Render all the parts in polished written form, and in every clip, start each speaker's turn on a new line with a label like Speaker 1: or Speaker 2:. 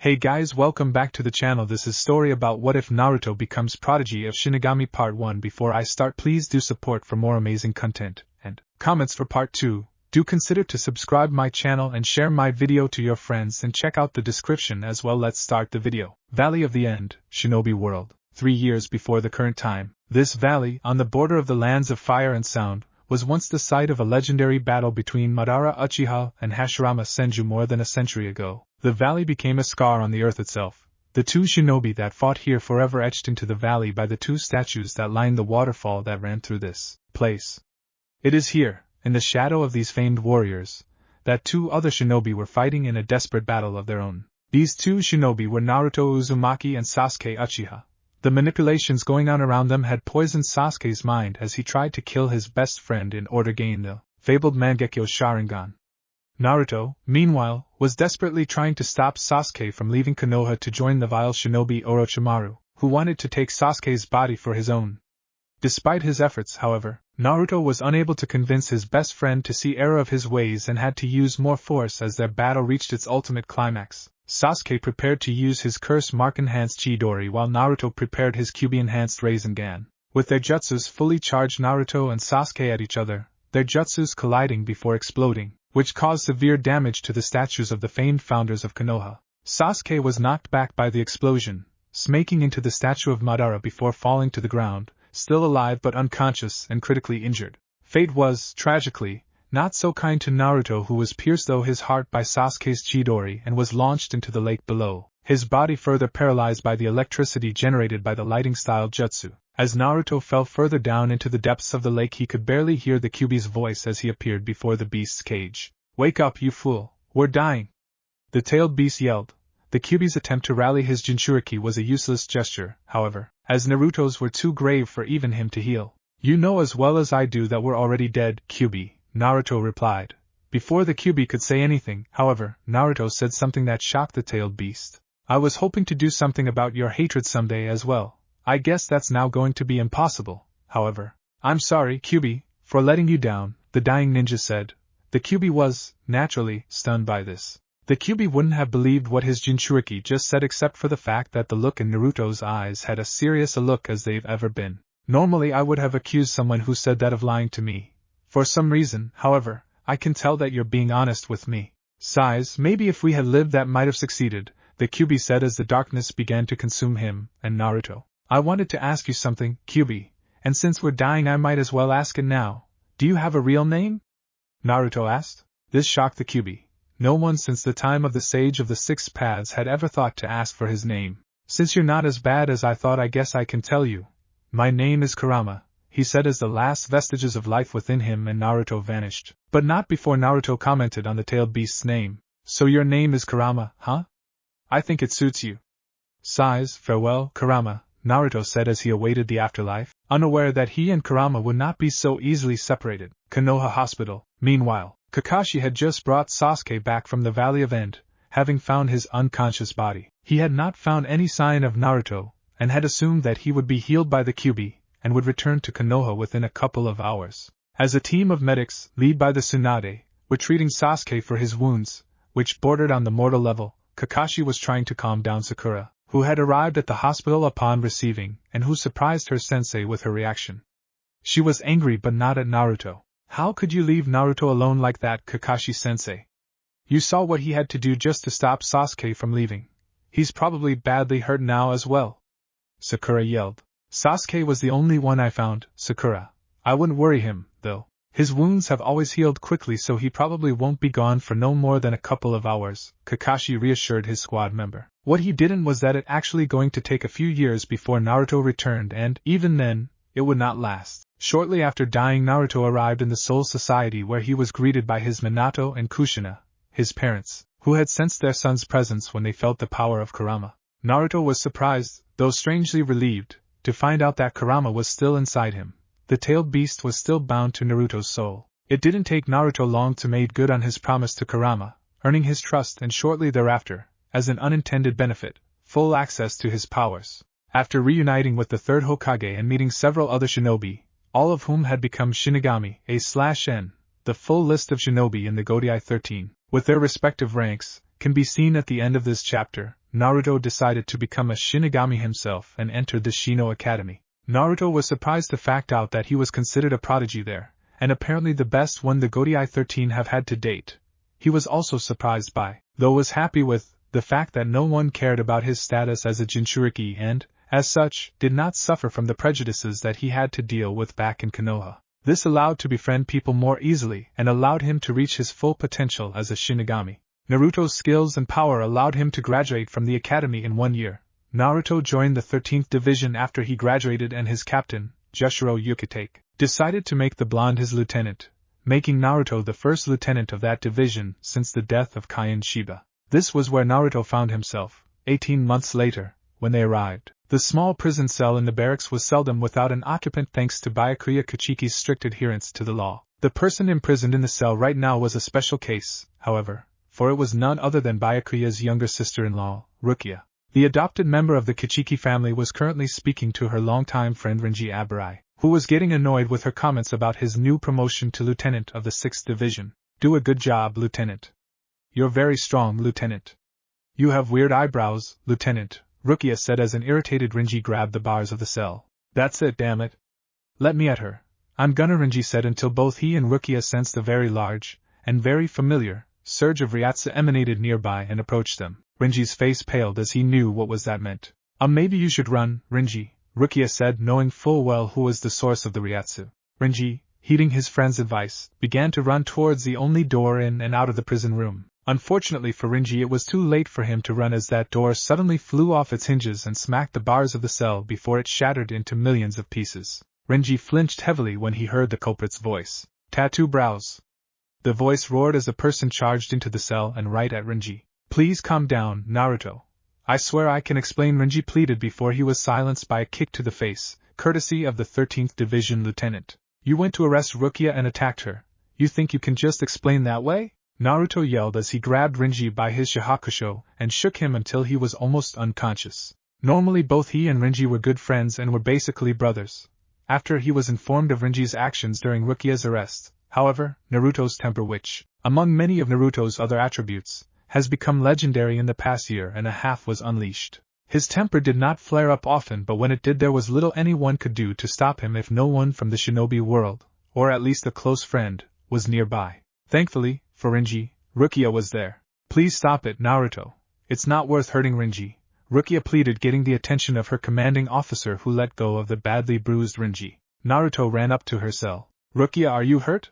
Speaker 1: Hey guys, welcome back to the channel. This is story about what if Naruto becomes Prodigy of Shinigami Part 1. Before I start, please do support for more amazing content, and comments for Part 2. Do consider to subscribe my channel and share my video to your friends and check out the description as well. Let's start the video. Valley of the End, Shinobi World. 3 years before the current time, this valley, on the border of the lands of fire and sound, was once the site of a legendary battle between Madara Uchiha and Hashirama Senju more than a century ago. The valley became a scar on the earth itself. The two shinobi that fought here forever etched into the valley by the two statues that lined the waterfall that ran through this place. It is here, in the shadow of these famed warriors, that two other shinobi were fighting in a desperate battle of their own. These two shinobi were Naruto Uzumaki and Sasuke Uchiha. The manipulations going on around them had poisoned Sasuke's mind as he tried to kill his best friend in order to gain the fabled Mangekyo Sharingan. Naruto, meanwhile, was desperately trying to stop Sasuke from leaving Konoha to join the vile shinobi Orochimaru, who wanted to take Sasuke's body for his own. Despite his efforts, however, Naruto was unable to convince his best friend to see error of his ways and had to use more force as their battle reached its ultimate climax. Sasuke prepared to use his curse mark-enhanced Chidori while Naruto prepared his Kyuubi-enhanced Rasengan. With their jutsus fully charged, Naruto and Sasuke at each other, their jutsus colliding before exploding, which caused severe damage to the statues of the famed founders of Konoha. Sasuke was knocked back by the explosion, smacking into the statue of Madara before falling to the ground, still alive but unconscious and critically injured. Fate was, tragically, not so kind to Naruto, who was pierced through his heart by Sasuke's Chidori and was launched into the lake below, his body further paralyzed by the electricity generated by the lighting-style jutsu. As Naruto fell further down into the depths of the lake, he could barely hear the Kyuubi's voice as he appeared before the beast's cage. "Wake up, you fool, we're dying!" the tailed beast yelled. The Kyuubi's attempt to rally his Jinchuriki was a useless gesture, however, as Naruto's were too grave for even him to heal. "You know as well as I do that we're already dead, Kyuubi," Naruto replied. Before the Kyuubi could say anything, however, Naruto said something that shocked the tailed beast. "I was hoping to do something about your hatred someday as well. I guess that's now going to be impossible, however. I'm sorry, Kyuubi, for letting you down," the dying ninja said. The Kyuubi was, naturally, stunned by this. The Kyuubi wouldn't have believed what his Jinchuriki just said except for the fact that the look in Naruto's eyes had as serious a look as they've ever been. Normally I would have accused someone who said that of lying to me. For some reason, however, I can tell that you're being honest with me. Sighs, maybe if we had lived that might have succeeded, the Kyuubi said as the darkness began to consume him and Naruto. "I wanted to ask you something, Kyuubi, and since we're dying I might as well ask it now. Do you have a real name?" Naruto asked. This shocked the Kyuubi. No one since the time of the Sage of the Six Paths had ever thought to ask for his name. "Since you're not as bad as I thought, I guess I can tell you. My name is Kurama," he said as the last vestiges of life within him and Naruto vanished. But not before Naruto commented on the tailed beast's name. "So your name is Kurama, huh? I think it suits you." Sighs, "Farewell, Kurama," Naruto said as he awaited the afterlife, unaware that he and Kurama would not be so easily separated. Konoha Hospital. Meanwhile, Kakashi had just brought Sasuke back from the Valley of End, having found his unconscious body. He had not found any sign of Naruto, and had assumed that he would be healed by the Kyuubi, and would return to Konoha within a couple of hours. As a team of medics, led by the Tsunade, were treating Sasuke for his wounds, which bordered on the mortal level, Kakashi was trying to calm down Sakura, who had arrived at the hospital upon receiving, and who surprised her sensei with her reaction. She was angry but not at Naruto. "How could you leave Naruto alone like that, Kakashi-sensei? You saw what he had to do just to stop Sasuke from leaving. He's probably badly hurt now as well," Sakura yelled. "Sasuke was the only one I found, Sakura. I wouldn't worry him, though. His wounds have always healed quickly, so he probably won't be gone for no more than a couple of hours," Kakashi reassured his squad member. What he didn't was that it actually going to take a few years before Naruto returned, and, even then, it would not last. Shortly after dying, Naruto arrived in the Soul Society, where he was greeted by his Minato and Kushina, his parents, who had sensed their son's presence when they felt the power of Kurama. Naruto was surprised, though strangely relieved, to find out that Kurama was still inside him. The tailed beast was still bound to Naruto's soul. It didn't take Naruto long to make good on his promise to Kurama, earning his trust and shortly thereafter, as an unintended benefit, full access to his powers. After reuniting with the third Hokage and meeting several other shinobi, all of whom had become Shinigami, A/N, the full list of shinobi in the Godai 13, with their respective ranks, can be seen at the end of this chapter. Naruto decided to become a Shinigami himself and entered the Shino Academy. Naruto was surprised to find out that he was considered a prodigy there, and apparently the best one the Godai 13 have had to date. He was also surprised by, though was happy with, the fact that no one cared about his status as a Jinchuriki and, as such, did not suffer from the prejudices that he had to deal with back in Konoha. This allowed to befriend people more easily and allowed him to reach his full potential as a Shinigami. Naruto's skills and power allowed him to graduate from the academy in 1 year. Naruto joined the 13th Division after he graduated, and his captain, Jushiro Yukitake, decided to make the blonde his lieutenant, making Naruto the first lieutenant of that division since the death of Kaien Shiba. This was where Naruto found himself, 18 months later, when they arrived. The small prison cell in the barracks was seldom without an occupant thanks to Byakuya Kuchiki's strict adherence to the law. The person imprisoned in the cell right now was a special case, however, for it was none other than Byakuya's younger sister-in-law, Rukia. The adopted member of the Kuchiki family was currently speaking to her longtime friend Renji Abarai, who was getting annoyed with her comments about his new promotion to lieutenant of the 6th Division. "Do a good job, Lieutenant. You're very strong, Lieutenant." "You have weird eyebrows, Lieutenant," Rukia said as an irritated Renji grabbed the bars of the cell. "That's it, damn it. Let me at her. I'm gonna," Renji said until both he and Rukia sensed a very large, and very familiar, surge of Ryatsu emanated nearby and approached them. Renji's face paled as he knew what that meant. Maybe you should run, Renji," Rukia said, knowing full well who was the source of the Ryatsu. Renji, heeding his friend's advice, began to run towards the only door in and out of the prison room. Unfortunately for Renji, it was too late for him to run as that door suddenly flew off its hinges and smacked the bars of the cell before it shattered into millions of pieces. Renji flinched heavily when he heard the culprit's voice. "Tattoo brows." The voice roared as a person charged into the cell and right at Renji. "Please calm down, Naruto. I swear I can explain," Renji pleaded before he was silenced by a kick to the face, courtesy of the 13th Division Lieutenant. "You went to arrest Rukia and attacked her. You think you can just explain that way?" Naruto yelled as he grabbed Renji by his shahakusho and shook him until he was almost unconscious. Normally both he and Renji were good friends and were basically brothers. After he was informed of Renji's actions during Rukia's arrest, however, Naruto's temper, which, among many of Naruto's other attributes, has become legendary in the past year and a half, was unleashed. His temper did not flare up often, but when it did there was little anyone could do to stop him if no one from the shinobi world, or at least a close friend, was nearby. Thankfully, for Renji, Rukia was there. "Please stop it, Naruto. It's not worth hurting Renji," Rukia pleaded, getting the attention of her commanding officer, who let go of the badly bruised Renji. Naruto ran up to her cell. "Rukia, are you hurt?"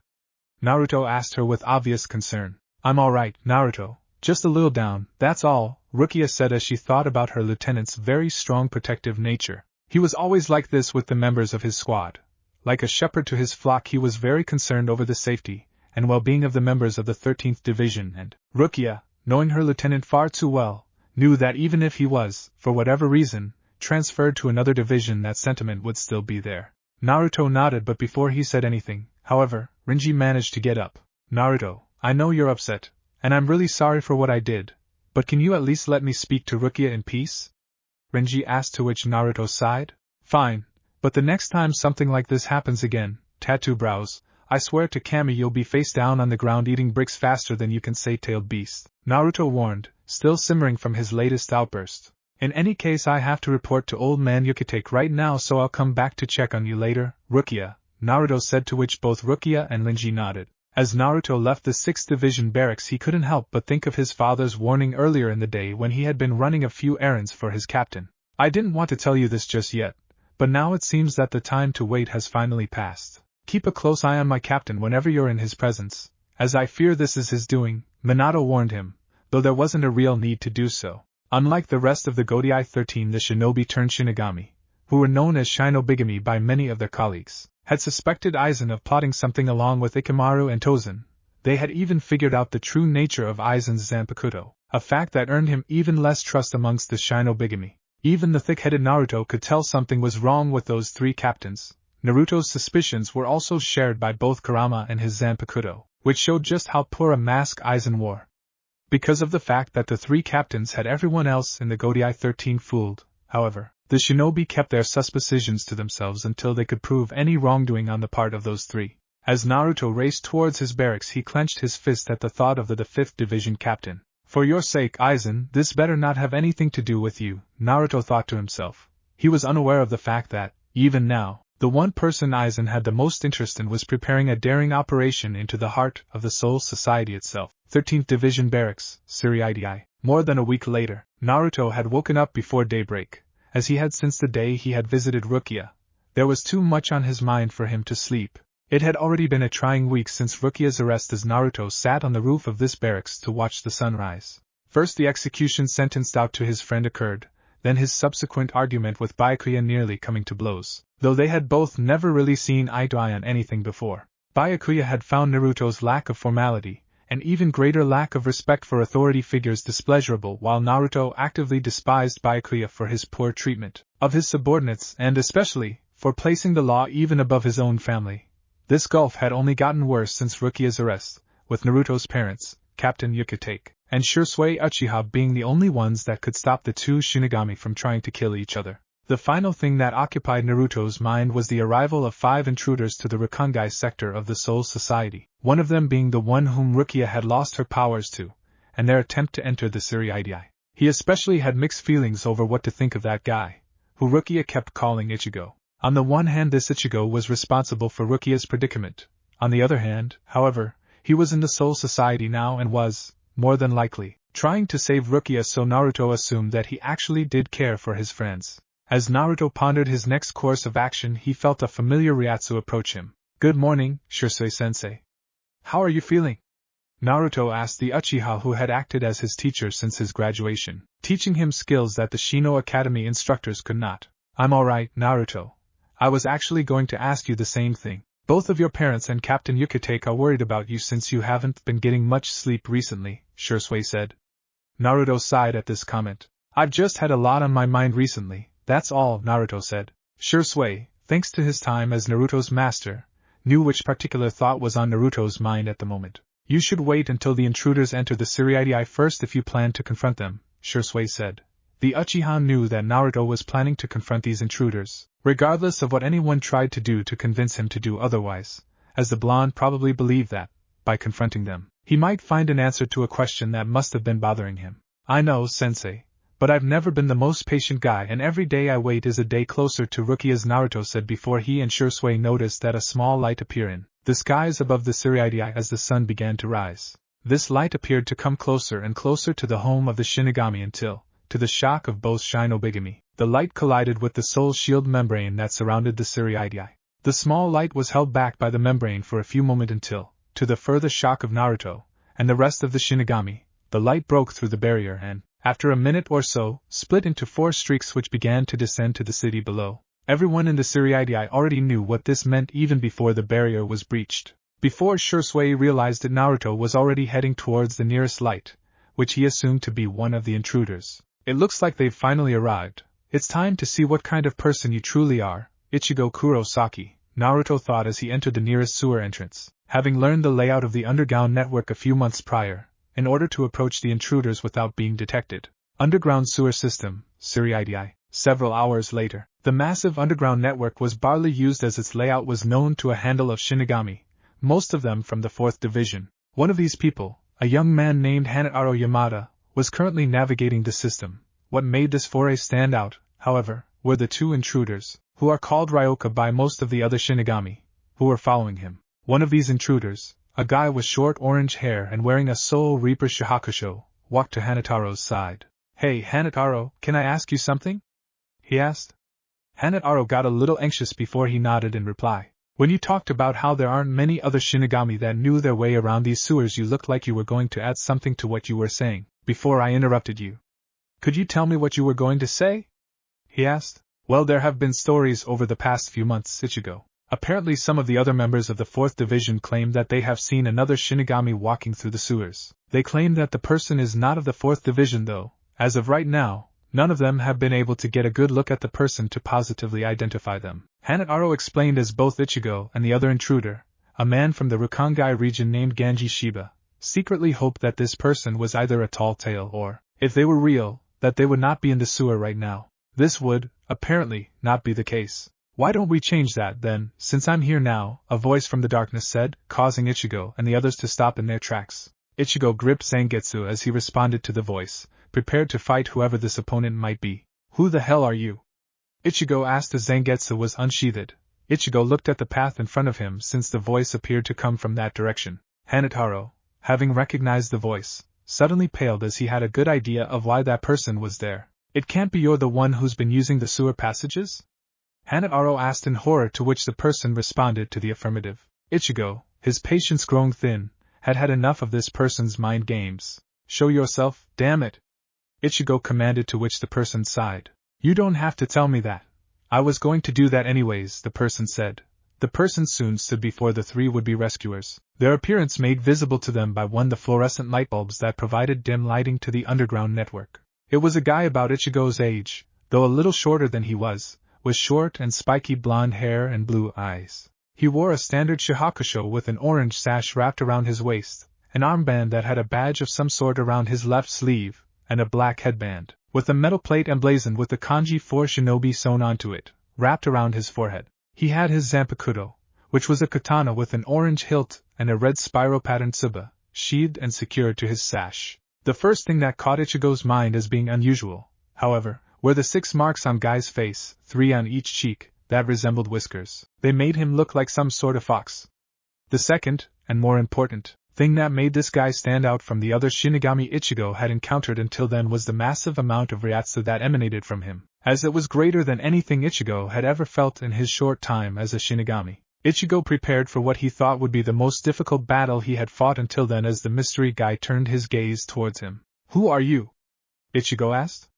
Speaker 1: Naruto asked her with obvious concern. "I'm alright, Naruto. Just a little down, that's all," Rukia said as she thought about her lieutenant's very strong protective nature. He was always like this with the members of his squad. Like a shepherd to his flock, he was very concerned over the safety and well-being of the members of the 13th Division, and Rukia, knowing her lieutenant far too well, knew that even if he was, for whatever reason, transferred to another division, that sentiment would still be there. Naruto nodded, but before he said anything, however, Renji managed to get up. "Naruto, I know you're upset, and I'm really sorry for what I did, but can you at least let me speak to Rukia in peace?" Renji asked, to which Naruto sighed. "Fine, but the next time something like this happens again, tattoo brows, I swear to Kami you'll be face down on the ground eating bricks faster than you can say, tailed beast," Naruto warned, still simmering from his latest outburst. "In any case, I have to report to old man Yukitake right now, so I'll come back to check on you later, Rukia," Naruto said, to which both Rukia and Renji nodded. As Naruto left the 6th Division barracks, he couldn't help but think of his father's warning earlier in the day when he had been running a few errands for his captain. "I didn't want to tell you this just yet, but now it seems that the time to wait has finally passed. Keep a close eye on my captain whenever you're in his presence, as I fear this is his doing," Minato warned him, though there wasn't a real need to do so. Unlike the rest of the Godai 13, the shinobi turned Shinigami, who were known as Shinobigami by many of their colleagues, had suspected Aizen of plotting something along with Ikamaru and Tozen. They had even figured out the true nature of Aizen's Zanpakuto, a fact that earned him even less trust amongst the Shinobigami. Even the thick-headed Naruto could tell something was wrong with those three captains. Naruto's suspicions were also shared by both Kurama and his Zanpakuto, which showed just how poor a mask Aizen wore. Because of the fact that the three captains had everyone else in the Godai 13 fooled, however, the shinobi kept their suspicions to themselves until they could prove any wrongdoing on the part of those three. As Naruto raced towards his barracks, he clenched his fist at the thought of the 5th Division captain. For your sake, Aizen, this better not have anything to do with you, Naruto thought to himself. He was unaware of the fact that, even now, the one person Aizen had the most interest in was preparing a daring operation into the heart of the Soul Society itself. 13th Division Barracks, Siriidii. More than a week later, Naruto had woken up before daybreak, as he had since the day he had visited Rukia. There was too much on his mind for him to sleep. It had already been a trying week since Rukia's arrest as Naruto sat on the roof of this barracks to watch the sunrise. First the execution sentenced out to his friend occurred, then his subsequent argument with Byakuya nearly coming to blows, though they had both never really seen eye to eye on anything before. Byakuya had found Naruto's lack of formality, and even greater lack of respect for authority figures displeasurable, while Naruto actively despised Byakuya for his poor treatment of his subordinates and especially for placing the law even above his own family. This gulf had only gotten worse since Rukia's arrest, with Naruto's parents, Captain Yukitake, and Shursui Uchiha being the only ones that could stop the two Shinigami from trying to kill each other. The final thing that occupied Naruto's mind was the arrival of 5 intruders to the Rukangai sector of the Soul Society, one of them being the one whom Rukia had lost her powers to, and their attempt to enter the Siriidii. He especially had mixed feelings over what to think of that guy, who Rukia kept calling Ichigo. On the one hand, this Ichigo was responsible for Rukia's predicament. On the other hand, however, he was in the Soul Society now and was, more than likely, trying to save Rukia, so Naruto assumed that he actually did care for his friends. As Naruto pondered his next course of action, he felt a familiar Ryatsu approach him. "Good morning, Shursui-sensei. How are you feeling?" Naruto asked the Uchiha who had acted as his teacher since his graduation, teaching him skills that the Shino Academy instructors could not. "I'm alright, Naruto. I was actually going to ask you the same thing. Both of your parents and Captain Yukitake are worried about you since you haven't been getting much sleep recently," Shursui said. Naruto sighed at this comment. "I've just had a lot on my mind recently, that's all," Naruto said. Shursui, thanks to his time as Naruto's master, knew which particular thought was on Naruto's mind at the moment. "You should wait until the intruders enter the Siriidii first if you plan to confront them," Shursui said. The Uchiha knew that Naruto was planning to confront these intruders, regardless of what anyone tried to do to convince him to do otherwise, as the blonde probably believed that, by confronting them, he might find an answer to a question that must have been bothering him. "I know, sensei, but I've never been the most patient guy and every day I wait is a day closer to Rukia's," Naruto said before he and Shursui noticed that a small light appear in the skies above the Siriidii as the sun began to rise. This light appeared to come closer and closer to the home of the Shinigami until, to the shock of both Shinobigami, the light collided with the soul shield membrane that surrounded the Siriidii. The small light was held back by the membrane for a few moments until, to the further shock of Naruto and the rest of the Shinigami, the light broke through the barrier and, after a minute or so, split into 4 streaks which began to descend to the city below. Everyone in the Siriidii already knew what this meant even before the barrier was breached. Before Shursui realized it, Naruto was already heading towards the nearest light, which he assumed to be one of the intruders. "It looks like they've finally arrived. It's time to see what kind of person you truly are, Ichigo Kurosaki," Naruto thought as he entered the nearest sewer entrance, having learned the layout of the underground network a few months prior, in order to approach the intruders without being detected. Underground sewer system, Siriidii. Several hours later, the massive underground network was barely used as its layout was known to a handle of Shinigami, most of them from the 4th Division. One of these people, a young man named Hanataro Yamada, was currently navigating the system. What made this foray stand out, however, were the 2 intruders, who are called Ryoka by most of the other Shinigami, who were following him. One of these intruders, a guy with short orange hair and wearing a Soul Reaper Shahakusho, walked to Hanataro's side. "Hey Hanataro, can I ask you something?" he asked. Hanataro got a little anxious before he nodded in reply. "When you talked about how there aren't many other Shinigami that knew their way around these sewers, you looked like you were going to add something to what you were saying, before I interrupted you. Could you tell me what you were going to say?" he asked. "Well, there have been stories over the past few months, Ichigo. Apparently some of the other members of the 4th Division claim that they have seen another Shinigami walking through the sewers. They claim that the person is not of the 4th Division though. As of right now, none of them have been able to get a good look at the person to positively identify them," Hanataro explained as both Ichigo and the other intruder, a man from the Rukangai region named Ganji Shiba, secretly hoped that this person was either a tall tale or, if they were real, that they would not be in the sewer right now. This would, apparently, not be the case. "Why don't we change that, then, since I'm here now?" a voice from the darkness said, causing Ichigo and the others to stop in their tracks. Ichigo gripped Zangetsu as he responded to the voice, prepared to fight whoever this opponent might be. Who the hell are you? Ichigo asked as Zangetsu was unsheathed. Ichigo looked at the path in front of him since the voice appeared to come from that direction. Hanataro, having recognized the voice, suddenly paled as he had a good idea of why that person was there. It can't be you're the one who's been using the sewer passages? Hanataro asked in horror, to which the person responded to the affirmative. Ichigo, his patience growing thin, had had enough of this person's mind games. Show yourself, damn it! Ichigo commanded, to which the person sighed. You don't have to tell me that. I was going to do that anyways, the person said. The person soon stood before the three would-be rescuers, their appearance made visible to them by the fluorescent light bulbs that provided dim lighting to the underground network. It was a guy about Ichigo's age, though a little shorter than he was, with short and spiky blonde hair and blue eyes. He wore a standard shihakusho with an orange sash wrapped around his waist, an armband that had a badge of some sort around his left sleeve, and a black headband, with a metal plate emblazoned with the kanji for shinobi sewn onto it, wrapped around his forehead. He had his zanpakuto, which was a katana with an orange hilt and a red spiral-patterned tsuba, sheathed and secured to his sash. The first thing that caught Ichigo's mind as being unusual, however, were the 6 marks on Guy's face, 3 on each cheek, that resembled whiskers. They made him look like some sort of fox. The second, and more important, thing that made this guy stand out from the other Shinigami Ichigo had encountered until then was the massive amount of Ryatsu that emanated from him, as it was greater than anything Ichigo had ever felt in his short time as a Shinigami. Ichigo prepared for what he thought would be the most difficult battle he had fought until then as the mystery guy turned his gaze towards him. Who are you? Ichigo asked.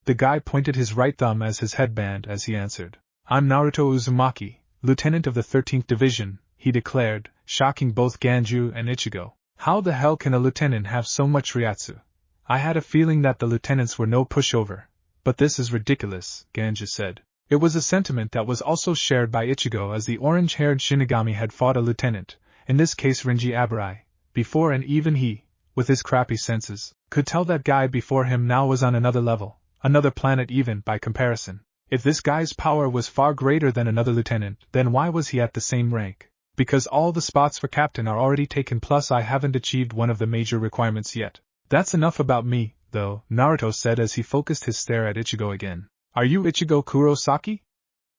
Speaker 1: The guy pointed his right thumb as his headband as he answered. I'm Naruto Uzumaki, lieutenant of the 13th Division, he declared, shocking both Ganju and Ichigo. How the hell can a lieutenant have so much Ryatsu? I had a feeling that the lieutenants were no pushover. But this is ridiculous, Ganju said. It was a sentiment that was also shared by Ichigo, as the orange-haired Shinigami had fought a lieutenant, in this case Rinji Abarai, before, and even he, with his crappy senses, could tell that guy before him now was on another level, another planet even by comparison. If this guy's power was far greater than another lieutenant, then why was he at the same rank? Because all the spots for captain are already taken, plus I haven't achieved one of the major requirements yet. That's enough about me, though, Naruto said as he focused his stare at Ichigo again. Are you Ichigo Kurosaki?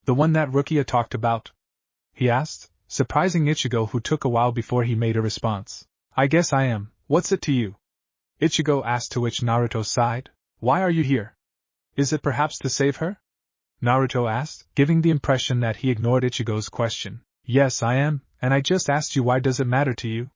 Speaker 1: The one that Rukia talked about? He asked, surprising Ichigo, who took a while before he made a response. I guess I am. What's it to you? Ichigo asked, to which Naruto sighed. Why are you here? Is it perhaps to save her? Naruto asked, giving the impression that he ignored Ichigo's question. Yes, I am, and I just asked you, why does it matter to you?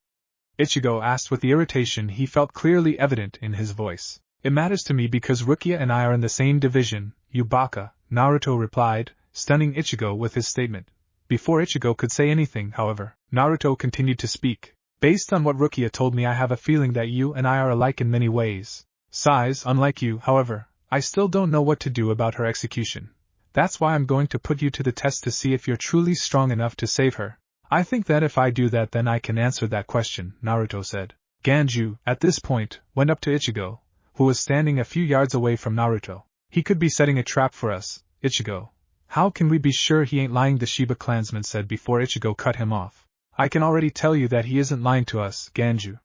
Speaker 1: Ichigo asked with the irritation he felt clearly evident in his voice. It matters to me because Rukia and I are in the same division, you baka, Naruto replied, stunning Ichigo with his statement. Before Ichigo could say anything, however, Naruto continued to speak. Based on what Rukia told me, I have a feeling that you and I are alike in many ways. Size, unlike you, however, I still don't know what to do about her execution. That's why I'm going to put you to the test to see if you're truly strong enough to save her. I think that if I do that, then I can answer that question, Naruto said. Ganju, at this point, went up to Ichigo, who was standing a few yards away from Naruto. He could be setting a trap for us, Ichigo. How can we be sure he ain't lying? The Shiba clansman said before Ichigo cut him off. I can already tell you that he isn't lying to us, Ganju.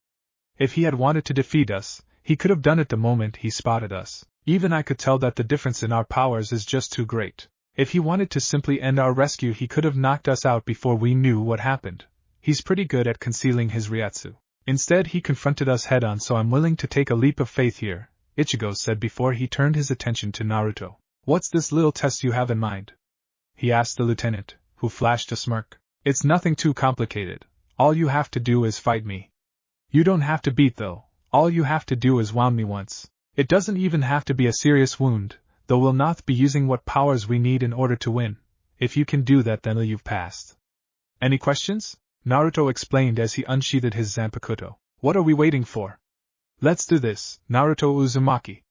Speaker 1: If he had wanted to defeat us, he could have done it the moment he spotted us. Even I could tell that the difference in our powers is just too great. If he wanted to simply end our rescue, he could have knocked us out before we knew what happened. He's pretty good at concealing his Ryatsu. Instead, he confronted us head-on, so I'm willing to take a leap of faith here, Ichigo said before he turned his attention to Naruto. What's this little test you have in mind? He asked the lieutenant, who flashed a smirk. It's nothing too complicated. All you have to do is fight me. You don't have to beat, though. All you have to do is wound me once. It doesn't even have to be a serious wound, though we'll not be using what powers we need in order to win. If you can do that, then you've passed. Any questions? Naruto explained as he unsheathed his Zanpakuto. What are we waiting for? Let's do this, Naruto Uzumaki.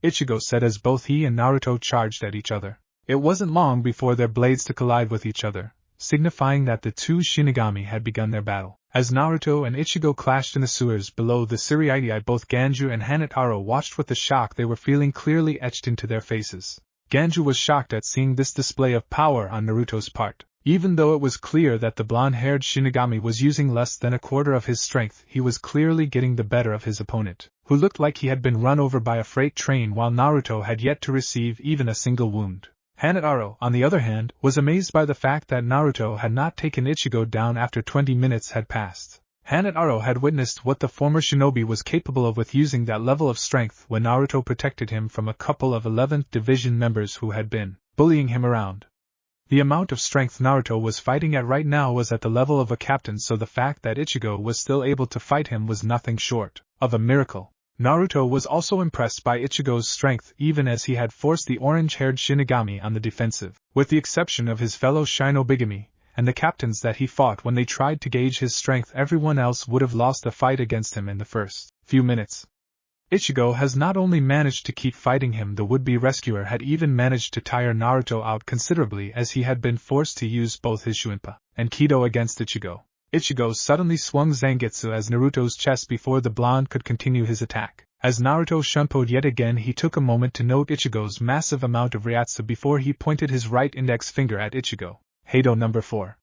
Speaker 1: Ichigo said as both he and Naruto charged at each other. It wasn't long before their blades to collide with each other, signifying that the two Shinigami had begun their battle. As Naruto and Ichigo clashed in the sewers below the Siriitai, both Ganju and Hanataro watched with the shock they were feeling clearly etched into their faces. Ganju was shocked at seeing this display of power on Naruto's part. Even though it was clear that the blonde-haired Shinigami was using less than a quarter of his strength, he was clearly getting the better of his opponent, who looked like he had been run over by a freight train while Naruto had yet to receive even a single wound. Hanataro, on the other hand, was amazed by the fact that Naruto had not taken Ichigo down after 20 minutes had passed. Hanataro had witnessed what the former shinobi was capable of with using that level of strength when Naruto protected him from a couple of 11th Division members who had been bullying him around. The amount of strength Naruto was fighting at right now was at the level of a captain, so the fact that Ichigo was still able to fight him was nothing short of a miracle. Naruto was also impressed by Ichigo's strength even as he had forced the orange-haired Shinigami on the defensive. With the exception of his fellow Shinobigami, and the captains that he fought when they tried to gauge his strength, everyone else would have lost the fight against him in the first few minutes. Ichigo has not only managed to keep fighting him, the would-be rescuer had even managed to tire Naruto out considerably as he had been forced to use both his Shuinpa and Kido against Ichigo. Ichigo suddenly swung Zangetsu as Naruto's chest before the blonde could continue his attack. As Naruto shunpoed yet again, he took a moment to note Ichigo's massive amount of Ryatsu before he pointed his right index finger at Ichigo. Heido number 4.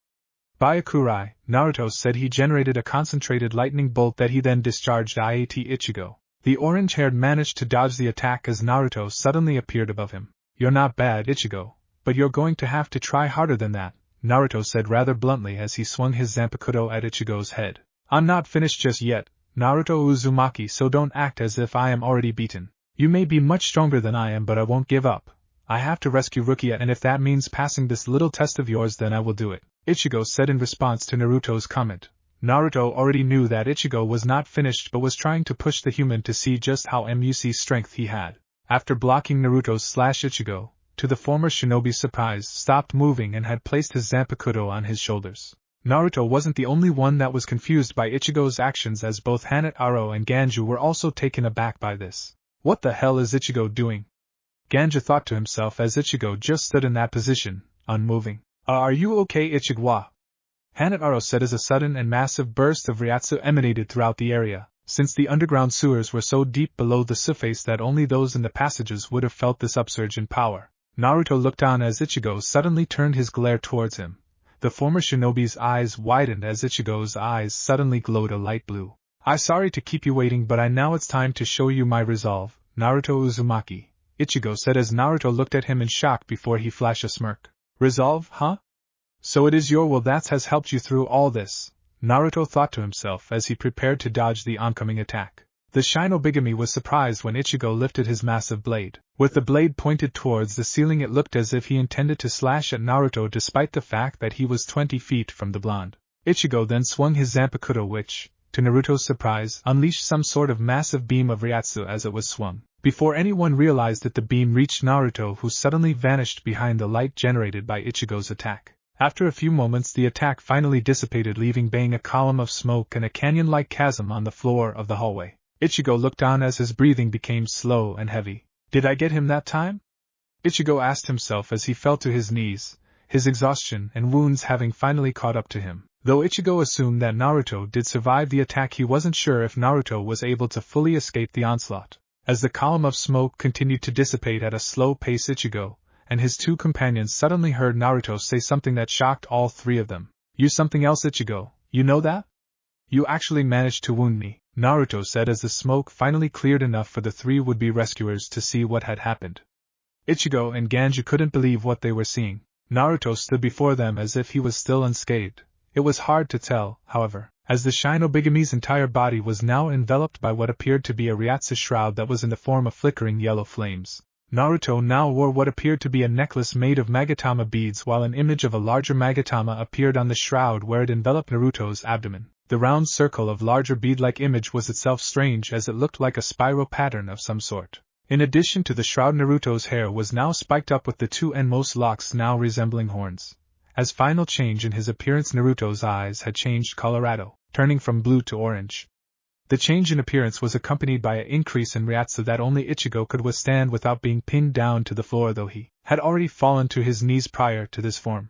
Speaker 1: Byakurai, Naruto said. He generated a concentrated lightning bolt that he then discharged at Ichigo. The orange-haired managed to dodge the attack as Naruto suddenly appeared above him. "You're not bad, Ichigo, but you're going to have to try harder than that," Naruto said rather bluntly as he swung his Zanpakuto at Ichigo's head. "I'm not finished just yet, Naruto Uzumaki, so don't act as if I am already beaten. You may be much stronger than I am, but I won't give up. I have to rescue Rukia, and if that means passing this little test of yours, then I will do it," Ichigo said in response to Naruto's comment. Naruto already knew that Ichigo was not finished but was trying to push the human to see just how much strength he had. After blocking Naruto's slash, Ichigo, to the former shinobi's surprise, stopped moving and had placed his Zanpakuto on his shoulders. Naruto wasn't the only one that was confused by Ichigo's actions, as both Hanataro and Ganju were also taken aback by this. "What the hell is Ichigo doing?" Ganju thought to himself as Ichigo just stood in that position, unmoving. Are you okay, Ichigo?" Hanataro said as a sudden and massive burst of Ryatsu emanated throughout the area, since the underground sewers were so deep below the surface that only those in the passages would have felt this upsurge in power. Naruto looked on as Ichigo suddenly turned his glare towards him. The former shinobi's eyes widened as Ichigo's eyes suddenly glowed a light blue. "I'm sorry to keep you waiting, but now it's time to show you my resolve, Naruto Uzumaki," Ichigo said as Naruto looked at him in shock before he flashed a smirk. "Resolve, huh? So it is your will that has helped you through all this," Naruto thought to himself as he prepared to dodge the oncoming attack. The Shinobigami was surprised when Ichigo lifted his massive blade. With the blade pointed towards the ceiling, it looked as if he intended to slash at Naruto despite the fact that he was 20 feet from the blonde. Ichigo then swung his Zanpakuto, which, to Naruto's surprise, unleashed some sort of massive beam of Ryatsu as it was swung. Before anyone realized it, the beam reached Naruto, who suddenly vanished behind the light generated by Ichigo's attack. After a few moments, the attack finally dissipated, leaving baying a column of smoke and a canyon-like chasm on the floor of the hallway. Ichigo looked on as his breathing became slow and heavy. "Did I get him that time?" Ichigo asked himself as he fell to his knees, his exhaustion and wounds having finally caught up to him. Though Ichigo assumed that Naruto did survive the attack, he wasn't sure if Naruto was able to fully escape the onslaught. As the column of smoke continued to dissipate at a slow pace, Ichigo and his two companions suddenly heard Naruto say something that shocked all three of them. "You something else, Ichigo, you know that? You actually managed to wound me," Naruto said as the smoke finally cleared enough for the three would-be rescuers to see what had happened. Ichigo and Ganju couldn't believe what they were seeing. Naruto stood before them as if he was still unscathed. It was hard to tell, however, as the Shinobigami's entire body was now enveloped by what appeared to be a Ryatsu shroud that was in the form of flickering yellow flames. Naruto now wore what appeared to be a necklace made of Magatama beads, while an image of a larger Magatama appeared on the shroud where it enveloped Naruto's abdomen. The round circle of larger bead-like image was itself strange, as it looked like a spiral pattern of some sort. In addition to the shroud, Naruto's hair was now spiked up with the two endmost locks now resembling horns. As final change in his appearance, Naruto's eyes had changed color, turning from blue to orange. The change in appearance was accompanied by an increase in Ryatsu that only Ichigo could withstand without being pinned down to the floor, though he had already fallen to his knees prior to this form.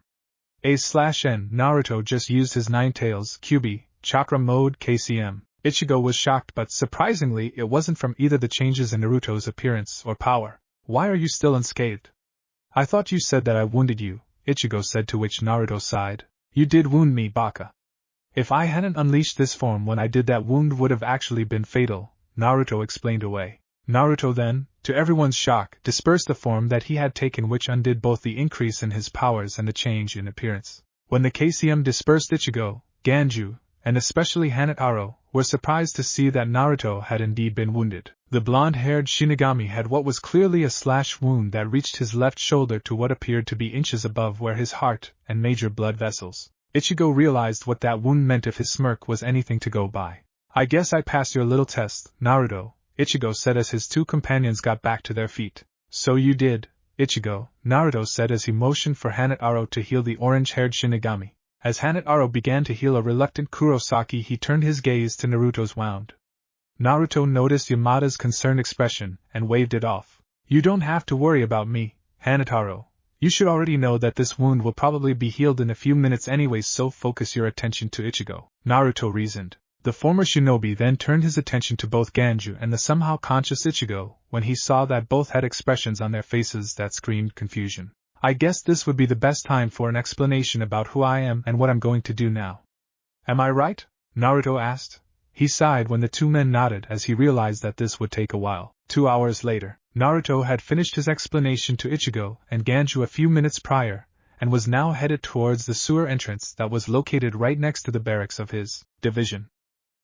Speaker 1: N Naruto just used his Nine Tails QB Chakra Mode KCM. Ichigo was shocked, but surprisingly it wasn't from either the changes in Naruto's appearance or power. "Why are you still unscathed? I thought you said that I wounded you," Ichigo said, to which Naruto sighed. You did wound me, Baka. If I hadn't unleashed this form when I did, that wound would have actually been fatal, Naruto explained away. Naruto then, to everyone's shock, dispersed the form that he had taken, which undid both the increase in his powers and the change in appearance. When the KCM dispersed, Ichigo, Ganju, and especially Hanataro, were surprised to see that Naruto had indeed been wounded. The blonde-haired Shinigami had what was clearly a slash wound that reached his left shoulder to what appeared to be inches above where his heart and major blood vessels. Ichigo realized what that wound meant if his smirk was anything to go by. I guess I passed your little test, Naruto, Ichigo said as his two companions got back to their feet. So you did, Ichigo, Naruto said as he motioned for Hanataro to heal the orange-haired Shinigami. As Hanataro began to heal a reluctant Kurosaki, he turned his gaze to Naruto's wound. Naruto noticed Yamada's concerned expression and waved it off. You don't have to worry about me, Hanataro. You should already know that this wound will probably be healed in a few minutes anyways, so focus your attention to Ichigo, Naruto reasoned. The former shinobi then turned his attention to both Ganju and the somehow conscious Ichigo when he saw that both had expressions on their faces that screamed confusion. I guess this would be the best time for an explanation about who I am and what I'm going to do now. Am I right? Naruto asked. He sighed when the two men nodded as he realized that this would take a while. 2 hours later, Naruto had finished his explanation to Ichigo and Ganju a few minutes prior, and was now headed towards the sewer entrance that was located right next to the barracks of his division.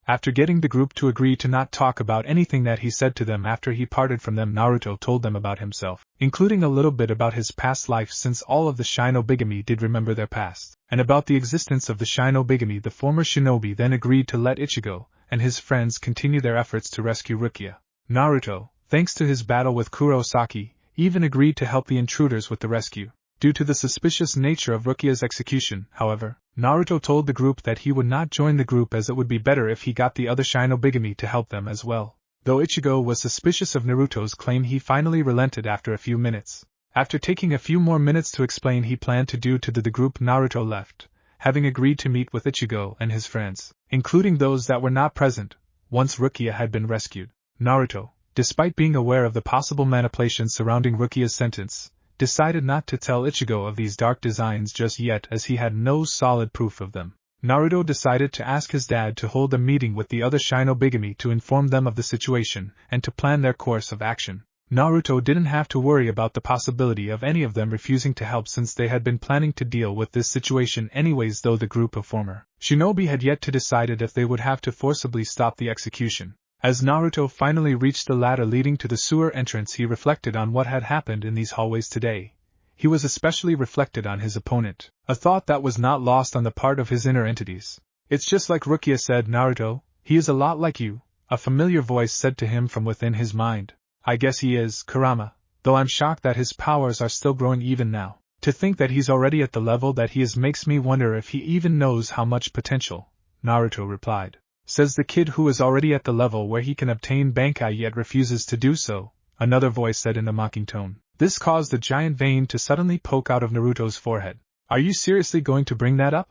Speaker 1: After getting the group to agree to not talk about anything that he said to them after he parted from them, Naruto told them about himself, including a little bit about his past life, since all of the Shinobigami did remember their past, and about the existence of the Shinobigami. The former shinobi then agreed to let Ichigo and his friends continue their efforts to rescue Rukia. Naruto, thanks to his battle with Kurosaki, even agreed to help the intruders with the rescue. Due to the suspicious nature of Rukia's execution, however, Naruto told the group that he would not join the group as it would be better if he got the other Shinobigami to help them as well. Though Ichigo was suspicious of Naruto's claim, he finally relented after a few minutes. After taking a few more minutes to explain he planned to do to the group, Naruto left, having agreed to meet with Ichigo and his friends, including those that were not present, once Rukia had been rescued. Naruto, despite being aware of the possible manipulations surrounding Rukia's sentence, decided not to tell Ichigo of these dark designs just yet, as he had no solid proof of them. Naruto decided to ask his dad to hold a meeting with the other Shinobigami to inform them of the situation and to plan their course of action. Naruto didn't have to worry about the possibility of any of them refusing to help, since they had been planning to deal with this situation anyways, though the group of former shinobi had yet to decide if they would have to forcibly stop the execution. As Naruto finally reached the ladder leading to the sewer entrance, he reflected on what had happened in these hallways today. He was especially reflected on his opponent, a thought that was not lost on the part of his inner entities. It's just like Rukia said, Naruto, he is a lot like you, a familiar voice said to him from within his mind. I guess he is, Kurama, though I'm shocked that his powers are still growing even now. To think that he's already at the level that he is makes me wonder if he even knows how much potential, Naruto replied. Says the kid who is already at the level where he can obtain Bankai yet refuses to do so, another voice said in a mocking tone. This caused a giant vein to suddenly poke out of Naruto's forehead. Are you seriously going to bring that up?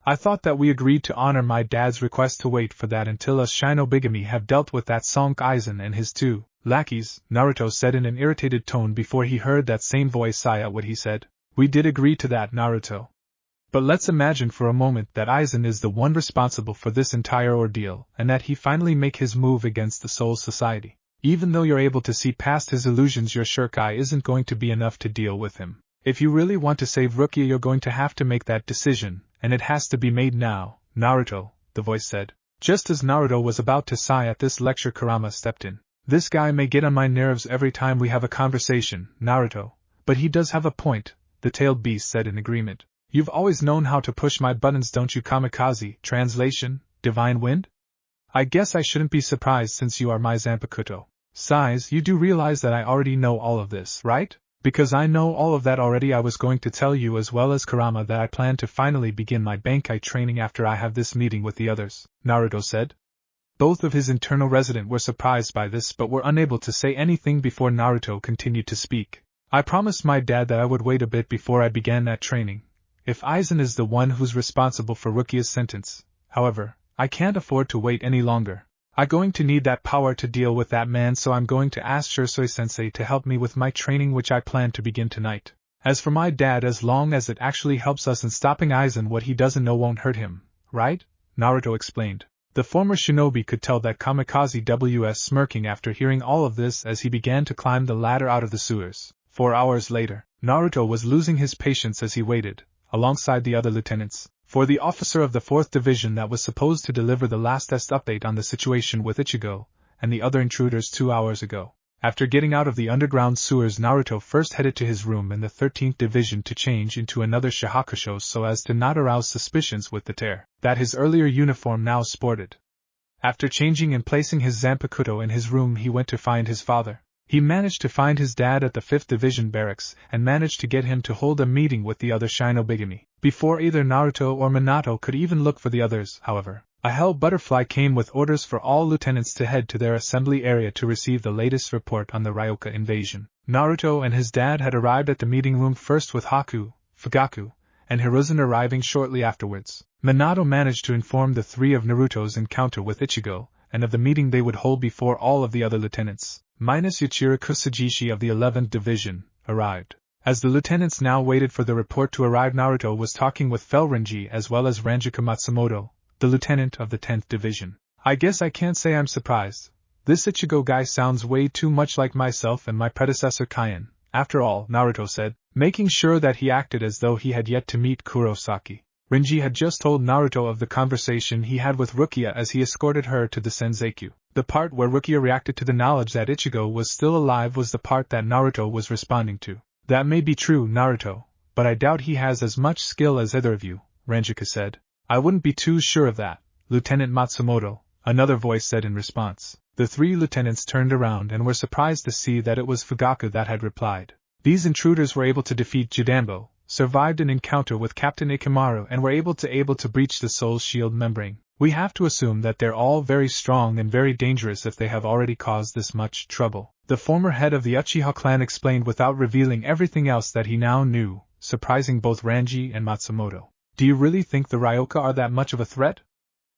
Speaker 1: I thought that we agreed to honor my dad's request to wait for that until us Shinobigami have dealt with that Sonk Aizen and his two lackeys, Naruto said in an irritated tone before he heard that same voice sigh out what he said. We did agree to that, Naruto. But let's imagine for a moment that Aizen is the one responsible for this entire ordeal, and that he finally make his move against the Soul Society. Even though you're able to see past his illusions, your Shirkai isn't going to be enough to deal with him. If you really want to save Rukia, you're going to have to make that decision, and it has to be made now, Naruto, the voice said. Just as Naruto was about to sigh at this lecture, Kurama stepped in. This guy may get on my nerves every time we have a conversation, Naruto, but he does have a point, the tailed beast said in agreement. You've always known how to push my buttons, don't you, Kamikaze? Translation, Divine Wind? I guess I shouldn't be surprised since you are my Zanpakuto. Sighs, you do realize that I already know all of this, right? Because I know all of that already, I was going to tell you as well as Kurama that I plan to finally begin my Bankai training after I have this meeting with the others, Naruto said. Both of his internal resident were surprised by this but were unable to say anything before Naruto continued to speak. I promised my dad that I would wait a bit before I began that training. If Aizen is the one who's responsible for Rukia's sentence, however, I can't afford to wait any longer. I'm going to need that power to deal with that man, so I'm going to ask Shisui-sensei to help me with my training, which I plan to begin tonight. As for my dad, as long as it actually helps us in stopping Aizen, what he doesn't know won't hurt him, right? Naruto explained. The former shinobi could tell that Kamikaze was smirking after hearing all of this as he began to climb the ladder out of the sewers. 4 hours later, Naruto was losing his patience as he waited, alongside the other lieutenants, for the officer of the 4th Division that was supposed to deliver the lastest update on the situation with Ichigo and the other intruders 2 hours ago. After getting out of the underground sewers, Naruto first headed to his room in the 13th Division to change into another Shihakusho so as to not arouse suspicions with the tear that his earlier uniform now sported. After changing and placing his Zanpakuto in his room, he went to find his father. He managed to find his dad at the 5th Division barracks and managed to get him to hold a meeting with the other Shinobigami. Before either Naruto or Minato could even look for the others, however, a Hell Butterfly came with orders for all lieutenants to head to their assembly area to receive the latest report on the Ryoka invasion. Naruto and his dad had arrived at the meeting room first, with Haku, Fugaku, and Hiruzen arriving shortly afterwards. Minato managed to inform the three of Naruto's encounter with Ichigo, and of the meeting they would hold before all of the other lieutenants, minus Yuichiro Kusajishi of the 11th Division, arrived. As the lieutenants now waited for the report to arrive, Naruto was talking with Felrenji as well as Ranjika Matsumoto, the lieutenant of the 10th Division. I guess I can't say I'm surprised. This Ichigo guy sounds way too much like myself and my predecessor Kaien. After all, Naruto said, making sure that he acted as though he had yet to meet Kurosaki. Renji had just told Naruto of the conversation he had with Rukia as he escorted her to the Senzeiku. The part where Rukia reacted to the knowledge that Ichigo was still alive was the part that Naruto was responding to. That may be true, Naruto, but I doubt he has as much skill as either of you, Ranjika said. I wouldn't be too sure of that, Lieutenant Matsumoto, another voice said in response. The three lieutenants turned around and were surprised to see that it was Fugaku that had replied. These intruders were able to defeat Jidanbo, survived an encounter with Captain Ikamaru, and were able to breach the Soul Shield membrane. We have to assume that they're all very strong and very dangerous if they have already caused this much trouble. The former head of the Uchiha clan explained without revealing everything else that he now knew, surprising both Ranji and Matsumoto. Do you really think the Ryoka are that much of a threat?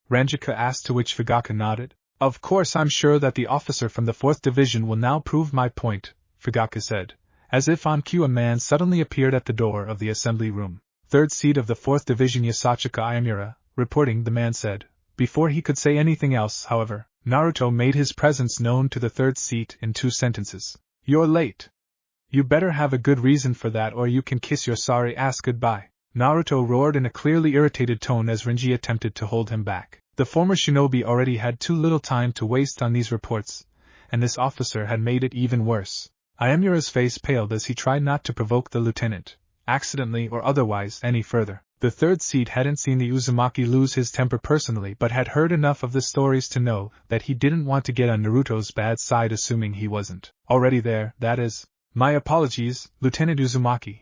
Speaker 1: Ranjika asked, to which Fugaku nodded. Of course, I'm sure that the officer from the 4th Division will now prove my point, Fugaku said. As if on cue, a man suddenly appeared at the door of the assembly room. 3rd seat of the 4th Division, Yasachika Ayamura, reporting, the man said. Before he could say anything else, however, Naruto made his presence known to the 3rd seat in 2 sentences. You're late. You better have a good reason for that, or you can kiss your sorry ass goodbye. Naruto roared in a clearly irritated tone as Renji attempted to hold him back. The former shinobi already had too little time to waste on these reports, and this officer had made it even worse. Ayamura's face paled as he tried not to provoke the lieutenant, accidentally or otherwise, any further. The 3rd seat hadn't seen the Uzumaki lose his temper personally, but had heard enough of the stories to know that he didn't want to get on Naruto's bad side, assuming he wasn't already there, that is. My apologies, Lieutenant Uzumaki.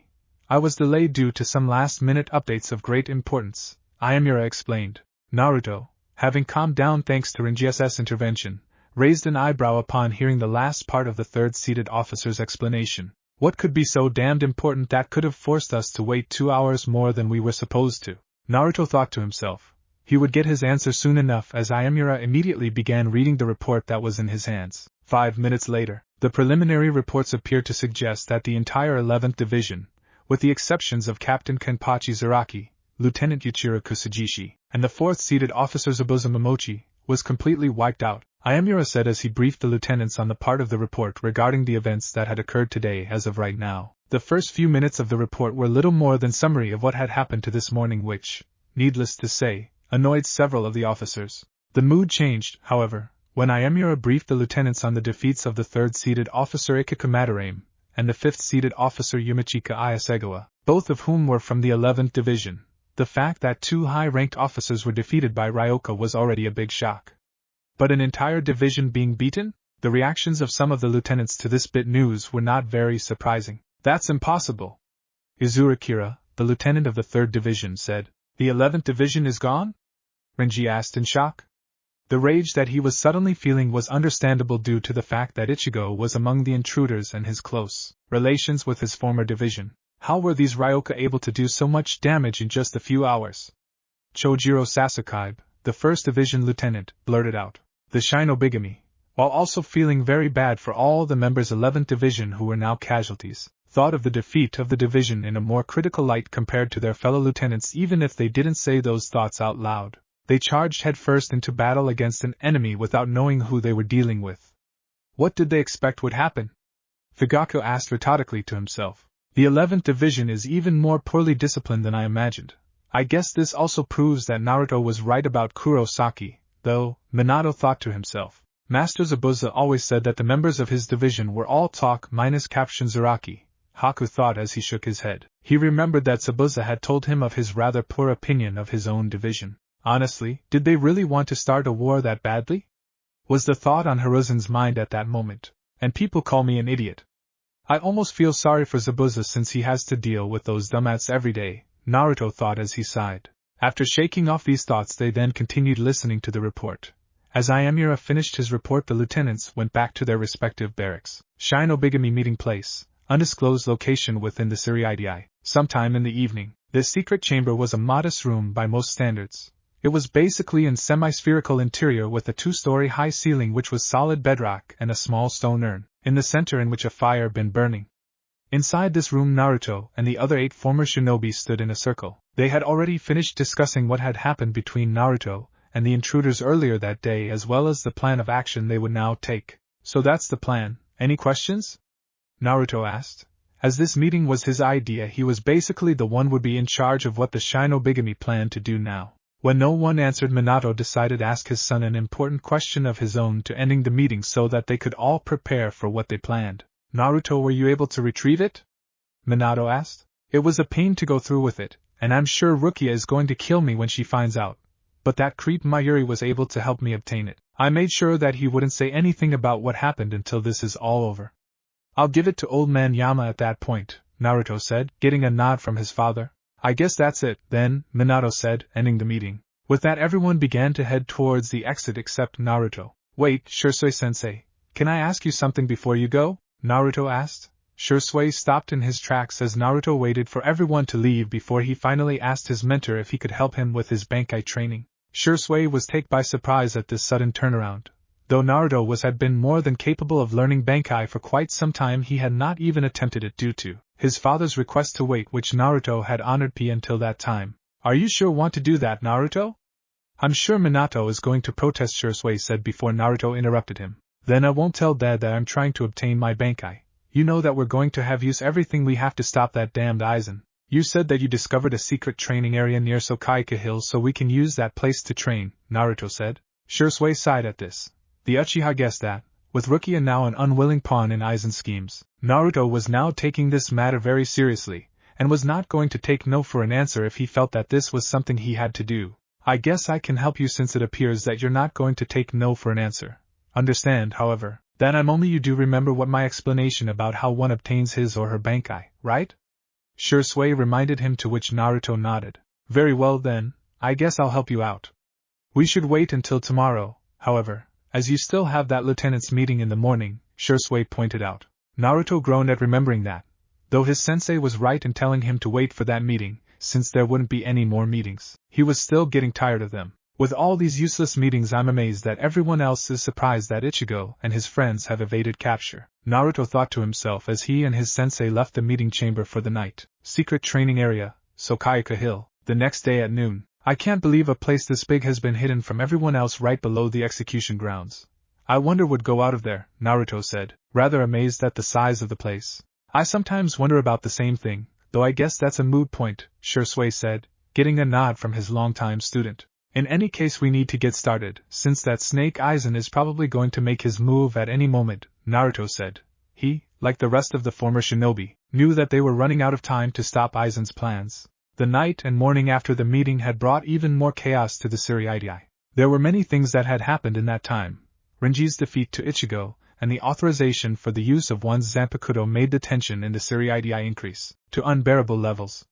Speaker 1: I was delayed due to some last-minute updates of great importance, Ayamura explained. Naruto, having calmed down thanks to Renji's intervention, raised an eyebrow upon hearing the last part of the 3rd-seated officer's explanation. What could be so damned important that could have forced us to wait 2 hours more than we were supposed to? Naruto thought to himself. He would get his answer soon enough, as Ayamura immediately began reading the report that was in his hands. 5 minutes later, the preliminary reports appeared to suggest that the entire 11th Division, with the exceptions of Captain Kenpachi Zaraki, Lieutenant Yuichiro Kusajishi, and the 4th-seated officer Zabuza Momochi, was completely wiped out, Ayamura said as he briefed the lieutenants on the part of the report regarding the events that had occurred today. As of right now, the first few minutes of the report were little more than summary of what had happened to this morning, which, needless to say, annoyed several of the officers. The mood changed, however, when Ayamura briefed the lieutenants on the defeats of the 3rd-seated officer Ikika Madarame and the 5th-seated officer Yumichika Ayasegawa, both of whom were from the 11th Division. The fact that 2 high-ranked officers were defeated by Ryoka was already a big shock. But an entire division being beaten? The reactions of some of the lieutenants to this bit news were not very surprising. That's impossible. Izurakira, the lieutenant of the 3rd Division, said. The 11th Division is gone? Renji asked in shock. The rage that he was suddenly feeling was understandable due to the fact that Ichigo was among the intruders and his close relations with his former division. How were these Ryoka able to do so much damage in just a few hours? Chojiro Sasuke, the 1st Division lieutenant, blurted out. The Shinobigami, while also feeling very bad for all the members 11th Division who were now casualties, thought of the defeat of the division in a more critical light compared to their fellow lieutenants even if they didn't say those thoughts out loud. They charged headfirst into battle against an enemy without knowing who they were dealing with. What did they expect would happen? Fugaku asked rhetorically to himself. The 11th Division is even more poorly disciplined than I imagined. I guess this also proves that Naruto was right about Kurosaki, though, Minato thought to himself. Master Zabuza always said that the members of his division were all talk minus Captain Zaraki. Haku thought as he shook his head. He remembered that Zabuza had told him of his rather poor opinion of his own division. Honestly, did they really want to start a war that badly? Was the thought on Hiruzen's mind at that moment. And people call me an idiot. I almost feel sorry for Zabuza since he has to deal with those dummats every day, Naruto thought as he sighed. After shaking off these thoughts they then continued listening to the report. As Iamura finished his report the lieutenants went back to their respective barracks. Shinobigami meeting place. Undisclosed location within the Suriidai. Sometime in the evening. This secret chamber was a modest room by most standards. It was basically an semi-spherical interior with a 2-story high ceiling which was solid bedrock and a small stone urn, in the center in which a fire been burning. Inside this room Naruto and the other 8 former shinobi stood in a circle. They had already finished discussing what had happened between Naruto and the intruders earlier that day as well as the plan of action they would now take. So that's the plan. Any questions? Naruto asked. As this meeting was his idea he was basically the one would be in charge of what the Shinobigami planned to do now. When no one answered Minato decided to ask his son an important question of his own to ending the meeting so that they could all prepare for what they planned. Naruto, were you able to retrieve it? Minato asked. It was a pain to go through with it, and I'm sure Rukia is going to kill me when she finds out. But that creep Mayuri was able to help me obtain it. I made sure that he wouldn't say anything about what happened until this is all over. I'll give it to old man Yama at that point, Naruto said, getting a nod from his father. I guess that's it, then, Minato said, ending the meeting. With that everyone began to head towards the exit except Naruto. Wait, Shisui-sensei, can I ask you something before you go? Naruto asked. Shisui stopped in his tracks as Naruto waited for everyone to leave before he finally asked his mentor if he could help him with his Bankai training. Shisui was taken by surprise at this sudden turnaround. Though Naruto had been more than capable of learning Bankai for quite some time he had not even attempted it due to his father's request to wait which Naruto had honored until that time. Are you sure want to do that, Naruto? I'm sure Minato is going to protest, Shisui said before Naruto interrupted him. Then I won't tell Dad that I'm trying to obtain my Bankai. You know that we're going to have use everything we have to stop that damned Aizen. You said that you discovered a secret training area near Sokaika Hill so we can use that place to train, Naruto said. Shisui sighed at this. The Uchiha guessed that, with Rukia now an unwilling pawn in Aizen's schemes, Naruto was now taking this matter very seriously, and was not going to take no for an answer if he felt that this was something he had to do. I guess I can help you since it appears that you're not going to take no for an answer. Understand, however, that I'm only you do remember what my explanation about how one obtains his or her Bankai, right? Shisui reminded him, to which Naruto nodded. Very well then, I guess I'll help you out. We should wait until tomorrow, however, as you still have that lieutenant's meeting in the morning, Shisui pointed out. Naruto groaned at remembering that, though his sensei was right in telling him to wait for that meeting, since there wouldn't be any more meetings, he was still getting tired of them. With all these useless meetings I'm amazed that everyone else is surprised that Ichigo and his friends have evaded capture, Naruto thought to himself as he and his sensei left the meeting chamber for the night. Secret training area, Sokaika Hill, the next day at noon. I can't believe a place this big has been hidden from everyone else right below the execution grounds. I wonder what go out of there, Naruto said, rather amazed at the size of the place. I sometimes wonder about the same thing, though I guess that's a moot point, Shisui said, getting a nod from his longtime student. In any case we need to get started, since that snake Aizen is probably going to make his move at any moment, Naruto said. He, like the rest of the former shinobi, knew that they were running out of time to stop Aizen's plans. The night and morning after the meeting had brought even more chaos to the Suriidai. There were many things that had happened in that time. Renji's defeat to Ichigo, and the authorization for the use of one's Zanpakuto made the tension in the Suriidai increase to unbearable levels.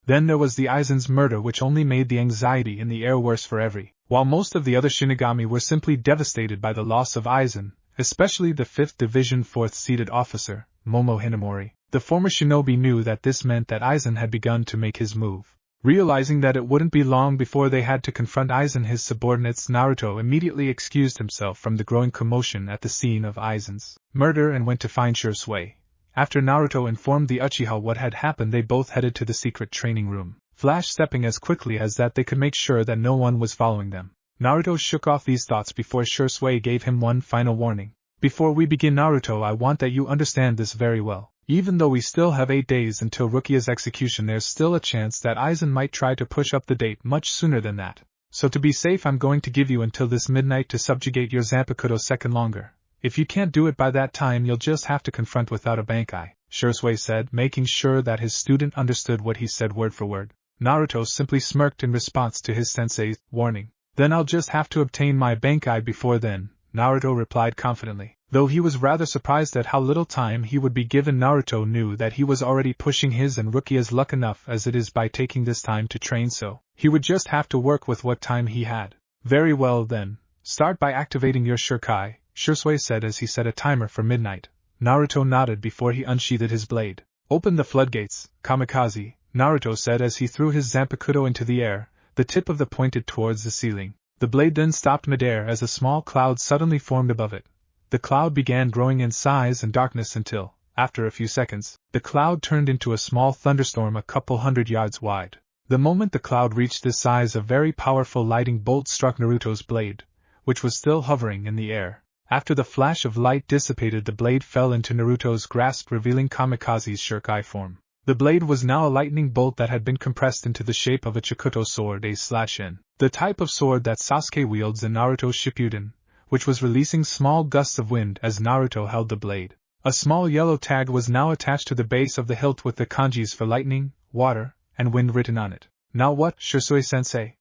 Speaker 1: Then there was the Aizen's murder, which only made the anxiety in the air worse for every, while most of the other Shinigami were simply devastated by the loss of Aizen, especially the 5th Division 4th seated officer, Momo Hinamori. The former shinobi knew that this meant that Aizen had begun to make his move. Realizing that it wouldn't be long before they had to confront Aizen his subordinates, Naruto immediately excused himself from the growing commotion at the scene of Aizen's murder and went to find Shisui. After Naruto informed the Uchiha what had happened, they both headed to the secret training room, flash-stepping as quickly as that they could make sure that no one was following them. Naruto shook off these thoughts before Shursui gave him one final warning. Before we begin, Naruto, I want that you understand this very well. Even though we still have 8 days until Rukia's execution, there's still a chance that Aizen might try to push up the date much sooner than that. So to be safe, I'm going to give you until this midnight to subjugate your Zanpakuto second longer. If you can't do it by that time, you'll just have to confront without a Bankai, Shursui said, making sure that his student understood what he said word for word. Naruto simply smirked in response to his sensei's warning. Then I'll just have to obtain my Bankai before then, Naruto replied confidently. Though he was rather surprised at how little time he would be given, Naruto knew that he was already pushing his and Rukia's luck enough as it is by taking this time to train, so he would just have to work with what time he had. Very well then, start by activating your Shurikai, Shursui said as he set a timer for midnight. Naruto nodded before he unsheathed his blade. Open the floodgates, Kamikaze, Naruto said as he threw his Zanpakuto into the air, the tip of the pointed towards the ceiling. The blade then stopped midair as a small cloud suddenly formed above it. The cloud began growing in size and darkness until, after a few seconds, the cloud turned into a small thunderstorm a couple 100 yards wide. The moment the cloud reached this size, a very powerful lightning bolt struck Naruto's blade, which was still hovering in the air. After the flash of light dissipated, the blade fell into Naruto's grasp, revealing Kamikaze's Shurikai form. The blade was now a lightning bolt that had been compressed into the shape of a Chikuto sword, A/N, the type of sword that Sasuke wields in Naruto Shippuden, which was releasing small gusts of wind as Naruto held the blade. A small yellow tag was now attached to the base of the hilt with the kanjis for lightning, water, and wind written on it. Now what, Shursui-sensei?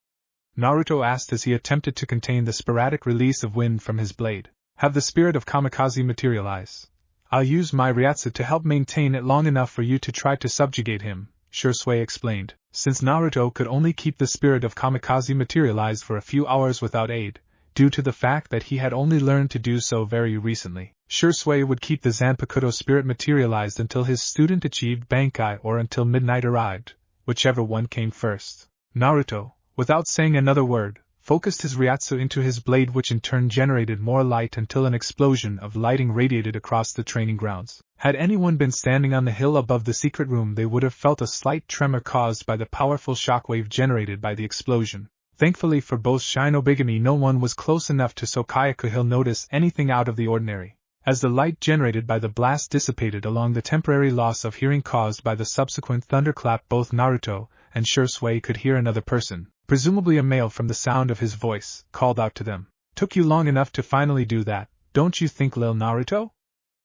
Speaker 1: Naruto asked as he attempted to contain the sporadic release of wind from his blade. Have the spirit of Kamikaze materialize. I'll use my Ryatsu to help maintain it long enough for you to try to subjugate him, Shursui explained. Since Naruto could only keep the spirit of Kamikaze materialized for a few hours without aid, due to the fact that he had only learned to do so very recently, Shursui would keep the Zanpakuto spirit materialized until his student achieved Bankai or until midnight arrived, whichever one came first. Naruto, without saying another word, focused his Ryatsu into his blade, which in turn generated more light until an explosion of lighting radiated across the training grounds. Had anyone been standing on the hill above the secret room, they would have felt a slight tremor caused by the powerful shockwave generated by the explosion. Thankfully for both Shinobigami, no one was close enough to so Kayako notice anything out of the ordinary. As the light generated by the blast dissipated along the temporary loss of hearing caused by the subsequent thunderclap, both Naruto and Shursui could hear another person, presumably a male from the sound of his voice, called out to them. Took you long enough to finally do that, don't you think, Lil Naruto?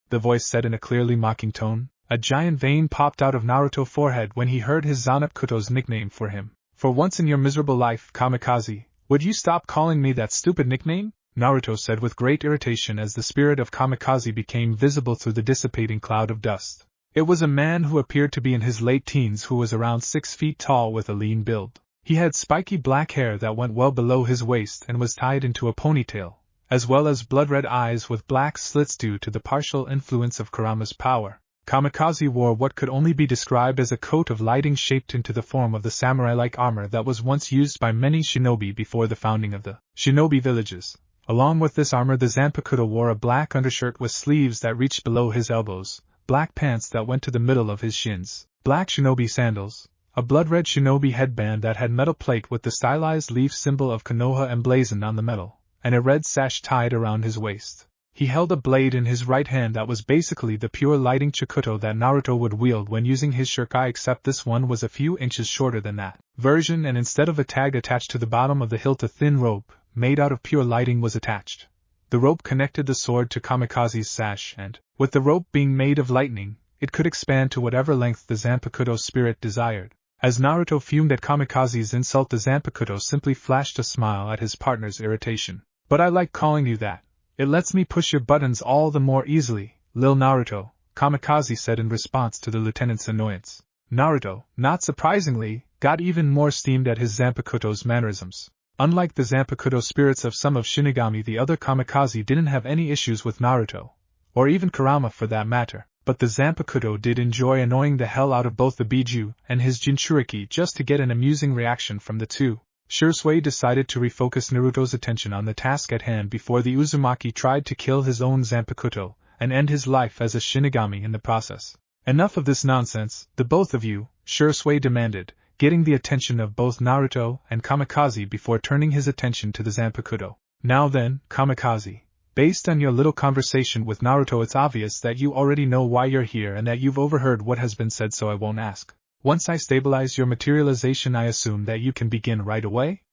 Speaker 1: The voice said in a clearly mocking tone. A giant vein popped out of Naruto's forehead when he heard his Zanpakuto's nickname for him. For once in your miserable life, Kamikaze, would you stop calling me that stupid nickname? Naruto said with great irritation as the spirit of Kamikaze became visible through the dissipating cloud of dust. It was a man who appeared to be in his late teens, who was around 6 feet tall with a lean build. He had spiky black hair that went well below his waist and was tied into a ponytail, as well as blood-red eyes with black slits due to the partial influence of Kurama's power. Kamikaze wore what could only be described as a coat of lighting shaped into the form of the samurai-like armor that was once used by many shinobi before the founding of the shinobi villages. Along with this armor, the Zanpakuto wore a black undershirt with sleeves that reached below his elbows, black pants that went to the middle of his shins, black shinobi sandals, a blood-red shinobi headband that had metal plate with the stylized leaf symbol of Konoha emblazoned on the metal, and a red sash tied around his waist. He held a blade in his right hand that was basically the pure lighting Chikuto that Naruto would wield when using his Shurikai, except this one was a few inches shorter than that version, and instead of a tag attached to the bottom of the hilt, a thin rope, made out of pure lighting, was attached. The rope connected the sword to Kamikaze's sash, and, with the rope being made of lightning, it could expand to whatever length the Zanpakuto's spirit desired. As Naruto fumed at Kamikaze's insult, the Zanpakuto simply flashed a smile at his partner's irritation. But I like calling you that. It lets me push your buttons all the more easily, Lil Naruto, Kamikaze said in response to the lieutenant's annoyance. Naruto, not surprisingly, got even more steamed at his Zanpakuto's mannerisms. Unlike the Zanpakuto spirits of some of Shinigami, the other Kamikaze didn't have any issues with Naruto, or even Kurama for that matter, but the Zanpakuto did enjoy annoying the hell out of both the Biju and his Jinchuriki just to get an amusing reaction from the two. Shursui decided to refocus Naruto's attention on the task at hand before the Uzumaki tried to kill his own Zanpakuto and end his life as a Shinigami in the process. Enough of this nonsense, the both of you, Shursui demanded, getting the attention of both Naruto and Kamikaze before turning his attention to the Zanpakuto. Now then, Kamikaze, based on your little conversation with Naruto, it's obvious that you already know why you're here and that you've overheard what has been said, so I won't ask. Once I stabilize your materialization, I assume that you can begin right away?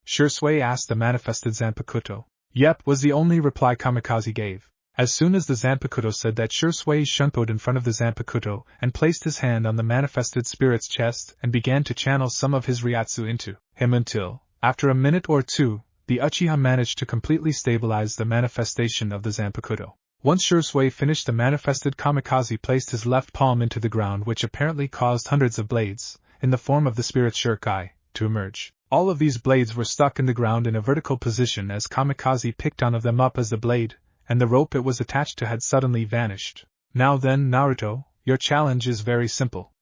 Speaker 1: Shursui asked the manifested Zanpakuto. Yep, was the only reply Kamikaze gave. As soon as the Zanpakuto said that, Shursui shunpoed in front of the Zanpakuto and placed his hand on the manifested spirit's chest and began to channel some of his Ryatsu into him until, after a minute or two, the Uchiha managed to completely stabilize the manifestation of the Zanpakuto. Once Shursui finished, the manifested Kamikaze placed his left palm into the ground, which apparently caused hundreds of blades, in the form of the spirit's Shurikai, to emerge. All of these blades were stuck in the ground in a vertical position as Kamikaze picked one of them up as the blade, and the rope it was attached to had suddenly vanished. Now then, Naruto, your challenge is very simple.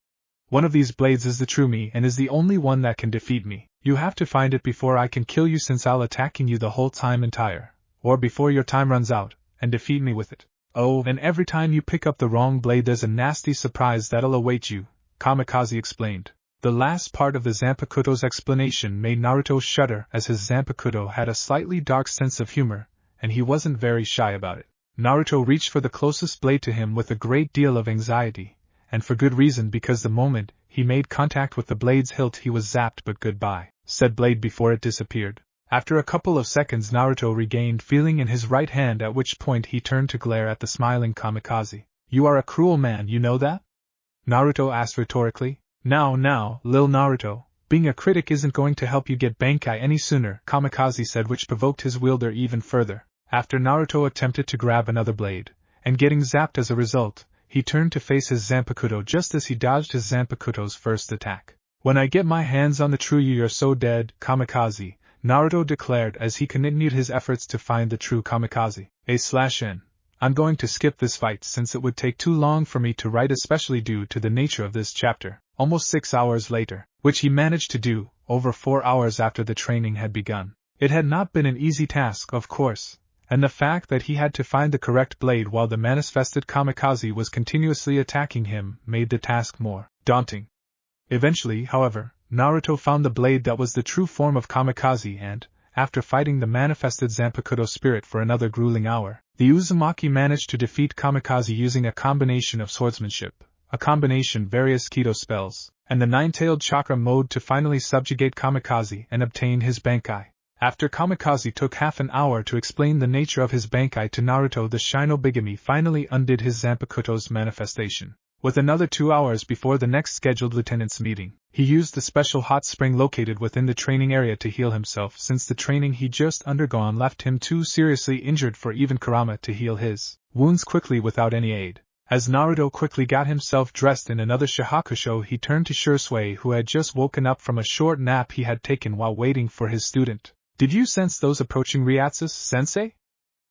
Speaker 1: One of these blades is the true me and is the only one that can defeat me. You have to find it before I can kill you, since I'll attacking you the whole time entire, or before your time runs out, and defeat me with it. Oh, and every time you pick up the wrong blade there's a nasty surprise that'll await you, Kamikaze explained. The last part of the Zanpakuto's explanation made Naruto shudder, as his Zanpakuto had a slightly dark sense of humor, and he wasn't very shy about it. Naruto reached for the closest blade to him with a great deal of anxiety, and for good reason, because the moment he made contact with the blade's hilt he was zapped. But goodbye, said blade before it disappeared. After a couple of seconds Naruto regained feeling in his right hand, at which point he turned to glare at the smiling Kamikaze. You are a cruel man, you know that? Naruto asked rhetorically. Now, lil Naruto, being a critic isn't going to help you get Bankai any sooner, Kamikaze said, which provoked his wielder even further. After Naruto attempted to grab another blade, and getting zapped as a result, he turned to face his Zanpakuto just as he dodged his Zanpakuto's first attack. When I get my hands on the true you, you're so dead, Kamikaze, Naruto declared as he continued his efforts to find the true Kamikaze. A/N. I'm going to skip this fight since it would take too long for me to write, especially due to the nature of this chapter. Almost 6 hours later, which he managed to do, over 4 hours after the training had begun. It had not been an easy task, of course, and the fact that he had to find the correct blade while the manifested Kamikaze was continuously attacking him made the task more daunting. Eventually, however, Naruto found the blade that was the true form of Kamikaze and, after fighting the manifested Zanpakuto spirit for another grueling hour, the Uzumaki managed to defeat Kamikaze using a combination of swordsmanship, a combination various Kido spells, and the nine-tailed chakra mode to finally subjugate Kamikaze and obtain his Bankai. After Kamikaze took half an hour to explain the nature of his Bankai to Naruto, the Shinigami finally undid his Zanpakuto's manifestation. With another 2 hours before the next scheduled lieutenant's meeting, he used the special hot spring located within the training area to heal himself, since the training he'd just undergone left him too seriously injured for even Kurama to heal his wounds quickly without any aid. As Naruto quickly got himself dressed in another shahakusho, he turned to Shursui, who had just woken up from a short nap he had taken while waiting for his student. Did you sense those approaching Ryatsus, sensei?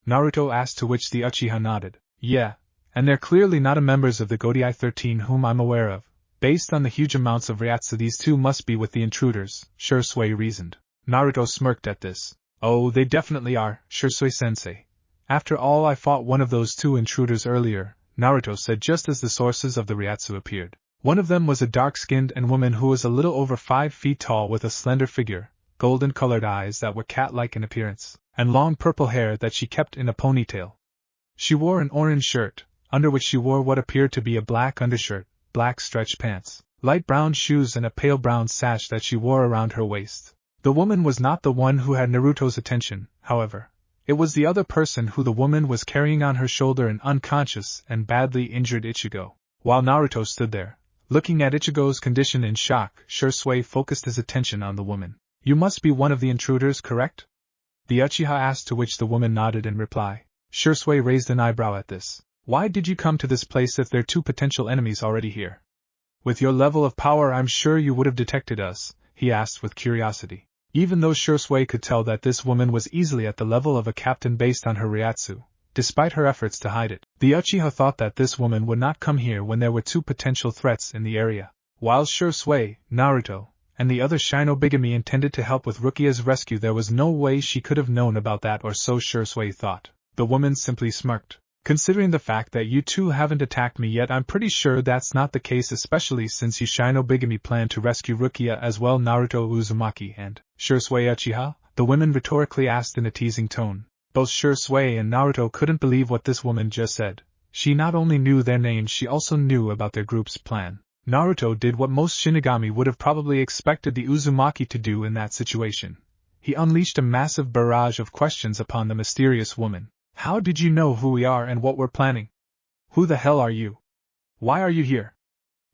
Speaker 1: Naruto asked, to which the Uchiha nodded. Yeah, and they're clearly not members of the Godai 13 whom I'm aware of. Based on the huge amounts of Ryatsu, these two must be with the Intruders, Shursui reasoned. Naruto smirked at this. Oh, they definitely are, Shursui-sensei. After all, I fought one of those two Intruders earlier, Naruto said just as the sources of the Ryatsu appeared. One of them was a dark-skinned woman who was a little over 5 feet tall with a slender figure, golden-colored eyes that were cat-like in appearance, and long purple hair that she kept in a ponytail. She wore an orange shirt, under which she wore what appeared to be a black undershirt, black stretch pants, light brown shoes and a pale brown sash that she wore around her waist. The woman was not the one who had Naruto's attention, however. It was the other person who the woman was carrying on her shoulder, an unconscious and badly injured Ichigo. While Naruto stood there, looking at Ichigo's condition in shock, Shursui focused his attention on the woman. You must be one of the Intruders, correct? The Uchiha asked, to which the woman nodded in reply. Shursui raised an eyebrow at this. Why did you come to this place if there are two potential enemies already here? With your level of power, I'm sure you would have detected us, he asked with curiosity. Even though Shursui could tell that this woman was easily at the level of a captain based on her Ryatsu, despite her efforts to hide it, the Uchiha thought that this woman would not come here when there were two potential threats in the area. While Shursui, Naruto, and the other Shinigami intended to help with Rukia's rescue, there was no way she could have known about that, or so Shursui thought. The woman simply smirked. Considering the fact that you two haven't attacked me yet, I'm pretty sure that's not the case, especially since you Shinobigami plan to rescue Rukia as well. Naruto Uzumaki and Shursui Uchiha, the women rhetorically asked in a teasing tone. Both Shursui and Naruto couldn't believe what this woman just said. She not only knew their names, she also knew about their group's plan. Naruto did what most Shinigami would have probably expected the Uzumaki to do in that situation. He unleashed a massive barrage of questions upon the mysterious woman. How did you know who we are and what we're planning? Who the hell are you? Why are you here?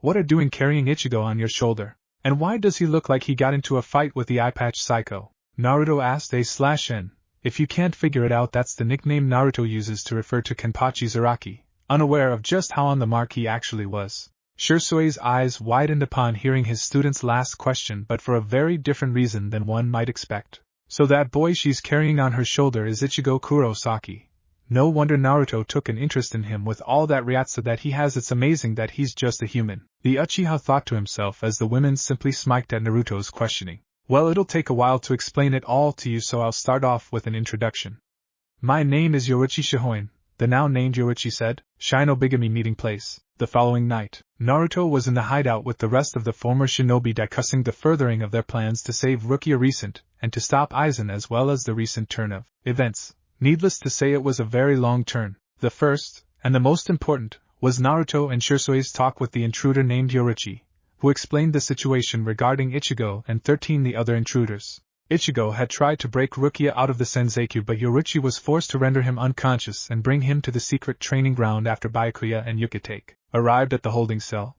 Speaker 1: What are you doing carrying Ichigo on your shoulder? And why does he look like he got into a fight with the eye-patch psycho? Naruto asked A/N. If you can't figure it out, that's the nickname Naruto uses to refer to Kenpachi Zaraki, unaware of just how on the mark he actually was. Shursui's eyes widened upon hearing his student's last question, but for a very different reason than one might expect. So that boy she's carrying on her shoulder is Ichigo Kurosaki. No wonder Naruto took an interest in him with all that Ryatsu that he has. It's amazing that he's just a human. The Uchiha thought to himself as the women simply smiked at Naruto's questioning. Well, it'll take a while to explain it all to you, so I'll start off with an introduction. My name is Yoruichi Shihoin, the now named Yoruichi said. Shinobigami meeting place. The following night, Naruto was in the hideout with the rest of the former shinobi discussing the furthering of their plans to save Rukia recent, and to stop Aizen as well as the recent turn of events. Needless to say, it was a very long turn. The first, and the most important, was Naruto and Shursui's talk with the intruder named Yoruichi, who explained the situation regarding Ichigo and 13 the other intruders. Ichigo had tried to break Rukia out of the Senzeikyū, but Yoruichi was forced to render him unconscious and bring him to the secret training ground after Byakuya and Yukitake arrived at the holding cell.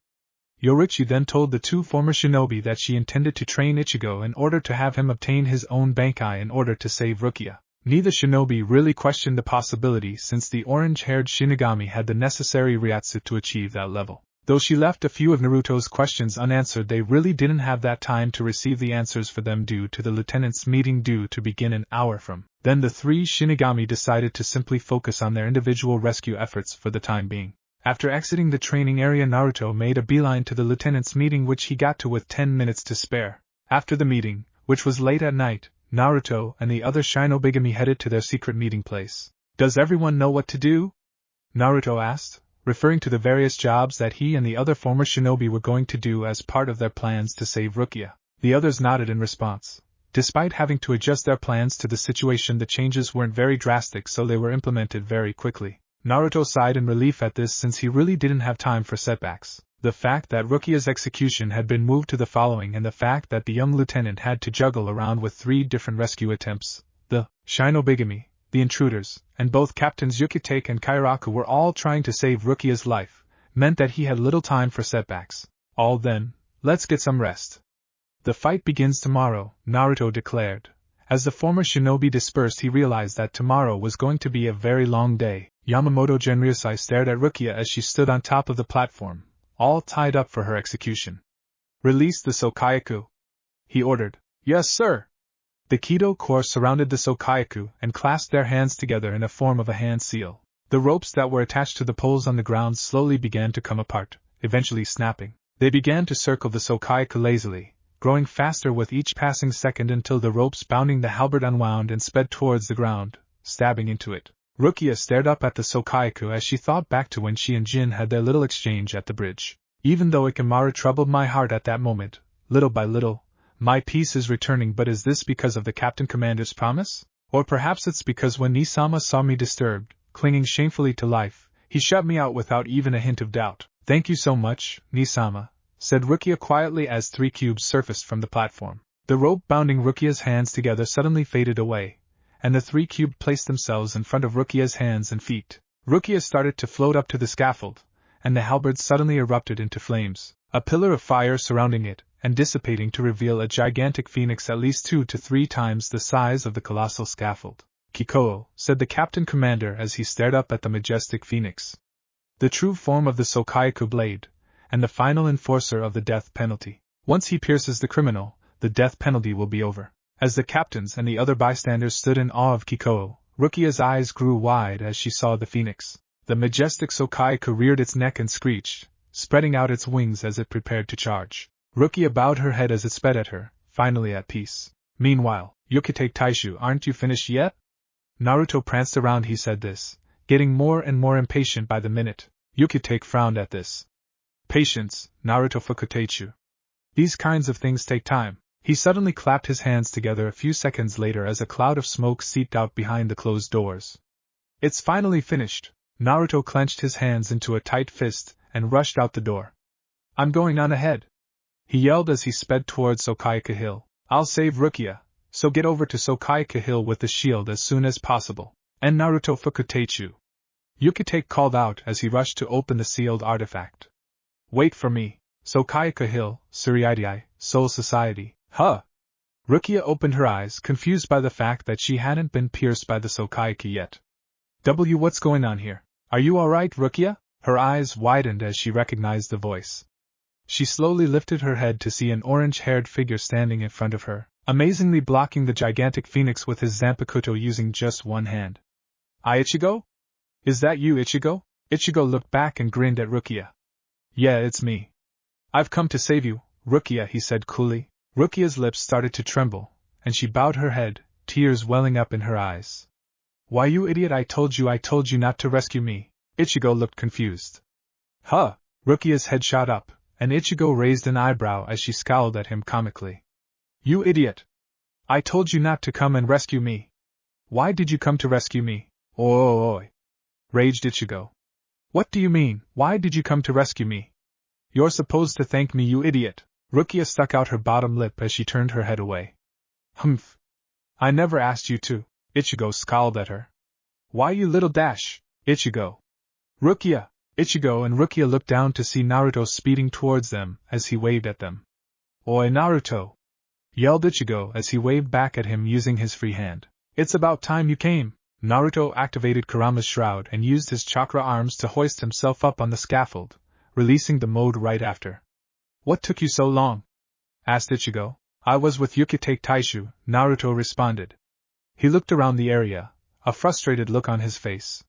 Speaker 1: Yoruichi then told the two former shinobi that she intended to train Ichigo in order to have him obtain his own Bankai in order to save Rukia. Neither shinobi really questioned the possibility, since the orange-haired Shinigami had the necessary Ryatsu to achieve that level. Though she left a few of Naruto's questions unanswered, they really didn't have that time to receive the answers for them due to the lieutenant's meeting due to begin an hour from then. The three Shinigami decided to simply focus on their individual rescue efforts for the time being. After exiting the training area, Naruto made a beeline to the lieutenant's meeting, which he got to with 10 minutes to spare. After the meeting, which was late at night, Naruto and the other Shinobigami headed to their secret meeting place. Does everyone know what to do? Naruto asked, referring to the various jobs that he and the other former shinobi were going to do as part of their plans to save Rukia. The others nodded in response. Despite having to adjust their plans to the situation, the changes weren't very drastic, so they were implemented very quickly. Naruto sighed in relief at this, since he really didn't have time for setbacks. The fact that Rukia's execution had been moved to the following, and the fact that the young lieutenant had to juggle around with 3 different rescue attempts, the Shinobigami, the intruders, and both Captains Yukitake and Kairaku were all trying to save Rukia's life, meant that he had little time for setbacks. All then, let's get some rest. The fight begins tomorrow, Naruto declared. As the former shinobi dispersed, he realized that tomorrow was going to be a very long day. Yamamoto Genryusai stared at Rukia as she stood on top of the platform, all tied up for her execution. Release the Sokayaku, he ordered. Yes, sir. The Kido Corps surrounded the Sokayaku and clasped their hands together in a form of a hand seal. The ropes that were attached to the poles on the ground slowly began to come apart, eventually snapping. They began to circle the Sokayaku lazily, growing faster with each passing second until the ropes bounding the halberd unwound and sped towards the ground, stabbing into it. Rukia stared up at the Sokayaku as she thought back to when she and Jin had their little exchange at the bridge. Even though Ikamaru troubled my heart at that moment, little by little, my peace is returning. But is this because of the Captain Commander's promise? Or perhaps it's because when Nisama saw me disturbed, clinging shamefully to life, he shut me out without even a hint of doubt. Thank you so much, Nisama, said Rukia quietly as 3 cubes surfaced from the platform. The rope bounding Rukia's hands together suddenly faded away, and the 3 cubed placed themselves in front of Rukia's hands and feet. Rukia started to float up to the scaffold, and the halberd suddenly erupted into flames, a pillar of fire surrounding it, and dissipating to reveal a gigantic phoenix at least 2 to 3 times the size of the colossal scaffold. Kikoo, said the Captain Commander as he stared up at the majestic phoenix. The true form of the Sokayaku blade, and the final enforcer of the death penalty. Once he pierces the criminal, the death penalty will be over. As the captains and the other bystanders stood in awe of Kikoo, Rukia's eyes grew wide as she saw the phoenix. The majestic Sokayaku reared its neck and screeched, spreading out its wings as it prepared to charge. Rukia bowed her head as it sped at her, finally at peace. Meanwhile, Yukitake Taishu, aren't you finished yet? Naruto pranced around. He said this, getting more and more impatient by the minute. Yukitake frowned at this. Patience, Naruto Fukutechu. These kinds of things take time. He suddenly clapped his hands together a few seconds later as a cloud of smoke seeped out behind the closed doors. It's finally finished. Naruto clenched his hands into a tight fist and rushed out the door. I'm going on ahead, he yelled as he sped towards Sokaika Hill. I'll save Rukia, so get over to Sokaika Hill with the shield as soon as possible. And Naruto Fukutechu. Yukitake called out as he rushed to open the sealed artifact. Wait for me, Sokaika Hill, Suriidai, Soul Society. Huh? Rukia opened her eyes, confused by the fact that she hadn't been pierced by the Sokaika yet. What's going on here? Are you alright, Rukia? Her eyes widened as she recognized the voice. She slowly lifted her head to see an orange-haired figure standing in front of her, amazingly blocking the gigantic phoenix with his Zanpakuto using just one hand. Ichigo? Is that you, Ichigo? Ichigo looked back and grinned at Rukia. Yeah, it's me. I've come to save you, Rukia, he said coolly. Rukia's lips started to tremble, and she bowed her head, tears welling up in her eyes. Why, you idiot, I told you not to rescue me. Ichigo looked confused. Huh? Rukia's head shot up, and Ichigo raised an eyebrow as she scowled at him comically. You idiot! I told you not to come and rescue me. Why did you come to rescue me? Oi! Raged Ichigo. What do you mean, why did you come to rescue me? You're supposed to thank me, you idiot. Rukia stuck out her bottom lip as she turned her head away. Humph. I never asked you to. Ichigo scowled at her. Why, you little dash, Ichigo. Rukia! Ichigo and Rukia looked down to see Naruto speeding towards them as he waved at them. Oi, Naruto! Yelled Ichigo as he waved back at him using his free hand. It's about time you came. Naruto activated Kurama's shroud and used his chakra arms to hoist himself up on the scaffold, releasing the mode right after. What took you so long? Asked Ichigo. I was with Yukitake Taishu, Naruto responded. He looked around the area, a frustrated look on his face.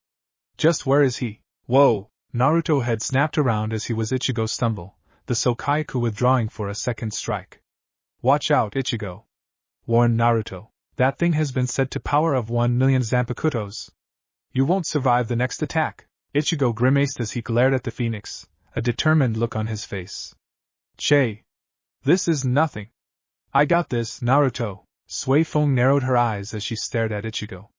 Speaker 1: Just where is he? Whoa! Naruto had snapped around as he was Ichigo's stumble, the Sokaiku withdrawing for a second strike. Watch out, Ichigo! Warned Naruto. That thing has been said to power of 1,000,000 Zanpakutos. You won't survive the next attack. Ichigo grimaced as he glared at the phoenix, a determined look on his face. Che! This is nothing. I got this, Naruto. Sui Feng narrowed her eyes as she stared at Ichigo.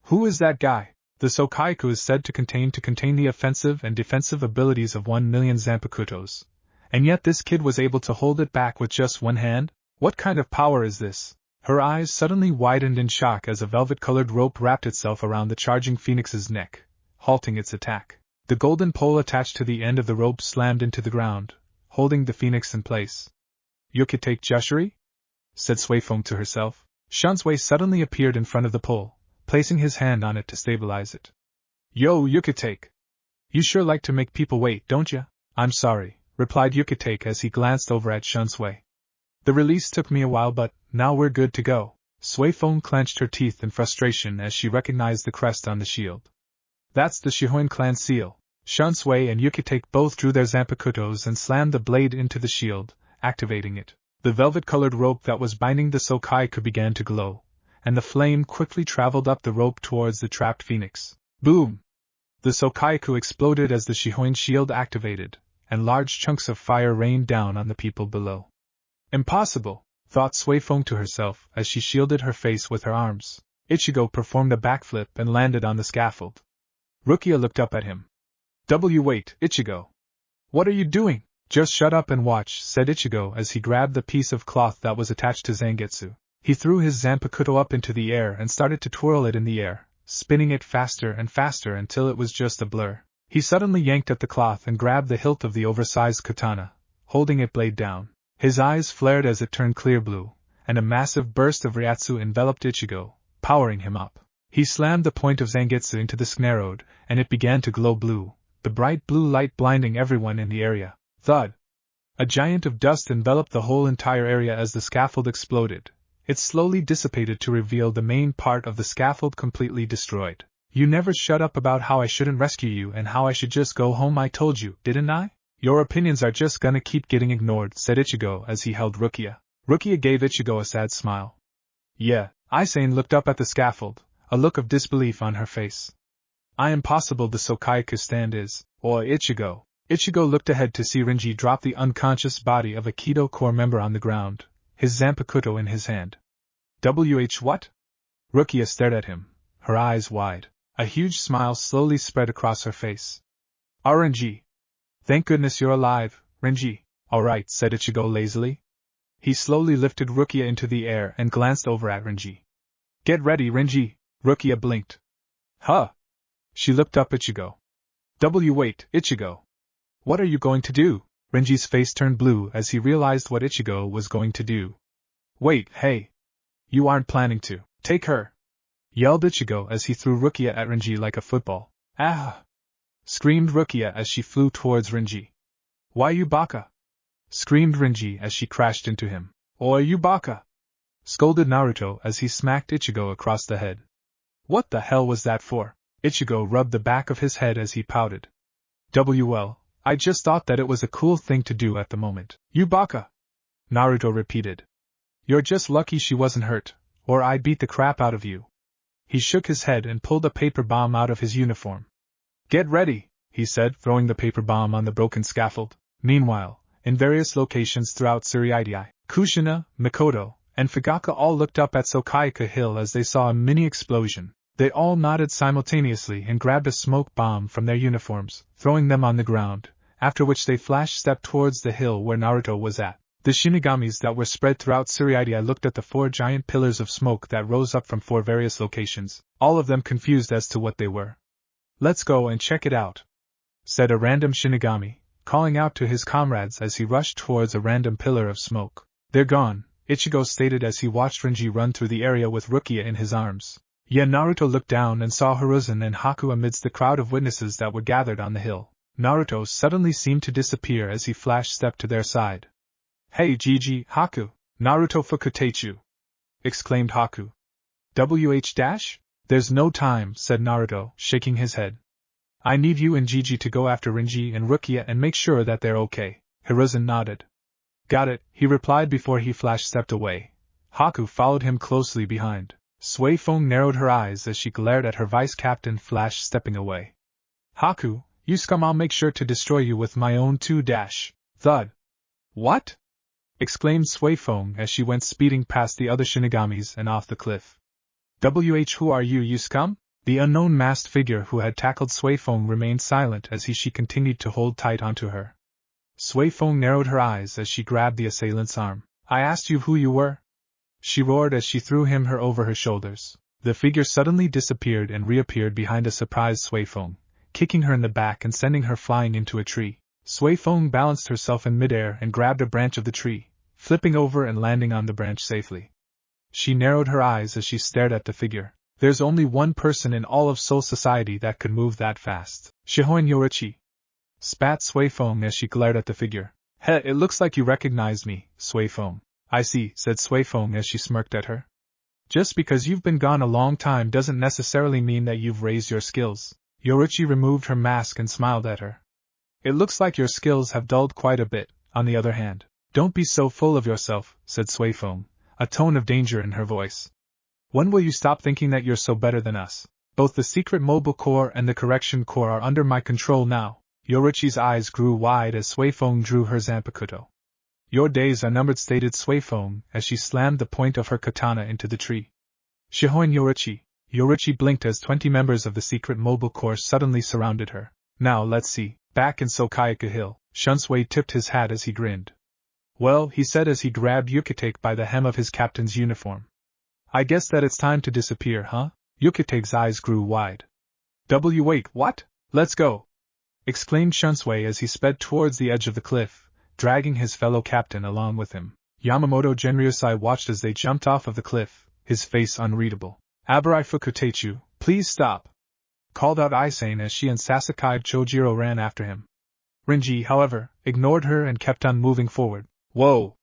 Speaker 1: Who is that guy? The Sokaiku is said to contain the offensive and defensive abilities of 1,000,000 Zanpakutos. And yet this kid was able to hold it back with just one hand? What kind of power is this? Her eyes suddenly widened in shock as a velvet-colored rope wrapped itself around the charging phoenix's neck, halting its attack. The golden pole attached to the end of the rope slammed into the ground, holding the phoenix in place. Yukitake Jushiri? Said Suifeng to herself. Shunsui suddenly appeared in front of the pole, placing his hand on it to stabilize it. Yo, Yukitake! You sure like to make people wait, don't ya? I'm sorry, replied Yukitake as he glanced over at Shunsui. The release took me a while, but now we're good to go. Suifeng clenched her teeth in frustration as she recognized the crest on the shield. That's the Shihoin clan seal. Shunsui and Yukitake both drew their Zanpakutos and slammed the blade into the shield, activating it. The velvet-colored rope that was binding the Sokaiku began to glow, and the flame quickly traveled up the rope towards the trapped phoenix. Boom! The Sokaiku exploded as the Shihoin shield activated, and large chunks of fire rained down on the people below. Impossible, thought Suifeng to herself as she shielded her face with her arms. Ichigo performed a backflip and landed on the scaffold. Rukia looked up at him. Wait, Ichigo. What are you doing? Just shut up and watch, said Ichigo as he grabbed the piece of cloth that was attached to Zangetsu. He threw his Zanpakuto up into the air and started to twirl it in the air, spinning it faster and faster until it was just a blur. He suddenly yanked at the cloth and grabbed the hilt of the oversized katana, holding it blade down. His eyes flared as it turned clear blue, and a massive burst of Ryatsu enveloped Ichigo, powering him up. He slammed the point of Zangetsu into the snarode, and it began to glow blue, the bright blue light blinding everyone in the area. Thud! A giant of dust enveloped the whole entire area as the scaffold exploded. It slowly dissipated to reveal the main part of the scaffold completely destroyed. You never shut up about how I shouldn't rescue you and how I should just go home. I told you, didn't I? Your opinions are just gonna keep getting ignored, said Ichigo as he held Rukia. Rukia gave Ichigo a sad smile. Yeah, Aizen looked up at the scaffold, a look of disbelief on her face. I am possible the Sokaiku stand is, or Ichigo. Ichigo looked ahead to see Renji drop the unconscious body of a Kido Corps member on the ground, his Zanpakuto in his hand. What? Rukia stared at him, her eyes wide. A huge smile slowly spread across her face. Renji. Thank goodness you're alive, Renji. Alright, said Ichigo lazily. He slowly lifted Rukia into the air and glanced over at Renji. Get ready, Renji. Rukia blinked. Huh? She looked up Ichigo. Wait, Ichigo. What are you going to do? Renji's face turned blue as he realized what Ichigo was going to do. Wait, hey. You aren't planning to take her, yelled Ichigo as he threw Rukia at Renji like a football. Ah! Screamed Rukia as she flew towards Renji. Why you baka? Screamed Renji as she crashed into him. Oi you baka! Scolded Naruto as he smacked Ichigo across the head. What the hell was that for? Ichigo rubbed the back of his head as he pouted. Well, I just thought that it was a cool thing to do at the moment. You baka! Naruto repeated. You're just lucky she wasn't hurt, or I'd beat the crap out of you. He shook his head and pulled a paper bomb out of his uniform. Get ready, he said, throwing the paper bomb on the broken scaffold. Meanwhile, in various locations throughout Tsurayutai, Kushina, Mikoto, and Fugaka all looked up at Sokaiku Hill as they saw a mini explosion. They all nodded simultaneously and grabbed a smoke bomb from their uniforms, throwing them on the ground, after which they flash-stepped towards the hill where Naruto was at. The Shinigamis that were spread throughout Tsurayutai looked at the 4 giant pillars of smoke that rose up from 4 various locations, all of them confused as to what they were. Let's go and check it out, said a random Shinigami, calling out to his comrades as he rushed towards a random pillar of smoke. They're gone, Ichigo stated as he watched Renji run through the area with Rukia in his arms. Naruto looked down and saw Hiruzen and Haku amidst the crowd of witnesses that were gathered on the hill. Naruto suddenly seemed to disappear as he flash-stepped to their side. Hey Gigi, Haku, Naruto Fukutechu! Exclaimed Haku. There's no time, said Naruto, shaking his head. I need you and Gigi to go after Renji and Rukia and make sure that they're okay. Hiruzen nodded. Got it, he replied before he flash-stepped away. Haku followed him closely behind. Sui Feng narrowed her eyes as she glared at her vice-captain flash-stepping away. Haku, you scum, I'll make sure to destroy you with my own 2 dash. Thud. What? Exclaimed Sui Feng as she went speeding past the other Shinigamis and off the cliff. Who are you, you scum? The unknown masked figure who had tackled Sui Feng remained silent as she continued to hold tight onto her. Sui Feng narrowed her eyes as she grabbed the assailant's arm. I asked you who you were? She roared as she threw him over her shoulders. The figure suddenly disappeared and reappeared behind a surprised Sui Feng, kicking her in the back and sending her flying into a tree. Sui Feng balanced herself in midair and grabbed a branch of the tree, flipping over and landing on the branch safely. She narrowed her eyes as she stared at the figure. There's only one person in all of Soul Society that could move that fast. Shihoin Yoruichi. Spat Sui Feng as she glared at the figure. Heh, it looks like you recognized me, Sui Feng. I see, said Sui Feng as she smirked at her. Just because you've been gone a long time doesn't necessarily mean that you've raised your skills. Yoruichi removed her mask and smiled at her. It looks like your skills have dulled quite a bit, on the other hand. Don't be so full of yourself, said Sui Feng, a tone of danger in her voice. When will you stop thinking that you're so better than us? Both the Secret Mobile Corps and the Correction Corps are under my control now. Yoruichi's eyes grew wide as Sui Feng drew her Zanpakuto. Your days are numbered, stated Sui Feng as she slammed the point of her katana into the tree. Shihoin Yoruichi. Yoruichi blinked as 20 members of the Secret Mobile Corps suddenly surrounded her. Now let's see. Back in Sokaiku Hill, Shunsui tipped his hat as he grinned. Well, he said as he grabbed Yukitake by the hem of his captain's uniform. I guess that it's time to disappear, huh? Yukitake's eyes grew wide. Wait, what? Let's go! Exclaimed Shunsui as he sped towards the edge of the cliff, dragging his fellow captain along with him. Yamamoto Genryusai watched as they jumped off of the cliff, his face unreadable. Abarai Fukutechu, please stop! Called out Aizen as she and Sasuke Chojiro ran after him. Renji, however, ignored her and kept on moving forward. Whoa!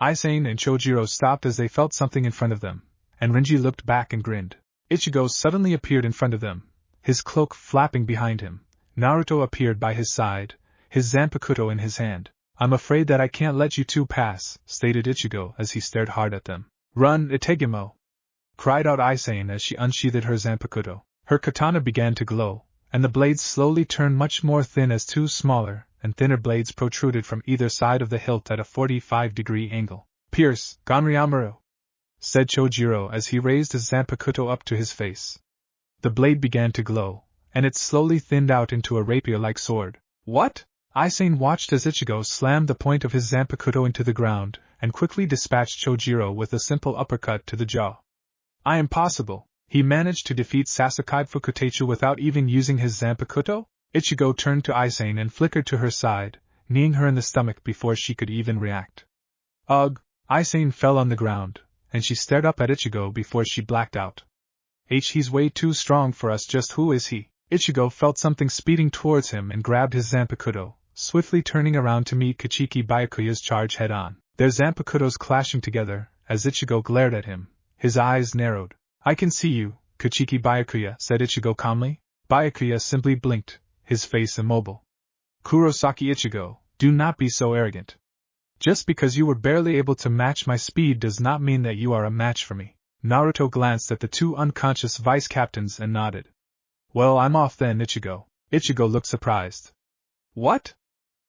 Speaker 1: Aizen and Chojiro stopped as they felt something in front of them, and Renji looked back and grinned. Ichigo suddenly appeared in front of them, his cloak flapping behind him. Naruto appeared by his side, his Zanpakuto in his hand. I'm afraid that I can't let you two pass, stated Ichigo as he stared hard at them. Run, Itegimo! Cried out Aizen as she unsheathed her Zanpakuto. Her katana began to glow, and the blades slowly turned much more thin as two smaller and thinner blades protruded from either side of the hilt at a 45-degree angle. Pierce, Ganryamaru, said Chojiro as he raised his Zanpakuto up to his face. The blade began to glow, and it slowly thinned out into a rapier-like sword. What? Aizen watched as Ichigo slammed the point of his Zanpakuto into the ground, and quickly dispatched Chojiro with a simple uppercut to the jaw. Impossible! He managed to defeat Sasuke Fukutechu without even using his Zanpakuto? Ichigo turned to Aizen and flickered to her side, kneeing her in the stomach before she could even react. Ugh! Aizen fell on the ground, and she stared up at Ichigo before she blacked out. He's way too strong for us. Just who is he? Ichigo felt something speeding towards him and grabbed his Zanpakuto, swiftly turning around to meet Kichiki Byakuya's charge head-on. Their Zanpakutos clashing together, as Ichigo glared at him, his eyes narrowed. I can see you, Kichiki Byakuya, said Ichigo calmly. Byakuya simply blinked, his face immobile. Kurosaki Ichigo, do not be so arrogant. Just because you were barely able to match my speed does not mean that you are a match for me. Naruto glanced at the two unconscious vice-captains and nodded. Well, I'm off then, Ichigo. Ichigo looked surprised. What?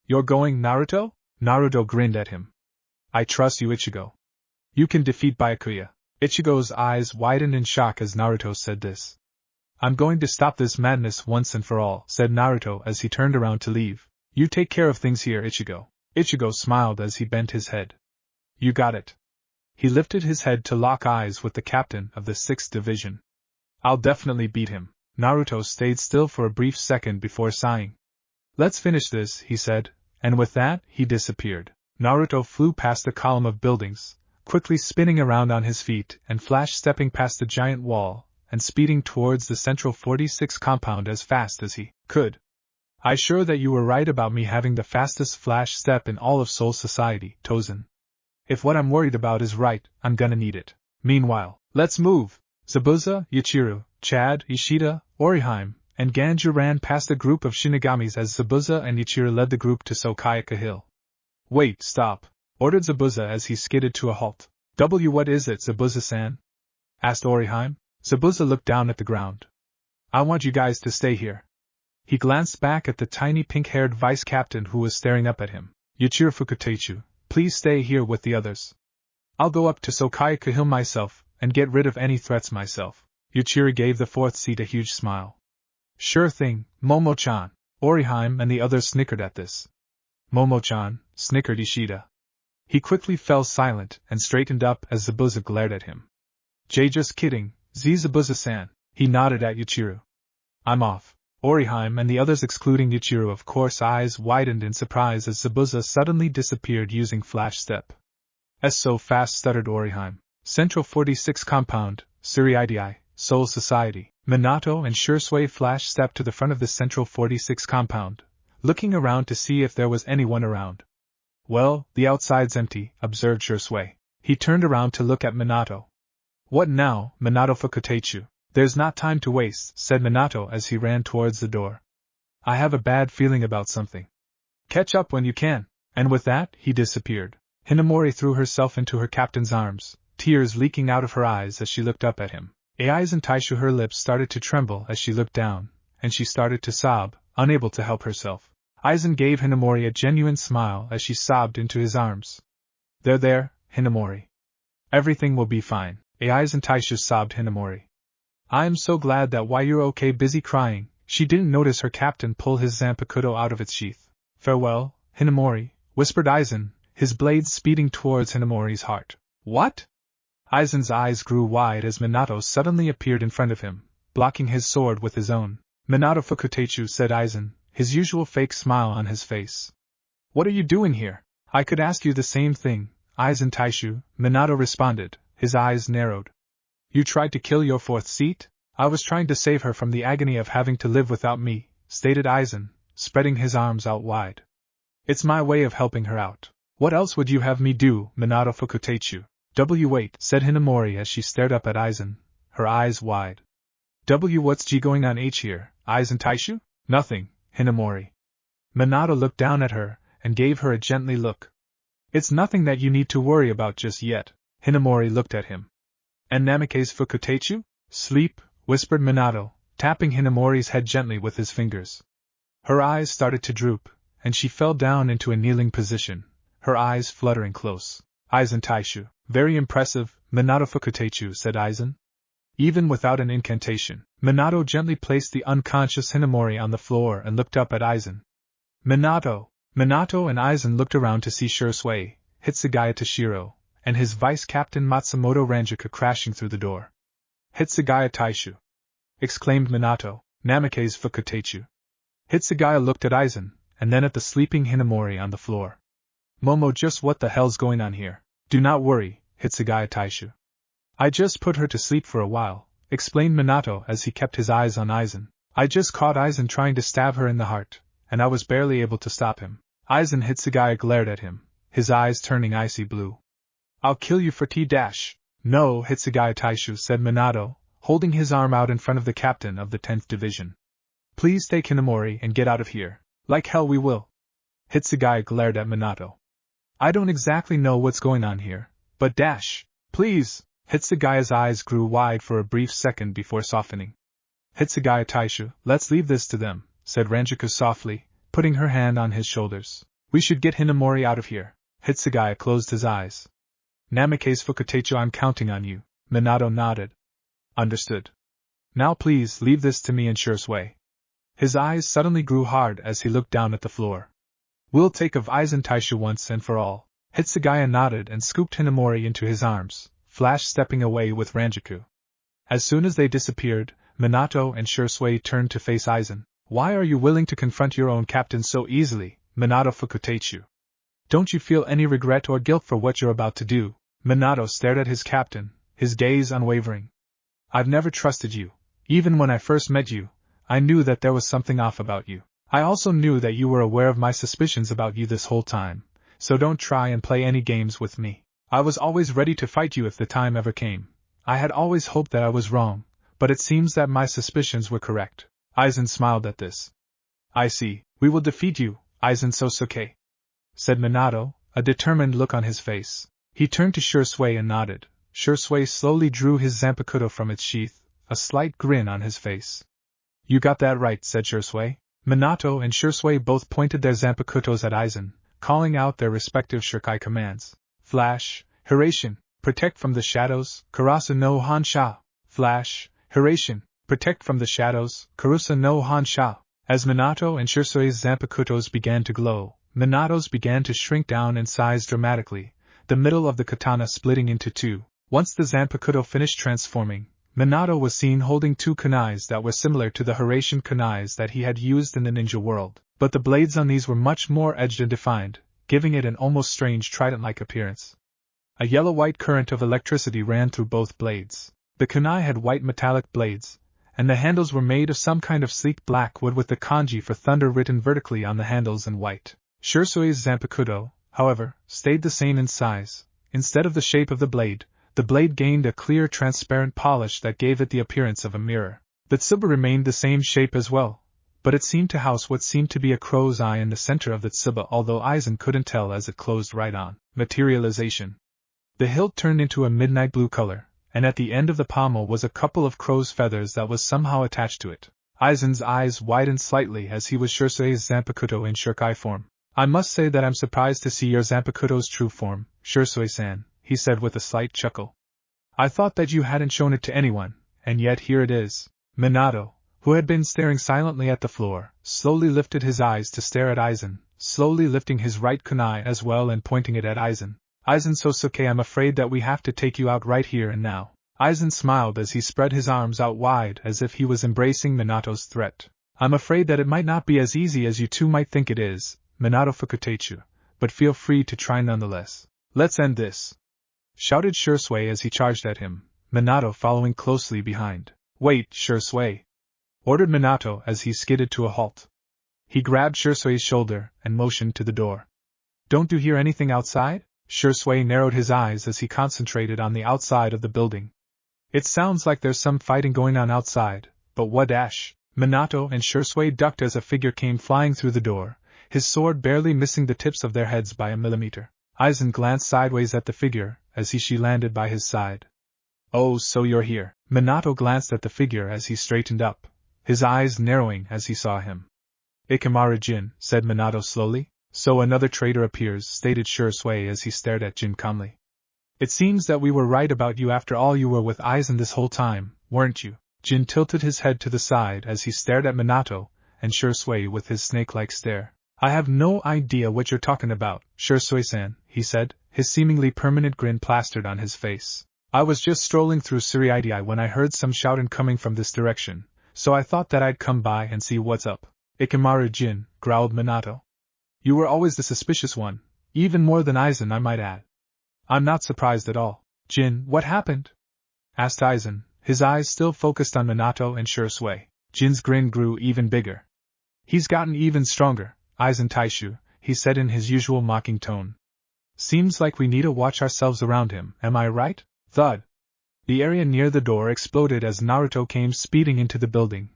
Speaker 1: You're going, Naruto? Naruto grinned at him. I trust you, Ichigo. You can defeat Byakuya. Ichigo's eyes widened in shock as Naruto said this. I'm going to stop this madness once and for all, said Naruto as he turned around to leave. You take care of things here, Ichigo. Ichigo smiled as he bent his head. You got it. He lifted his head to lock eyes with the captain of the 6th Division. I'll definitely beat him. Naruto stayed still for a brief second before sighing. Let's finish this, he said, and with that, he disappeared. Naruto flew past the column of buildings, quickly spinning around on his feet and flash-stepping past the giant wall, and speeding towards the Central 46 compound as fast as he could. I'm sure that you were right about me having the fastest flash step in all of Soul Society, Tozen. If what I'm worried about is right, I'm gonna need it. Meanwhile, let's move! Zabuza, Yachiru, Chad, Ishida, Orihime, and Ganju ran past a group of Shinigamis as Zabuza and Yachiru led the group to Sokayaka Hill. Wait, stop! Ordered Zabuza as he skidded to a halt. What is it, Zabuza-san? Asked Orihime. Zabuza looked down at the ground. I want you guys to stay here. He glanced back at the tiny pink-haired vice-captain who was staring up at him. Yachiru Fukutechu, please stay here with the others. I'll go up to Sokayaka Hill myself, and get rid of any threats myself. Yachiru gave the 4th seat a huge smile. Sure thing, Momo-chan. Orihime and the others snickered at this. Momo-chan, snickered Ishida. He quickly fell silent and straightened up as Zabuza glared at him. Just kidding, Zabuza-san. He nodded at Yachiru. I'm off. Orihime and the others excluding Yachiru of course eyes widened in surprise as Zabuza suddenly disappeared using flash step. So fast, stuttered Orihime. Central 46 compound, Suriidii, Soul Society. Minato and Shursui flash stepped to the front of the Central 46 compound, looking around to see if there was anyone around. Well, the outside's empty, observed Shursui. He turned around to look at Minato. What now, Minato Fukutechu? There's not time to waste, said Minato as he ran towards the door. I have a bad feeling about something. Catch up when you can. And with that, he disappeared. Hinamori threw herself into her captain's arms, tears leaking out of her eyes as she looked up at him. Aizen Taishu, her lips started to tremble as she looked down, and she started to sob, unable to help herself. Aizen gave Hinamori a genuine smile as she sobbed into his arms. There, Hinamori. Everything will be fine. Aizen Taishu sobbed Hinamori. I am so glad that while you're okay busy crying, she didn't notice her captain pull his Zanpakuto out of its sheath. Farewell, Hinamori, whispered Aizen, his blade speeding towards Hinamori's heart. What? Aizen's eyes grew wide as Minato suddenly appeared in front of him, blocking his sword with his own. Minato Fukutechu, said Aizen, his usual fake smile on his face. What are you doing here? I could ask you the same thing, Aizen Taishu, Minato responded, his eyes narrowed. You tried to kill your 4th seat? I was trying to save her from the agony of having to live without me, stated Aizen, spreading his arms out wide. It's my way of helping her out. What else would you have me do, Minato Fukutechu? Wait, said Hinamori as she stared up at Aizen, her eyes wide. What's going on here, Aizen Taishu? Nothing, Hinamori. Minato looked down at her, and gave her a gently look. It's nothing that you need to worry about just yet. Hinamori looked at him. And Namikaze Fukutechu? Sleep, whispered Minato, tapping Hinamori's head gently with his fingers. Her eyes started to droop, and she fell down into a kneeling position, her eyes fluttering close. Aizen Taishu, very impressive, Minato Fukutechu, said Aizen. Even without an incantation, Minato gently placed the unconscious Hinamori on the floor and looked up at Aizen. Minato! Minato and Aizen looked around to see Shursui, Hitsugaya Toshiro, and his vice-captain Matsumoto Ranjika crashing through the door. Hitsugaya Taishu! Exclaimed Minato, Namikaze Fukutechu. Hitsugaya looked at Aizen, and then at the sleeping Hinamori on the floor. Momo, just what the hell's going on here? Do not worry, Hitsugaya Taishu. I just put her to sleep for a while, explained Minato as he kept his eyes on Aizen. I just caught Aizen trying to stab her in the heart, and I was barely able to stop him. Aizen Hitsugaya glared at him, his eyes turning icy blue. I'll kill you for T-. No, Hitsugaya Taishu, said Minato, holding his arm out in front of the captain of the 10th Division. Please take Hinamori and get out of here. Like hell we will. Hitsugaya glared at Minato. I don't exactly know what's going on here, but please. Hitsugaya's eyes grew wide for a brief second before softening. Hitsugaya Taishu, let's leave this to them, said Ranjika softly, putting her hand on his shoulders. We should get Hinamori out of here. Hitsugaya closed his eyes. Namikaze Fukutechu, I'm counting on you. Minato nodded. Understood. Now please leave this to me and Shursui. His eyes suddenly grew hard as he looked down at the floor. We'll take of Aizen Taishu once and for all. Hitsugaya nodded and scooped Hinamori into his arms, Flash stepping away with Ranjiku. As soon as they disappeared, Minato and Shursui turned to face Aizen. Why are you willing to confront your own captain so easily, Minato Fukutechu? Don't you feel any regret or guilt for what you're about to do? Minato stared at his captain, his gaze unwavering. I've never trusted you. Even when I first met you, I knew that there was something off about you. I also knew that you were aware of my suspicions about you this whole time, so don't try and play any games with me. I was always ready to fight you if the time ever came. I had always hoped that I was wrong, but it seems that my suspicions were correct. Aizen smiled at this. I see, we will defeat you, Aizen Sosuke, said Minato, a determined look on his face. He turned to Shursui and nodded. Shursui slowly drew his Zanpakuto from its sheath, a slight grin on his face. You got that right, said Shursui. Minato and Shursui both pointed their Zanpakutos at Aizen, calling out their respective Shurikai commands. Flash, Hirashin, protect from the shadows, Karasu no Hansha. Flash, Hirashin, protect from the shadows, Karusa no Hansha. As Minato and Shursui's Zanpakutos began to glow, Minato's began to shrink down in size dramatically, the middle of the katana splitting into two. Once the Zanpakuto finished transforming, Minato was seen holding two kunais that were similar to the Hirashin kunais that he had used in the ninja world, but the blades on these were much more edged and defined, giving it an almost strange trident-like appearance. A yellow-white current of electricity ran through both blades. The kunai had white metallic blades, and the handles were made of some kind of sleek black wood with the kanji for thunder written vertically on the handles in white. Shursui's Zanpakuto, however, stayed the same in size. Instead of the shape of the blade gained a clear transparent polish that gave it the appearance of a mirror. The tsuba remained the same shape as well, but it seemed to house what seemed to be a crow's eye in the center of the tsuba, although Aizen couldn't tell as it closed right on. Materialization. The hilt turned into a midnight blue color, and at the end of the pommel was a couple of crow's feathers that was somehow attached to it. Aizen's eyes widened slightly as he was Shursui's Zanpakuto in Shurikai form. I must say that I'm surprised to see your Zanpakuto's true form, Shursui-san, he said with a slight chuckle. I thought that you hadn't shown it to anyone, and yet here it is. Minato, who had been staring silently at the floor, slowly lifted his eyes to stare at Aizen, slowly lifting his right kunai as well and pointing it at Aizen. Aizen Sosuke, I'm afraid that we have to take you out right here and now. Aizen smiled as he spread his arms out wide as if he was embracing Minato's threat. I'm afraid that it might not be as easy as you two might think it is, Minato Fukutechu, but feel free to try nonetheless. Let's end this, shouted Shursui as he charged at him, Minato following closely behind. Wait, Shursui, ordered Minato as he skidded to a halt. He grabbed Shursui's shoulder and motioned to the door. Don't you hear anything outside? Shursui narrowed his eyes as he concentrated on the outside of the building. It sounds like there's some fighting going on outside, but what? Minato and Shursui ducked as a figure came flying through the door, his sword barely missing the tips of their heads by a millimeter. Aizen glanced sideways at the figure as she landed by his side. Oh, so you're here. Minato glanced at the figure as he straightened up, his eyes narrowing as he saw him. Ikemara Jin, said Minato slowly. So another traitor appears, stated Shursui as he stared at Jin calmly. It seems that we were right about you after all. You were with Aizen this whole time, weren't you? Jin tilted his head to the side as he stared at Minato, and Shursui with his snake-like stare. I have no idea what you're talking about, Shursui-san, he said, his seemingly permanent grin plastered on his face. I was just strolling through Suriidai when I heard some shouting coming from this direction, so I thought that I'd come by and see what's up. Ikemara Jin, growled Minato. You were always the suspicious one, even more than Aizen, I might add. I'm not surprised at all. Jin, what happened? Asked Aizen, his eyes still focused on Minato and Shursui. Jin's grin grew even bigger. He's gotten even stronger, Aizen Taishu, he said in his usual mocking tone. Seems like we need to watch ourselves around him, am I right? Thud. The area near the door exploded as Naruto came speeding into the building,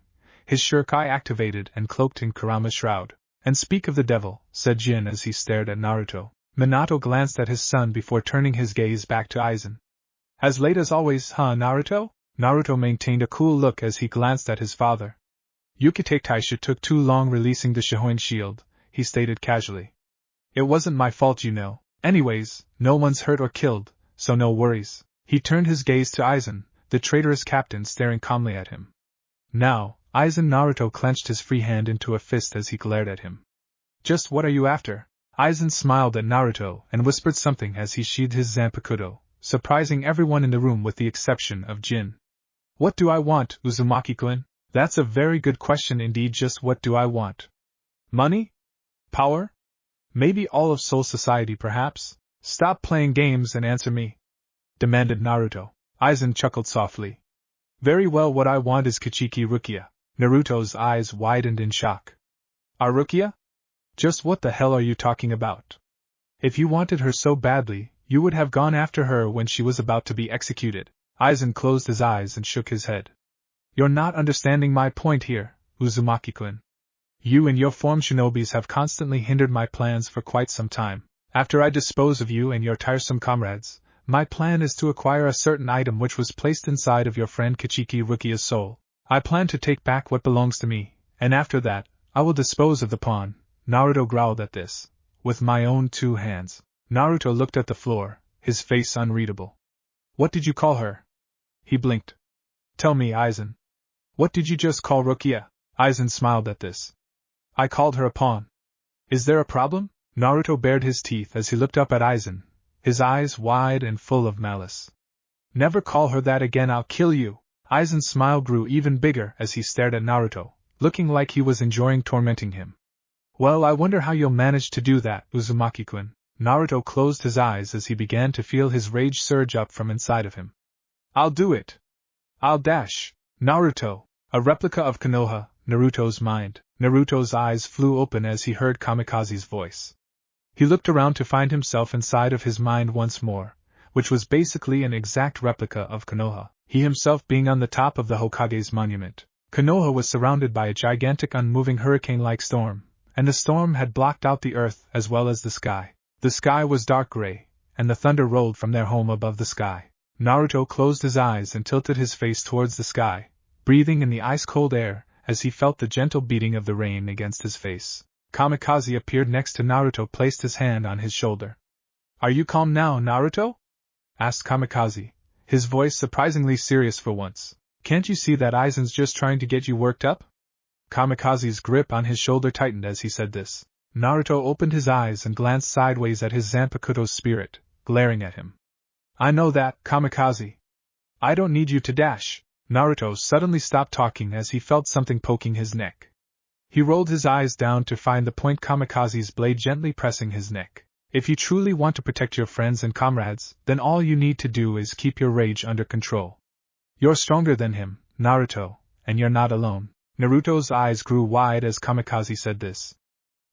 Speaker 1: his Shurikai activated and cloaked in Kurama's shroud. And speak of the devil, said Jin as he stared at Naruto. Minato glanced at his son before turning his gaze back to Aizen. As late as always, huh, Naruto? Naruto maintained a cool look as he glanced at his father. Yukitake Taisha took too long releasing the Shohoin shield, he stated casually. It wasn't my fault, you know. Anyways, no one's hurt or killed, so no worries. He turned his gaze to Aizen, the traitorous captain staring calmly at him. Now, Aizen Naruto clenched his free hand into a fist as he glared at him. Just what are you after? Aizen smiled at Naruto and whispered something as he sheathed his Zanpakuto, surprising everyone in the room with the exception of Jin. What do I want, Uzumaki-kun? That's a very good question indeed. Just what do I want? Money? Power? Maybe all of Soul Society perhaps? Stop playing games and answer me, demanded Naruto. Aizen chuckled softly. Very well, what I want is Kichiki Rukia. Naruto's eyes widened in shock. Our Rukia? Just what the hell are you talking about? If you wanted her so badly, you would have gone after her when she was about to be executed. Aizen closed his eyes and shook his head. You're not understanding my point here, Uzumaki-kun. You and your form shinobis have constantly hindered my plans for quite some time. After I dispose of you and your tiresome comrades, my plan is to acquire a certain item which was placed inside of your friend Kichiki Rukia's soul. I plan to take back what belongs to me, and after that, I will dispose of the pawn. Naruto growled at this. With my own 2 hands. Naruto looked at the floor, his face unreadable. What did you call her? He blinked. Tell me, Aizen. What did you just call Rukia? Aizen smiled at this. I called her a pawn. Is there a problem? Naruto bared his teeth as he looked up at Aizen, his eyes wide and full of malice. Never call her that again, I'll kill you. Aizen's smile grew even bigger as he stared at Naruto, looking like he was enjoying tormenting him. Well, I wonder how you'll manage to do that, Uzumaki-kun. Naruto closed his eyes as he began to feel his rage surge up from inside of him. I'll do it. I'll dash. Naruto, a replica of Konoha, Naruto's mind. Naruto's eyes flew open as he heard Kamikaze's voice. He looked around to find himself inside of his mind once more, which was basically an exact replica of Konoha, he himself being on the top of the Hokage's monument. Konoha was surrounded by a gigantic unmoving hurricane-like storm, and the storm had blocked out the earth as well as the sky. The sky was dark gray, and the thunder rolled from their home above the sky. Naruto closed his eyes and tilted his face towards the sky, breathing in the ice-cold air as he felt the gentle beating of the rain against his face. Kamikaze appeared next to Naruto, placed his hand on his shoulder. Are you calm now, Naruto? Asked Kamikaze, his voice surprisingly serious for once. Can't you see that Aizen's just trying to get you worked up? Kamikaze's grip on his shoulder tightened as he said this. Naruto opened his eyes and glanced sideways at his Zanpakuto's spirit, glaring at him. I know that, Kamikaze. I don't need you to dash. Naruto suddenly stopped talking as he felt something poking his neck. He rolled his eyes down to find the point Kamikaze's blade gently pressing his neck. If you truly want to protect your friends and comrades, then all you need to do is keep your rage under control. You're stronger than him, Naruto, and you're not alone. Naruto's eyes grew wide as Kamikaze said this.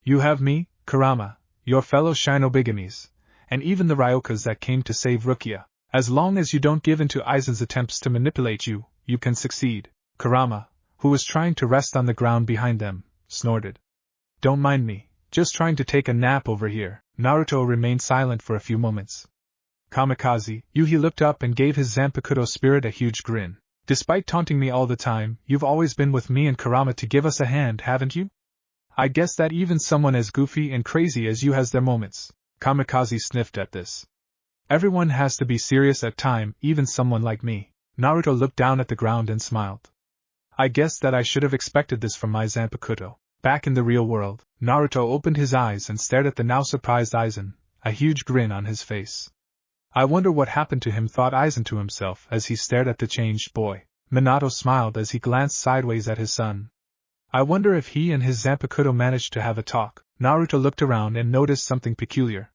Speaker 1: You have me, Kurama, your fellow Shinobigamis, and even the Ryokas that came to save Rukia. As long as you don't give in to Aizen's attempts to manipulate you, you can succeed. Kurama, who was trying to rest on the ground behind them, snorted. Don't mind me, just trying to take a nap over here. Naruto remained silent for a few moments. Kamikaze, he looked up and gave his Zanpakuto spirit a huge grin. Despite taunting me all the time, you've always been with me and Kurama to give us a hand, haven't you? I guess that even someone as goofy and crazy as you has their moments. Kamikaze sniffed at this. Everyone has to be serious at time, even someone like me. Naruto looked down at the ground and smiled. I guess that I should have expected this from my Zanpakuto. Back in the real world, Naruto opened his eyes and stared at the now surprised Aizen, a huge grin on his face. I wonder what happened to him, thought Aizen to himself as he stared at the changed boy. Minato smiled as he glanced sideways at his son. I wonder if he and his Zanpakuto managed to have a talk. Naruto looked around and noticed something peculiar.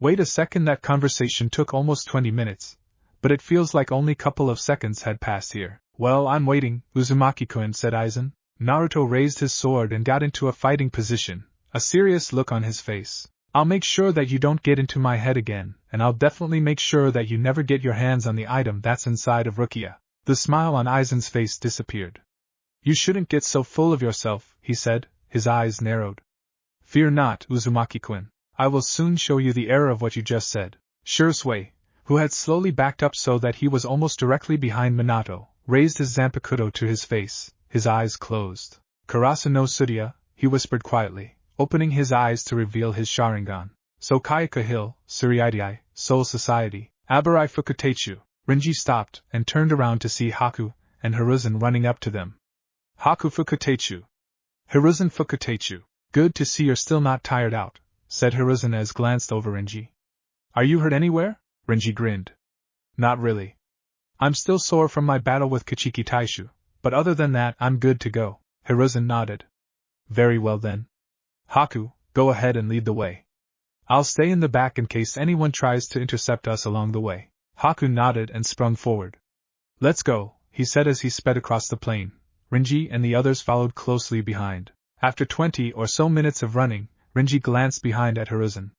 Speaker 1: Wait a second, that conversation took almost 20 minutes, but it feels like only couple of seconds had passed here. Well, I'm waiting, Uzumaki-kun, said Aizen. Naruto raised his sword and got into a fighting position, a serious look on his face. I'll make sure that you don't get into my head again, and I'll definitely make sure that you never get your hands on the item that's inside of Rukia. The smile on Aizen's face disappeared. You shouldn't get so full of yourself, he said, his eyes narrowed. Fear not, Uzumaki-kun. I will soon show you the error of what you just said. Shursui, who had slowly backed up so that he was almost directly behind Minato, raised his Zanpakuto to his face, his eyes closed. Karasu no Tsuruya, he whispered quietly, opening his eyes to reveal his Sharingan. So Kayaka Hill, Tsuriyai, Soul Society, Abarai Fukutechu. Renji stopped and turned around to see Haku and Hiruzen running up to them. Haku Fukutechu. Hiruzen Fukutechu. Good to see you're still not tired out, said Hiruzen as glanced over Renji. Are you hurt anywhere? Renji grinned. Not really. I'm still sore from my battle with Kachiki Taishu, but other than that I'm good to go. Hiruzen nodded. Very well then. Haku, go ahead and lead the way. I'll stay in the back in case anyone tries to intercept us along the way. Haku nodded and sprung forward. Let's go, he said as he sped across the plain. Renji and the others followed closely behind. After 20 or so minutes of running, Renji glanced behind at Hiruzen.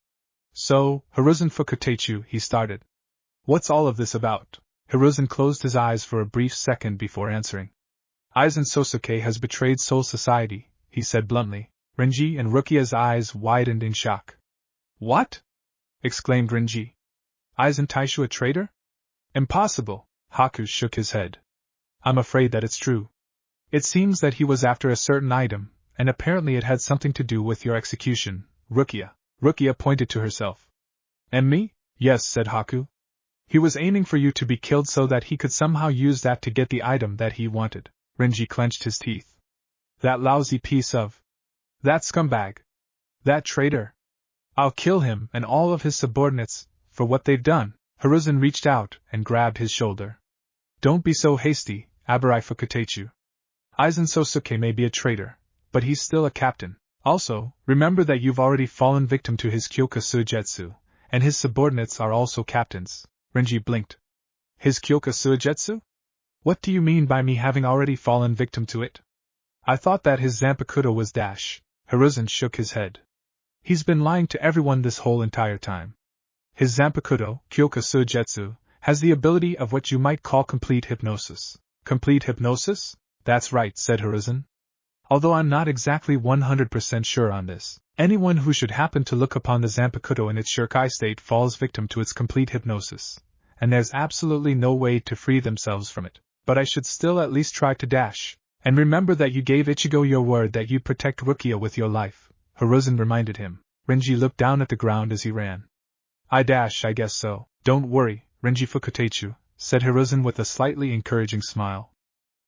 Speaker 1: So, Hiruzen Fukutechu, he started. What's all of this about? Hiruzen closed his eyes for a brief second before answering. Aizen Sosuke has betrayed Soul Society, he said bluntly. Renji and Rukia's eyes widened in shock. What? Exclaimed Renji. Aizen Taishu a traitor? Impossible, Haku shook his head. I'm afraid that it's true. It seems that he was after a certain item, and apparently it had something to do with your execution, Rukia. Rukia pointed to herself. And me? Yes, said Haku. He was aiming for you to be killed so that he could somehow use that to get the item that he wanted. Renji clenched his teeth. That lousy piece of... That scumbag. That traitor. I'll kill him and all of his subordinates, for what they've done. Hiruzen reached out and grabbed his shoulder. Don't be so hasty, Abarai Fukutechu. Aizen Sosuke may be a traitor, but he's still a captain. Also, remember that you've already fallen victim to his Kyoka Suigetsu, and his subordinates are also captains. Renji blinked. His Kyoka Suigetsu? What do you mean by me having already fallen victim to it? I thought that his Zanpakuto was dash. Hiruzen shook his head. He's been lying to everyone this whole entire time. His Zanpakuto, Kyoka Suigetsu, has the ability of what you might call complete hypnosis. Complete hypnosis? That's right, said Hiruzen. Although I'm not exactly 100% sure on this. Anyone who should happen to look upon the Zanpakuto in its Shirkai state falls victim to its complete hypnosis, and there's absolutely no way to free themselves from it. But I should still at least try to dash. And remember that you gave Ichigo your word that you'd protect Rukia with your life, Hiruzen reminded him. Renji looked down at the ground as he ran. I guess so. Don't worry, Renji Fukutechu, said Hiruzen with a slightly encouraging smile.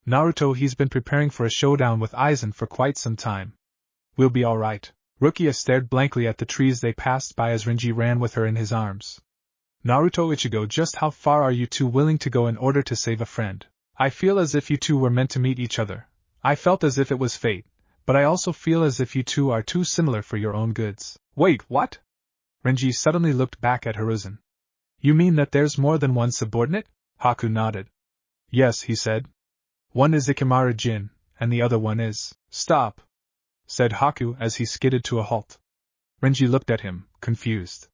Speaker 1: Naruto, he's been preparing for a showdown with Aizen for quite some time. We'll be alright. Rukia stared blankly at the trees they passed by as Renji ran with her in his arms. Naruto, Ichigo, just how far are you two willing to go in order to save a friend? I feel as if you two were meant to meet each other. I felt as if it was fate, but I also feel as if you two are too similar for your own goods. Wait, what? Renji suddenly looked back at Hiruzen. You mean that there's more than one subordinate? Haku nodded. Yes, he said. One is Ikimara Jin, and the other one is... Stop, said Haku as he skidded to a halt. Renji looked at him, confused.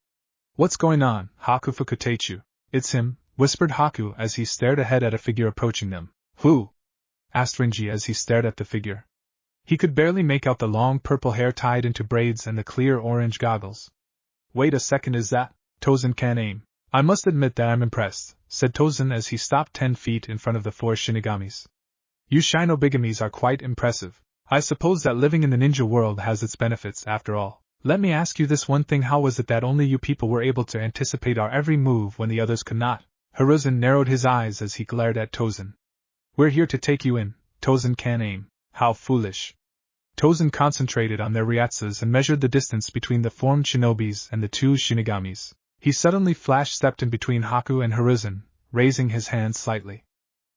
Speaker 1: What's going on, Haku Fukutechu? It's him, whispered Haku as he stared ahead at a figure approaching them. Who? Asked Renji as he stared at the figure. He could barely make out the long purple hair tied into braids and the clear orange goggles. Wait a second, is that Tozen can aim? I must admit that I'm impressed, said Tozen as he stopped 10 feet in front of the 4 Shinigamis. You Shinobigamis are quite impressive. I suppose that living in the ninja world has its benefits after all. Let me ask you this one thing: how was it that only you people were able to anticipate our every move when the others could not? Hiruzen narrowed his eyes as he glared at Tozen. We're here to take you in. Tozen can aim. How foolish. Tozen concentrated on their ryatsas and measured the distance between the formed shinobis and the 2 Shinigamis. He suddenly flash-stepped in between Haku and Hiruzen, raising his hand slightly.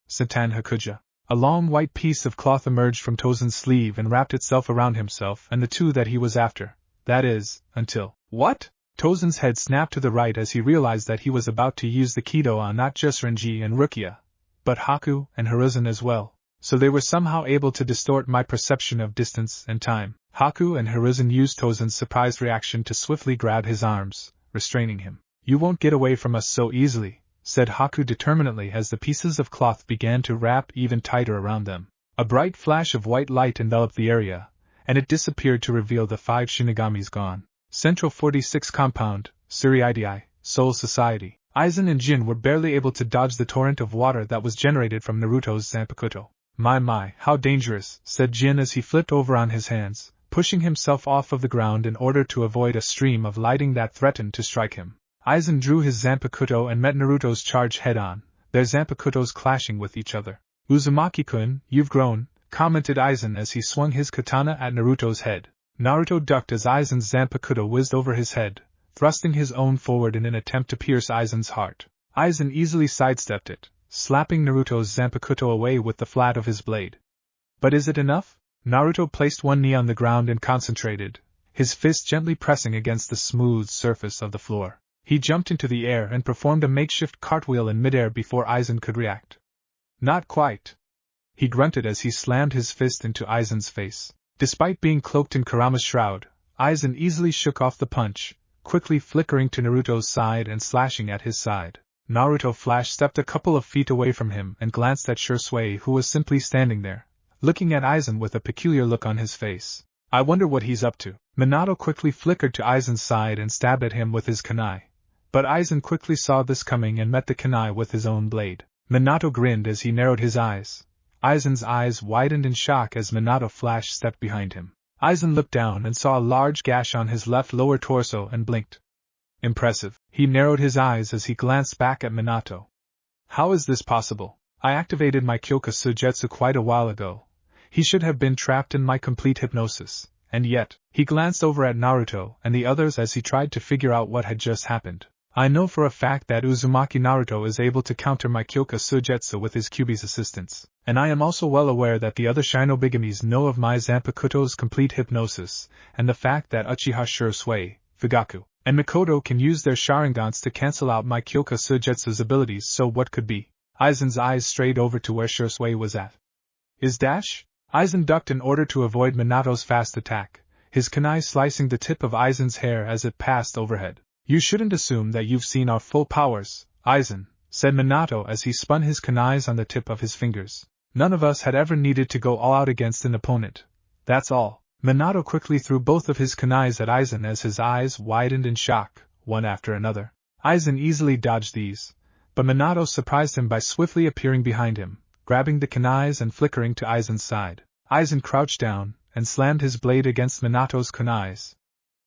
Speaker 1: Satan Hakuja. A long white piece of cloth emerged from Tozen's sleeve and wrapped itself around himself and the 2 that he was after. That is, until... What? Tozen's head snapped to the right as he realized that he was about to use the Kido on not just Renji and Rukia, but Haku and Hiruzen as well, so they were somehow able to distort my perception of distance and time. Haku and Hiruzen used Tozen's surprised reaction to swiftly grab his arms, restraining him. You won't get away from us so easily, said Haku determinedly as the pieces of cloth began to wrap even tighter around them. A bright flash of white light enveloped the area, and it disappeared to reveal the 5 Shinigamis gone. Central 46 Compound, Suriidii, Soul Society. Aizen and Jin were barely able to dodge the torrent of water that was generated from Naruto's Zanpakuto. My, how dangerous, said Jin as he flipped over on his hands, pushing himself off of the ground in order to avoid a stream of lighting that threatened to strike him. Aizen drew his Zanpakuto and met Naruto's charge head-on, their Zanpakutos clashing with each other. Uzumaki-kun, you've grown, commented Aizen as he swung his katana at Naruto's head. Naruto ducked as Aizen's Zanpakuto whizzed over his head, thrusting his own forward in an attempt to pierce Aizen's heart. Aizen easily sidestepped it, slapping Naruto's Zanpakuto away with the flat of his blade. But is it enough? Naruto placed one knee on the ground and concentrated, his fist gently pressing against the smooth surface of the floor. He jumped into the air and performed a makeshift cartwheel in midair before Aizen could react. Not quite. He grunted as he slammed his fist into Aizen's face. Despite being cloaked in Kurama's shroud, Aizen easily shook off the punch, quickly flickering to Naruto's side and slashing at his side. Naruto flash-stepped a couple of feet away from him and glanced at Shursui, who was simply standing there, looking at Aizen with a peculiar look on his face. I wonder what he's up to. Minato quickly flickered to Aizen's side and stabbed at him with his kunai. But Aizen quickly saw this coming and met the kunai with his own blade. Minato grinned as he narrowed his eyes. Aizen's eyes widened in shock as Minato flash-stepped behind him. Aizen looked down and saw a large gash on his left lower torso and blinked. Impressive. He narrowed his eyes as he glanced back at Minato. How is this possible? I activated my Kyoka Sujetsu quite a while ago. He should have been trapped in my complete hypnosis, and yet, he glanced over at Naruto and the others as he tried to figure out what had just happened. I know for a fact that Uzumaki Naruto is able to counter my Kyoka Sujetsu with his Kyuubi's assistance, and I am also well aware that the other Shinobigamis know of my Zanpakuto's complete hypnosis, and the fact that Uchiha Shursui, Fugaku, and Mikoto can use their Sharingans to cancel out my Kyoka Sujetsu's abilities, so what could be? Aizen's eyes strayed over to where Shursui was at. Is dash? Aizen ducked in order to avoid Minato's fast attack, his kunai slicing the tip of Aizen's hair as it passed overhead. You shouldn't assume that you've seen our full powers, Aizen, said Minato as he spun his kunais on the tip of his fingers. None of us had ever needed to go all out against an opponent. That's all. Minato quickly threw both of his kunais at Aizen as his eyes widened in shock, one after another. Aizen easily dodged these, but Minato surprised him by swiftly appearing behind him, grabbing the kunais and flickering to Aizen's side. Aizen crouched down and slammed his blade against Minato's kunais.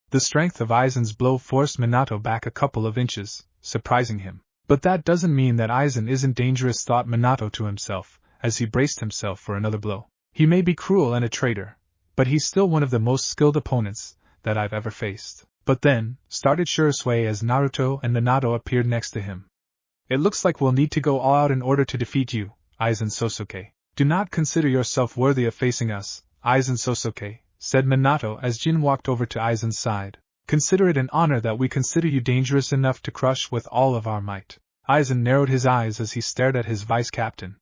Speaker 1: The strength of Aizen's blow forced Minato back a couple of inches, surprising him. But that doesn't mean that Aizen isn't dangerous, thought Minato to himself, as he braced himself for another blow. He may be cruel and a traitor, but he's still one of the most skilled opponents that I've ever faced. But then, started Shursui as Naruto and Minato appeared next to him. It looks like we'll need to go all out in order to defeat you, Aizen Sosuke. Do not consider yourself worthy of facing us, Aizen Sosuke, said Minato as Jin walked over to Aizen's side. Consider it an honor that we consider you dangerous enough to crush with all of our might. Aizen narrowed his eyes as he stared at his vice-captain.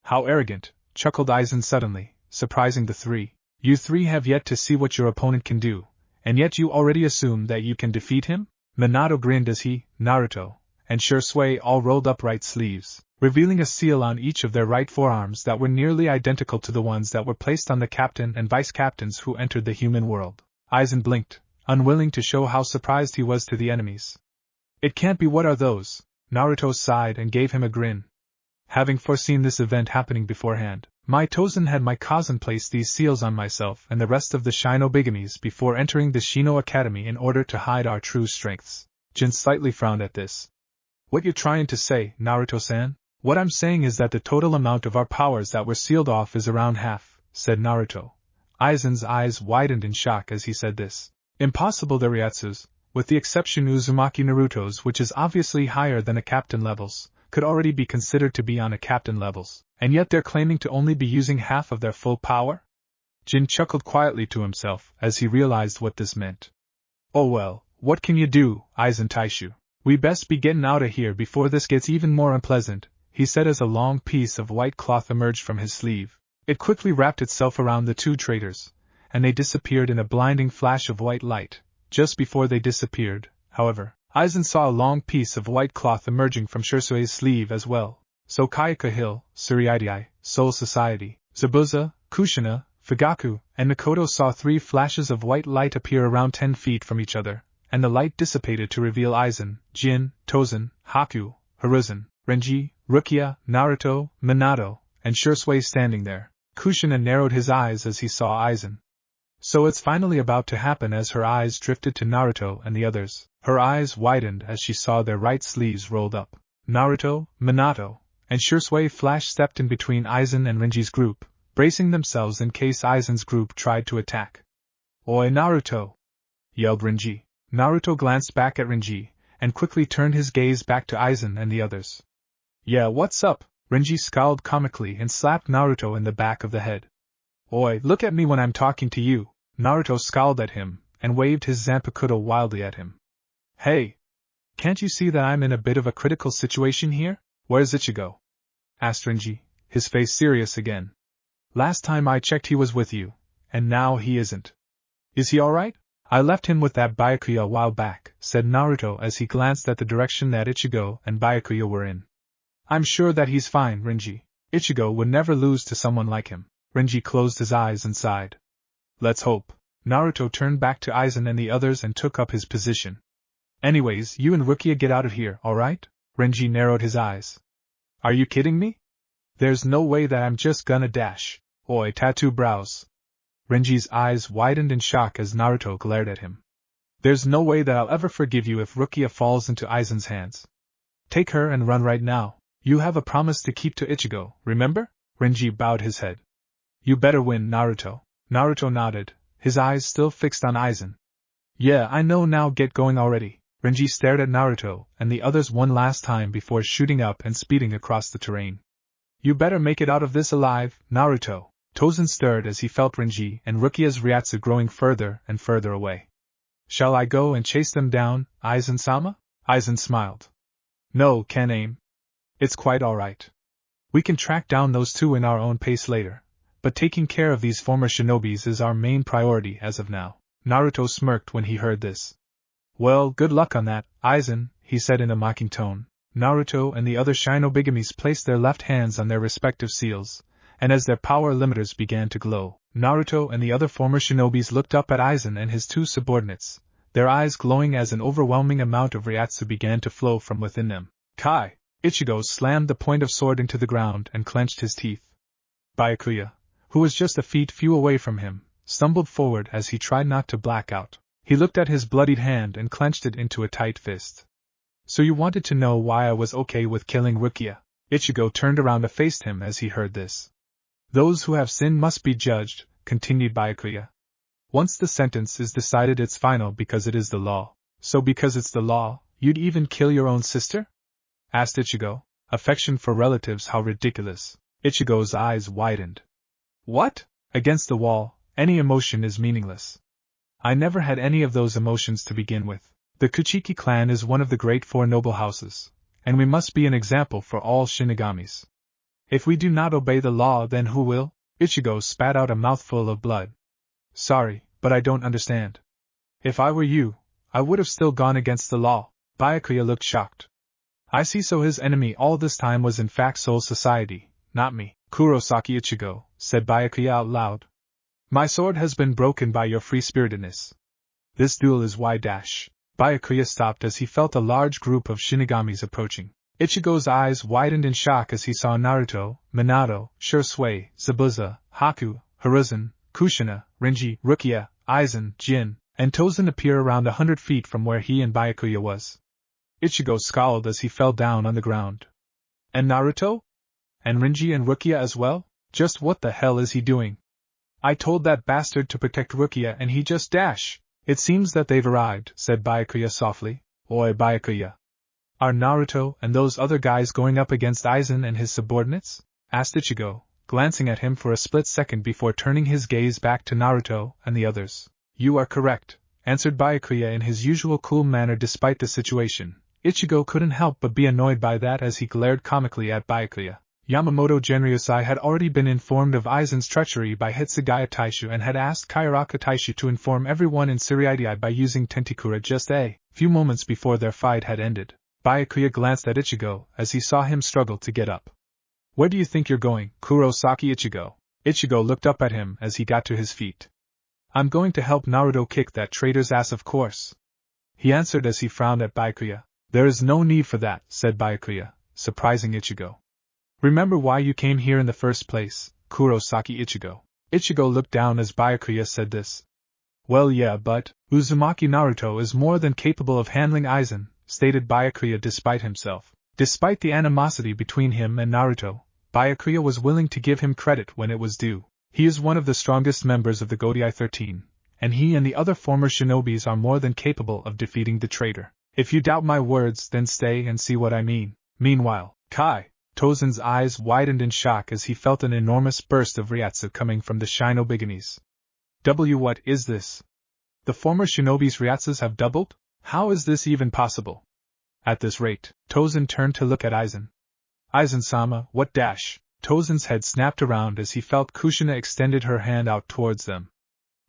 Speaker 1: How arrogant, chuckled Aizen suddenly, surprising the three. You three have yet to see what your opponent can do, and yet you already assume that you can defeat him? Minato grinned as he, Naruto, and Shursui all rolled up right sleeves, revealing a seal on each of their right forearms that were nearly identical to the ones that were placed on the captain and vice-captains who entered the human world. Aizen blinked, unwilling to show how surprised he was to the enemies. It can't be. What are those? Naruto sighed and gave him a grin. Having foreseen this event happening beforehand, my Tozen had my cousin place these seals on myself and the rest of the Shinobigamis before entering the Shino Academy in order to hide our true strengths. Jin slightly frowned at this. What you're trying to say, Naruto-san? What I'm saying is that the total amount of our powers that were sealed off is around half, said Naruto. Aizen's eyes widened in shock as he said this. Impossible. The Ryatsus, with the exception Uzumaki Naruto's, which is obviously higher than a captain levels, could already be considered to be on a captain levels, and yet they're claiming to only be using half of their full power? Jin chuckled quietly to himself as he realized what this meant. Oh well, what can you do, Aizen Taishu? We best be getting out of here before this gets even more unpleasant, he said as a long piece of white cloth emerged from his sleeve. It quickly wrapped itself around the two traitors, and they disappeared in a blinding flash of white light. Just before they disappeared, however, Aizen saw a long piece of white cloth emerging from Shursue's sleeve as well. So Kayaka Hill, Tsuruidai, Soul Society, Zabuza, Kushina, Fugaku, and Mikoto saw 3 flashes of white light appear around 10 feet from each other, and the light dissipated to reveal Aizen, Jin, Tozen, Haku, Hiruzen, Renji, Rukia, Naruto, Minato, and Shursui standing there. Kushina narrowed his eyes as he saw Aizen. So it's finally about to happen. As her eyes drifted to Naruto and the others, her eyes widened as she saw their right sleeves rolled up. Naruto, Minato, and Shursui Flash stepped in between Aizen and Renji's group, bracing themselves in case Aizen's group tried to attack. Oi Naruto! Yelled Renji. Naruto glanced back at Renji, and quickly turned his gaze back to Aizen and the others. Yeah, what's up? Renji scowled comically and slapped Naruto in the back of the head. Oi, look at me when I'm talking to you. Naruto scowled at him, and waved his Zanpakuto wildly at him. Hey! Can't you see that I'm in a bit of a critical situation here? Where's Ichigo? Asked Renji, his face serious again. Last time I checked he was with you, and now he isn't. Is he alright? I left him with that Byakuya a while back, said Naruto as he glanced at the direction that Ichigo and Byakuya were in. I'm sure that he's fine, Renji. Ichigo would never lose to someone like him. Renji closed his eyes and sighed. Let's hope. Naruto turned back to Aizen and the others and took up his position. Anyways, you and Rukia get out of here, alright? Renji narrowed his eyes. Are you kidding me? There's no way that I'm just gonna dash. Oi, tattoo brows. Renji's eyes widened in shock as Naruto glared at him. There's no way that I'll ever forgive you if Rukia falls into Aizen's hands. Take her and run right now. You have a promise to keep to Ichigo, remember? Renji bowed his head. You better win, Naruto. Naruto nodded, his eyes still fixed on Aizen. Yeah, I know, now get going already. Renji stared at Naruto and the others one last time before shooting up and speeding across the terrain. You better make it out of this alive, Naruto. Tozen stirred as he felt Renji and Rukia's Ryatsu growing further and further away. Shall I go and chase them down, Aizen-sama? Aizen smiled. No, can aim. It's quite alright. We can track down those two in our own pace later, but taking care of these former shinobis is our main priority as of now. Naruto smirked when he heard this. Well, good luck on that, Aizen, he said in a mocking tone. Naruto and the other Shinobigamis placed their left hands on their respective seals, and as their power limiters began to glow, Naruto and the other former shinobis looked up at Aizen and his 2 subordinates, their eyes glowing as an overwhelming amount of Ryatsu began to flow from within them. Kai! Ichigo slammed the point of sword into the ground and clenched his teeth. Byakuya, who was just a few away from him, stumbled forward as he tried not to black out. He looked at his bloodied hand and clenched it into a tight fist. So you wanted to know why I was okay with killing Rukia? Ichigo turned around and faced him as he heard this. Those who have sinned must be judged, continued Byakuya. Once the sentence is decided it's final because it is the law. So because it's the law, you'd even kill your own sister? Asked Ichigo. Affection for relatives, how ridiculous. Ichigo's eyes widened. What? Against the wall, any emotion is meaningless. I never had any of those emotions to begin with. The Kuchiki clan is one of the great 4 noble houses, and we must be an example for all Shinigamis. If we do not obey the law, then who will? Ichigo spat out a mouthful of blood. Sorry, but I don't understand. If I were you, I would have still gone against the law. Byakuya looked shocked. I see, so his enemy all this time was in fact Soul Society, not me. Kurosaki Ichigo, said Byakuya out loud. My sword has been broken by your free-spiritedness. This duel is Y-. Byakuya stopped as he felt a large group of Shinigamis approaching. Ichigo's eyes widened in shock as he saw Naruto, Minato, Shursui, Zabuza, Haku, Hiruzen, Kushina, Renji, Rukia, Aizen, Jin, and Tozen appear around 100 feet from where he and Byakuya was. Ichigo scowled as he fell down on the ground. And Naruto? And Renji and Rukia as well? Just what the hell is he doing? I told that bastard to protect Rukia and he just dash. It seems that they've arrived, said Byakuya softly. Oi Byakuya. Are Naruto and those other guys going up against Aizen and his subordinates? Asked Ichigo, glancing at him for a split second before turning his gaze back to Naruto and the others. You are correct, answered Byakuya in his usual cool manner despite the situation. Ichigo couldn't help but be annoyed by that as he glared comically at Byakuya. Yamamoto Genryusai had already been informed of Aizen's treachery by Hitsugaya Taishu and had asked Kaiaraka Taishu to inform everyone in Suriidai by using Tentikura just a few moments before their fight had ended. Byakuya glanced at Ichigo as he saw him struggle to get up. Where do you think you're going, Kurosaki Ichigo? Ichigo looked up at him as he got to his feet. I'm going to help Naruto kick that traitor's ass, of course. He answered as he frowned at Byakuya. There is no need for that, said Byakuya, surprising Ichigo. Remember why you came here in the first place, Kurosaki Ichigo. Ichigo looked down as Byakuya said this. Well yeah, but Uzumaki Naruto is more than capable of handling Aizen, stated Byakuya despite himself. Despite the animosity between him and Naruto, Byakuya was willing to give him credit when it was due. He is one of the strongest members of the Godai 13, and he and the other former shinobis are more than capable of defeating the traitor. If you doubt my words, then stay and see what I mean. Meanwhile, Kai. Tozen's eyes widened in shock as he felt an enormous burst of Ryatsu coming from the Shinobigamis. What is this? The former shinobi's Ryatsus have doubled? How is this even possible? At this rate, Tozen turned to look at Aizen. Aizen-sama, what dash? Tozen's head snapped around as he felt Kushina extended her hand out towards them.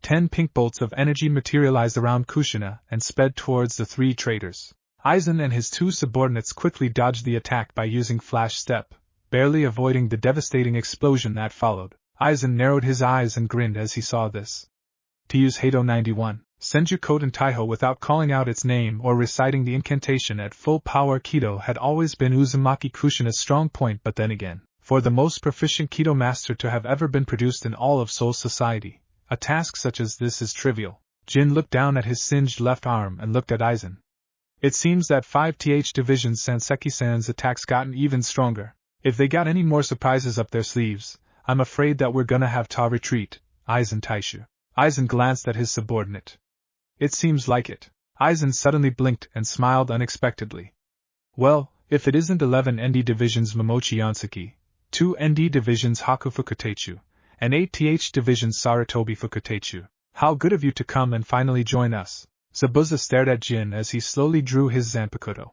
Speaker 1: 10 pink bolts of energy materialized around Kushina and sped towards the 3 traitors. Aizen and his 2 subordinates quickly dodged the attack by using Flash Step, barely avoiding the devastating explosion that followed. Aizen narrowed his eyes and grinned as he saw this. To use Heido 91, Senju Koten Taiho without calling out its name or reciting the incantation at full power Kido had always been Uzumaki Kushina's strong point, but then again, for the most proficient Kido master to have ever been produced in all of Soul Society, a task such as this is trivial. Jin looked down at his singed left arm and looked at Aizen. It seems that 5th Division Sanseki-san's attacks gotten even stronger. If they got any more surprises up their sleeves, I'm afraid that we're gonna have to retreat, Aizen Taishu. Aizen glanced at his subordinate. It seems like it. Aizen suddenly blinked and smiled unexpectedly. Well, if it isn't 11 ND Divisions Momochi Yanseki, 2 ND Divisions Haku Fukutechu, and 8th Divisions Saratobi Fukutechu, how good of you to come and finally join us. Zabuza stared at Jin as he slowly drew his Zanpakuto.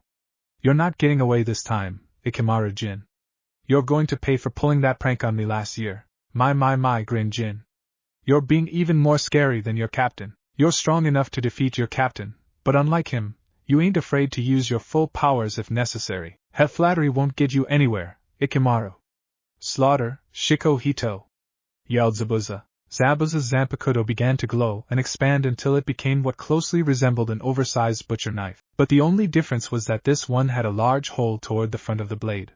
Speaker 1: You're not getting away this time, Ikemaru Jin. You're going to pay for pulling that prank on me last year. My, grinned Jin. You're being even more scary than your captain. You're strong enough to defeat your captain, but unlike him, you ain't afraid to use your full powers if necessary. Flattery won't get you anywhere, Ikemaru. Slaughter, Shiko Hito! Yelled Zabuza. Zabuza's Zanpakuto began to glow and expand until it became what closely resembled an oversized butcher knife, but the only difference was that this one had a large hole toward the front of the blade.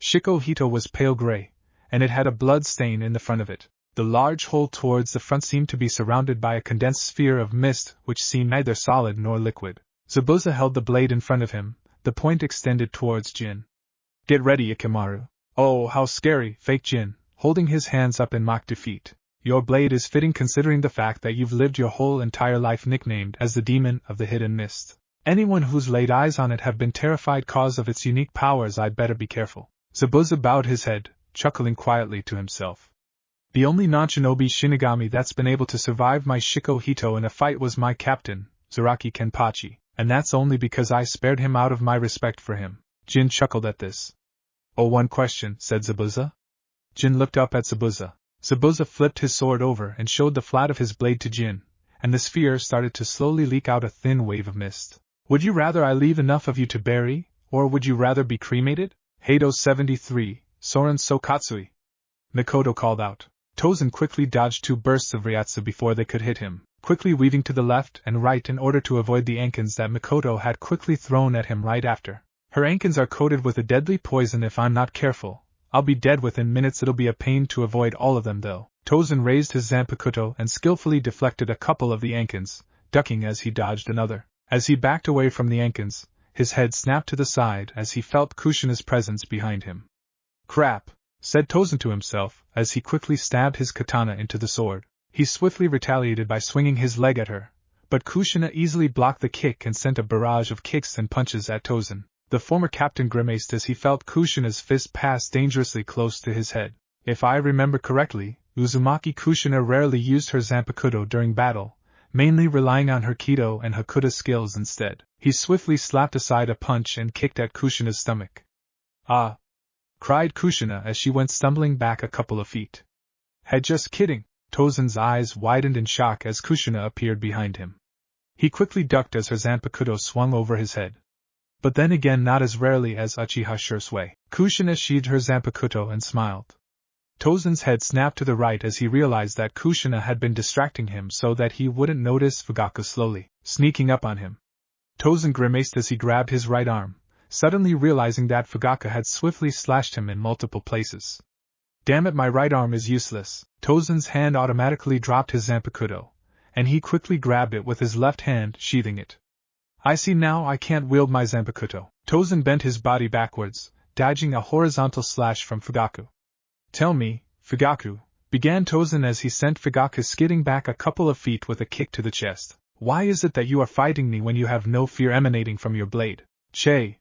Speaker 1: Shiko Hito was pale gray, and it had a blood stain in the front of it. The large hole towards the front seemed to be surrounded by a condensed sphere of mist which seemed neither solid nor liquid. Zabuza held the blade in front of him, the point extended towards Jin. Get ready, Ikemaru. Oh, how scary, faked Jin, holding his hands up in mock defeat. Your blade is fitting considering the fact that you've lived your whole entire life nicknamed as the Demon of the Hidden Mist. Anyone who's laid eyes on it have been terrified cause of its unique powers. I'd better be careful. Zabuza bowed his head, chuckling quietly to himself. The only non-shinobi Shinigami that's been able to survive my Shiko Hito in a fight was my captain, Zaraki Kenpachi, and that's only because I spared him out of my respect for him. Jin chuckled at this. Oh, one question, said Zabuza. Jin looked up at Zabuza. Zabuza flipped his sword over and showed the flat of his blade to Jin, and the sphere started to slowly leak out a thin wave of mist. Would you rather I leave enough of you to bury, or would you rather be cremated? Heido 73, Soren Sokatsui. Mikoto called out. Tozen quickly dodged 2 bursts of Ryatsu before they could hit him. quickly weaving to the left and right in order to avoid the ankens that Mikoto had quickly thrown at him right after. Her ankens are coated with a deadly poison if I'm not careful. I'll be dead within minutes. It'll be a pain to avoid all of them though. Tozen raised his Zanpakuto and skillfully deflected a couple of the ankens, ducking as he dodged another. As he backed away from the ankens, his head snapped to the side as he felt Kushina's presence behind him. Crap, said Tozen to himself as he quickly stabbed his katana into the sword. He swiftly retaliated by swinging his leg at her, but Kushina easily blocked the kick and sent a barrage of kicks and punches at Tozen. The former captain grimaced as he felt Kushina's fist pass dangerously close to his head. If I remember correctly, Uzumaki Kushina rarely used her Zanpakuto during battle, mainly relying on her Kido and Hakuda skills instead. He swiftly slapped aside a punch and kicked at Kushina's stomach. Ah! Cried Kushina as she went stumbling back a couple of feet. Just kidding. Tozen's eyes widened in shock as Kushina appeared behind him. He quickly ducked as her Zanpakuto swung over his head. But then again not as rarely as Uchiha Shursui. Kushina sheathed her Zanpakuto and smiled. Tozen's head snapped to the right as he realized that Kushina had been distracting him so that he wouldn't notice Fugaku slowly sneaking up on him. Tozen grimaced as he grabbed his right arm, suddenly realizing that Fugaku had swiftly slashed him in multiple places. Damn it, my right arm is useless. Tozen's hand automatically dropped his Zanpakuto, and he quickly grabbed it with his left hand, sheathing it. I see now I can't wield my Zanpakuto. Tozen bent his body backwards, dodging a horizontal slash from Fugaku. Tell me, Fugaku, began Tozen as he sent Fugaku skidding back a couple of feet with a kick to the chest. Why is it that you are fighting me when you have no fear emanating from your blade? Che!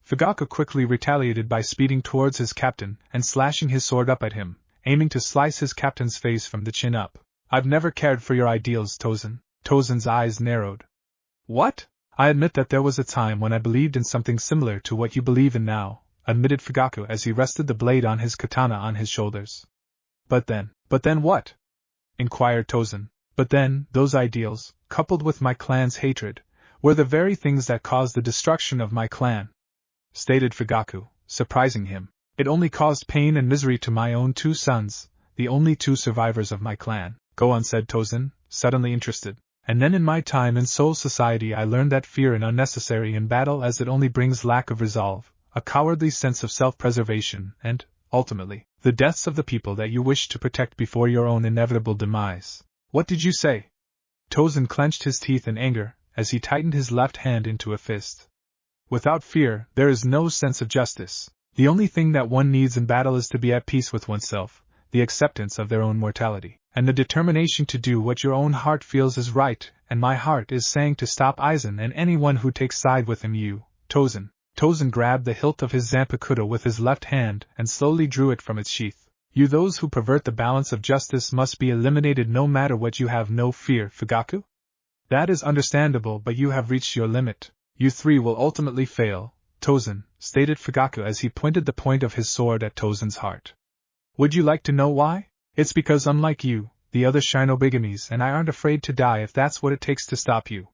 Speaker 1: Fugaku quickly retaliated by speeding towards his captain and slashing his sword up at him, aiming to slice his captain's face from the chin up. I've never cared for your ideals, Tozen. Tozen's eyes narrowed. What? I admit that there was a time when I believed in something similar to what you believe in now, admitted Fugaku as he rested the blade on his katana on his shoulders. But then what? Inquired Tozen. But then, those ideals, coupled with my clan's hatred, were the very things that caused the destruction of my clan, stated Fugaku, surprising him. It only caused pain and misery to my own two sons, the only two survivors of my clan. Go on, said Tozen, suddenly interested. And then in my time in Soul Society I learned that fear is unnecessary in battle as it only brings lack of resolve, a cowardly sense of self-preservation, and, ultimately, the deaths of the people that you wish to protect before your own inevitable demise. What did you say? Tozen clenched his teeth in anger as he tightened his left hand into a fist. Without fear, there is no sense of justice. The only thing that one needs in battle is to be at peace with oneself, the acceptance of their own mortality, and the determination to do what your own heart feels is right, and my heart is saying to stop Aizen and anyone who takes side with him. You, Tozen. Tozen grabbed the hilt of his Zanpakuto with his left hand and slowly drew it from its sheath. You, those who pervert the balance of justice must be eliminated no matter what. You have no fear, Fugaku? That is understandable, but you have reached your limit. You three will ultimately fail, Tozen, stated Fugaku as he pointed the point of his sword at Tozen's heart. Would you like to know why? It's because unlike you, the other Shinobigamis and I aren't afraid to die if that's what it takes to stop you.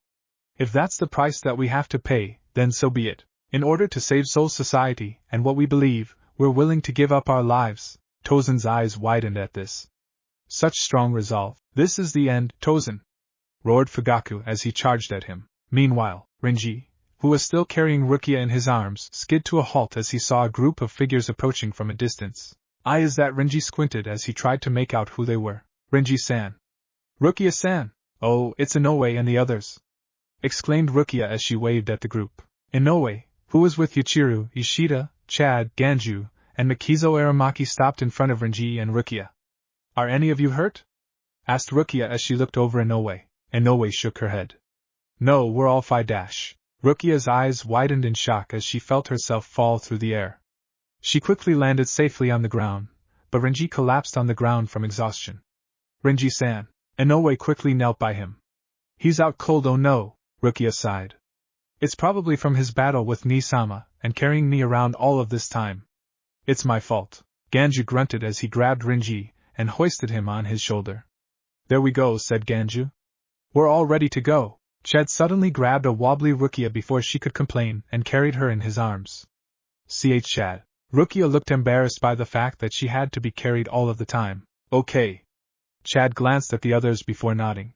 Speaker 1: If that's the price that we have to pay, then so be it. In order to save Soul Society and what we believe, we're willing to give up our lives. Tozen's eyes widened at this. Such strong resolve. This is the end, Tozen, roared Fugaku as he charged at him. Meanwhile, Renji, who was still carrying Rukia in his arms, skid to a halt as he saw a group of figures approaching from a distance. Is that Renji squinted as he tried to make out who they were. Renji-san. Rukia-san. Oh, it's Inoue and the others, exclaimed Rukia as she waved at the group. Inoue, who was with Yuichiro, Ishida, Chad, Ganju, and Makizo Aramaki, stopped in front of Renji and Rukia. Are any of you hurt? Asked Rukia as she looked over Inoue. Inoue shook her head. No, we're all fine. Rukia's eyes widened in shock as she felt herself fall through the air. She quickly landed safely on the ground, but Renji collapsed on the ground from exhaustion. Renji-san. Inoue quickly knelt by him. He's out cold, oh no, Rukia sighed. It's probably from his battle with Ni-sama, and carrying me around all of this time. It's my fault, Ganju grunted as he grabbed Renji and hoisted him on his shoulder. There we go, said Ganju. We're all ready to go. Chad suddenly grabbed a wobbly Rukia before she could complain and carried her in his arms. Chad. Rukia looked embarrassed by the fact that she had to be carried all of the time. Okay. Chad glanced at the others before nodding.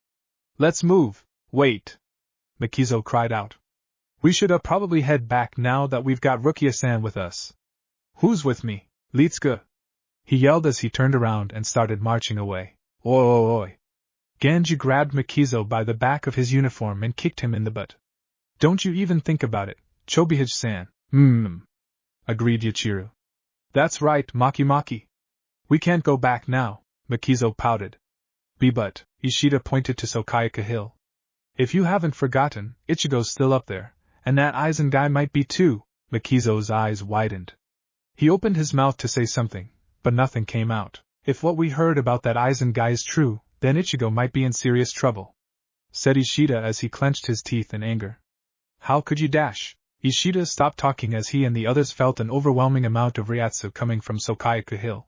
Speaker 1: Let's move. Wait. Makizo cried out. We should probably head back now that we've got Rukia-san with us. Who's with me? Litsuka. He yelled as he turned around and started marching away. Oi. Ganji grabbed Makizo by the back of his uniform and kicked him in the butt. Don't you even think about it, Chobihige-san. Agreed Yachiru. That's right, Maki. We can't go back now, Makizo pouted. But, Ishida pointed to Sokayaka Hill. If you haven't forgotten, Ichigo's still up there, and that Aizen guy might be too. Makizo's eyes widened. He opened his mouth to say something, but nothing came out. If what we heard about that Aizen guy is true, then Ichigo might be in serious trouble, said Ishida as he clenched his teeth in anger. How could you dash? Ishida stopped talking as he and the others felt an overwhelming amount of Ryatsu coming from Sokayaka Hill.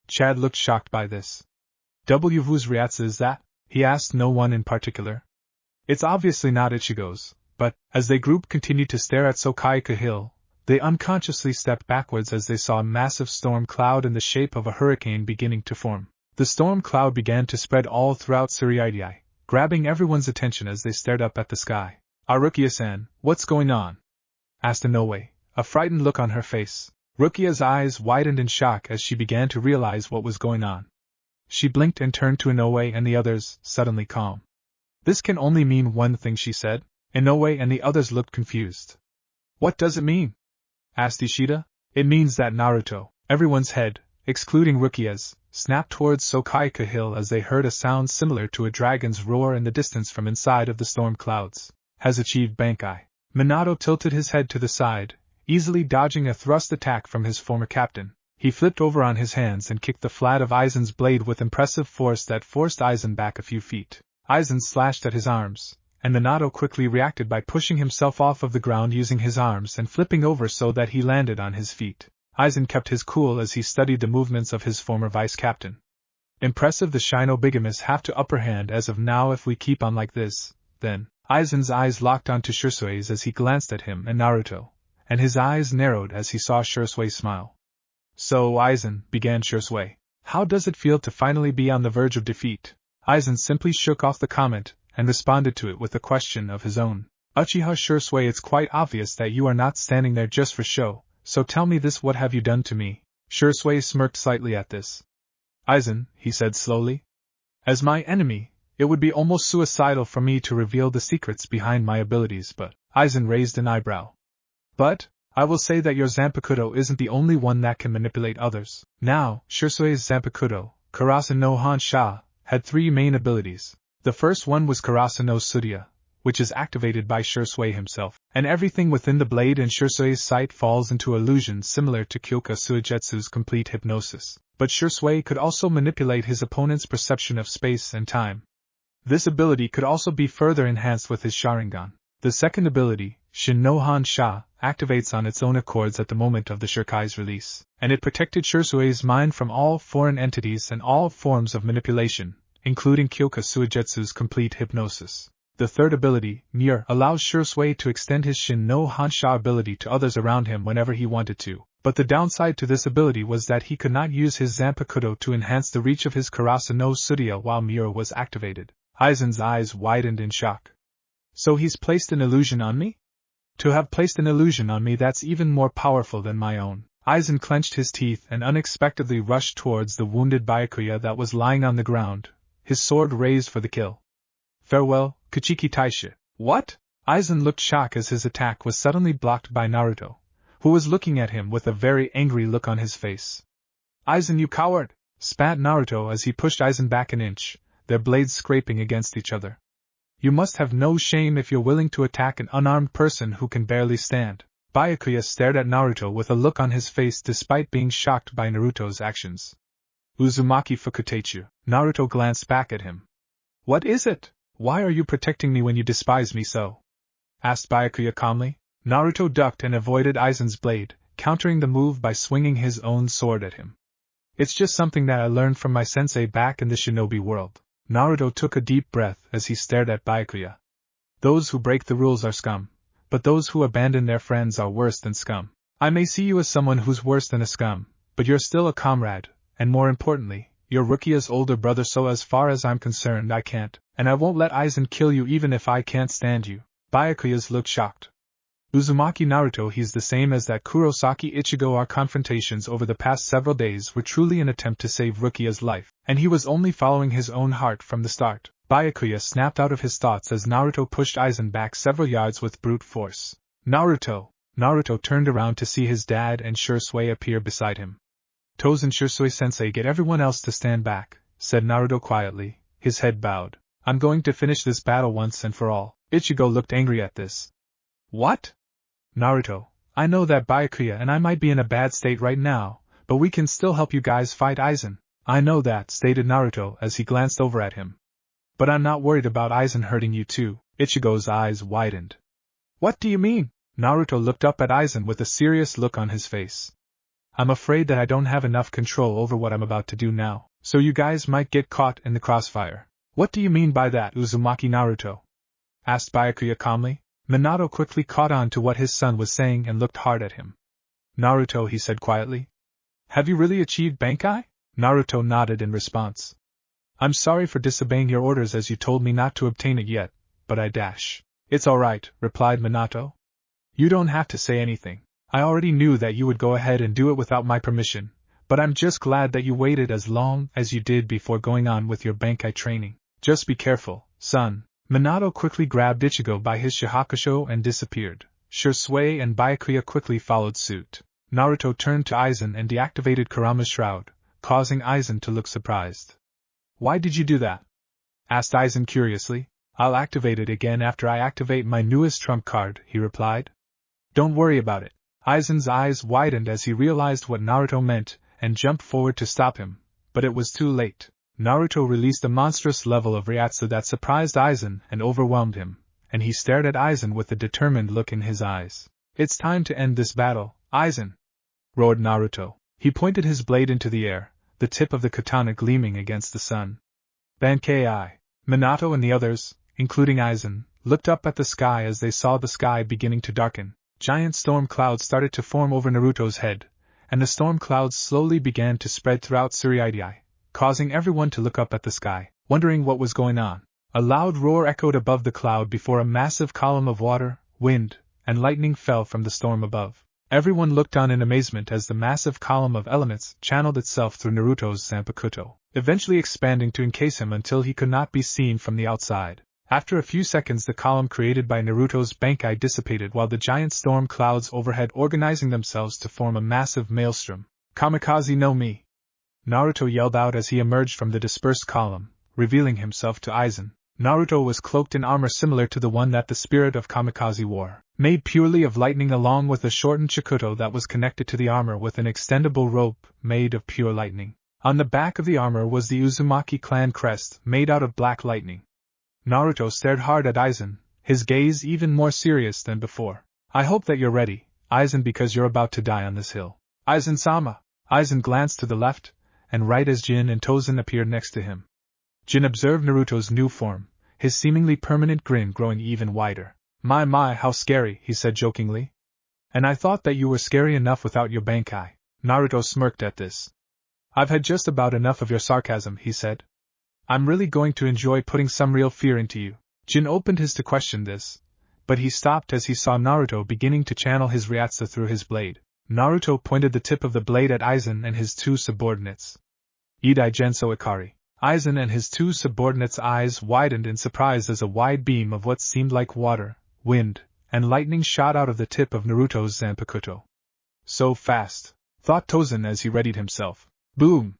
Speaker 1: Chad looked shocked by this. Whose Ryatsu is that? He asked no one in particular. It's obviously not Ichigo's, but, as the group continued to stare at Sokayaka Hill, they unconsciously stepped backwards as they saw a massive storm cloud in the shape of a hurricane beginning to form. The storm cloud began to spread all throughout Tsuriyai, grabbing everyone's attention as they stared up at the sky. Rukia-san, what's going on? Asked Inoue, a frightened look on her face. Rukia's eyes widened in shock as she began to realize what was going on. She blinked and turned to Inoue and the others, suddenly calm. This can only mean one thing, she said. Inoue and the others looked confused. What does it mean? Asked Ishida. It means that Naruto, everyone's head, excluding Rukia's, snapped towards Sokayaka Hill as they heard a sound similar to a dragon's roar in the distance from inside of the storm clouds. Has achieved Bankai. Minato tilted his head to the side, easily dodging a thrust attack from his former captain. He flipped over on his hands and kicked the flat of Aizen's blade with impressive force that forced Aizen back a few feet. Aizen slashed at his arms, and Minato quickly reacted by pushing himself off of the ground using his arms and flipping over so that he landed on his feet. Aizen kept his cool as he studied the movements of his former vice-captain. Impressive, the Shinobigamas have to upper hand as of now. If we keep on like this, then... Aizen's eyes locked onto Shirsui's as he glanced at him and Naruto, and his eyes narrowed as he saw Shirsui smile. So, Aizen, began Shirsui, how does it feel to finally be on the verge of defeat? Aizen simply shook off the comment, and responded to it with a question of his own. Uchiha Shirsui, it's quite obvious that you are not standing there just for show, so tell me this, what have you done to me? Shirsui smirked slightly at this. Aizen, he said slowly, as my enemy, it would be almost suicidal for me to reveal the secrets behind my abilities, but... Aizen raised an eyebrow. But, I will say that your Zanpakuto isn't the only one that can manipulate others. Now, Shirsui's Zanpakuto, Karasa no Hansha, had 3 main abilities. The first one was Karasa no Tsuruya, which is activated by Shirsui himself, and everything within the blade in Shirsui's sight falls into illusions similar to Kyoka Suigetsu's complete hypnosis. But Shirsui could also manipulate his opponent's perception of space and time. This ability could also be further enhanced with his Sharingan. The second ability, Shin no Hansha, activates on its own accords at the moment of the Shirkai's release, and it protected Shirsui's mind from all foreign entities and all forms of manipulation, including Kyoka Suigetsu's complete hypnosis. The third ability, Mir, allows Shirsui to extend his Shin no Hansha ability to others around him whenever he wanted to, but the downside to this ability was that he could not use his Zanpakuto to enhance the reach of his Karasa no Tsuruya while Mir was activated. Aizen's eyes widened in shock. So he's placed an illusion on me? To have placed an illusion on me that's even more powerful than my own. Aizen clenched his teeth and unexpectedly rushed towards the wounded Byakuya that was lying on the ground, his sword raised for the kill. Farewell, Kuchiki Taisha. What? Aizen looked shocked as his attack was suddenly blocked by Naruto, who was looking at him with a very angry look on his face. Aizen, you coward! Spat Naruto as he pushed Aizen back an inch, their blades scraping against each other. You must have no shame if you're willing to attack an unarmed person who can barely stand. Byakuya stared at Naruto with a look on his face despite being shocked by Naruto's actions. Uzumaki Fukutechu. Naruto glanced back at him. What is it? Why are you protecting me when you despise me so? Asked Byakuya calmly. Naruto ducked and avoided Aizen's blade, countering the move by swinging his own sword at him. It's just something that I learned from my sensei back in the shinobi world. Naruto took a deep breath as he stared at Byakuya. Those who break the rules are scum, but those who abandon their friends are worse than scum. I may see you as someone who's worse than a scum, but you're still a comrade, and more importantly, you're Rukia's older brother, so as far as I'm concerned I can't. And I won't let Aizen kill you even if I can't stand you. Byakuya's looked shocked. Uzumaki Naruto, he's the same as that Kurosaki Ichigo. Our confrontations over the past several days were truly an attempt to save Rukia's life, and he was only following his own heart from the start. Byakuya snapped out of his thoughts as Naruto pushed Aizen back several yards with brute force. Naruto! Naruto turned around to see his dad and Shisui appear beside him. Tozen Shisui-sensei, get everyone else to stand back, said Naruto quietly, his head bowed. I'm going to finish this battle once and for all. Ichigo looked angry at this. What? Naruto, I know that Byakuya and I might be in a bad state right now, but we can still help you guys fight Aizen. I know that, stated Naruto as he glanced over at him. But I'm not worried about Aizen hurting you too. Ichigo's eyes widened. What do you mean? Naruto looked up at Aizen with a serious look on his face. I'm afraid that I don't have enough control over what I'm about to do now, so you guys might get caught in the crossfire. What do you mean by that, Uzumaki Naruto? Asked Byakuya calmly. Minato quickly caught on to what his son was saying and looked hard at him. Naruto, he said quietly. Have you really achieved Bankai? Naruto nodded in response. I'm sorry for disobeying your orders as you told me not to obtain it yet, but I dash. It's alright, replied Minato. You don't have to say anything. I already knew that you would go ahead and do it without my permission, but I'm just glad that you waited as long as you did before going on with your Bankai training. Just be careful, son. Minato quickly grabbed Ichigo by his shahakusho and disappeared. Shisui and Byakuya quickly followed suit. Naruto turned to Aizen and deactivated Kurama's shroud, causing Aizen to look surprised. Why did you do that? Asked Aizen curiously. I'll activate it again after I activate my newest trump card, he replied. Don't worry about it. Aizen's eyes widened as he realized what Naruto meant, and jumped forward to stop him, but it was too late. Naruto released a monstrous level of Ryatsu that surprised Aizen and overwhelmed him, and he stared at Aizen with a determined look in his eyes. It's time to end this battle, Aizen! Roared Naruto. He pointed his blade into the air, the tip of the katana gleaming against the sun. Bankai! Minato and the others, including Aizen, looked up at the sky as they saw the sky beginning to darken. Giant storm clouds started to form over Naruto's head, and the storm clouds slowly began to spread throughout Tsurayai, causing everyone to look up at the sky, wondering what was going on. A loud roar echoed above the cloud before a massive column of water, wind, and lightning fell from the storm above. Everyone looked on in amazement as the massive column of elements channeled itself through Naruto's Zanpakuto, eventually expanding to encase him until he could not be seen from the outside. After a few seconds, the column created by Naruto's Bankai dissipated while the giant storm clouds overhead organizing themselves to form a massive maelstrom. Kamikaze no Mi! Naruto yelled out as he emerged from the dispersed column, revealing himself to Aizen. Naruto was cloaked in armor similar to the one that the spirit of Kamikaze wore, made purely of lightning along with a shortened shakuto that was connected to the armor with an extendable rope made of pure lightning. On the back of the armor was the Uzumaki clan crest made out of black lightning. Naruto stared hard at Aizen, his gaze even more serious than before. I hope that you're ready, Aizen, because you're about to die on this hill. Aizen-sama! Aizen glanced to the left and right as Jin and Tozen appeared next to him. Jin observed Naruto's new form, his seemingly permanent grin growing even wider. My, how scary, he said jokingly. And I thought that you were scary enough without your Bankai. Naruto smirked at this. I've had just about enough of your sarcasm, he said. I'm really going to enjoy putting some real fear into you. Jin opened his to question this, but he stopped as he saw Naruto beginning to channel his Ryatsu through his blade. Naruto pointed the tip of the blade at Aizen and his two subordinates. Idai Genso Ikari. Aizen and his two subordinates' eyes widened in surprise as a wide beam of what seemed like water, wind, and lightning shot out of the tip of Naruto's Zanpakuto. So fast, thought Tozen as he readied himself. Boom!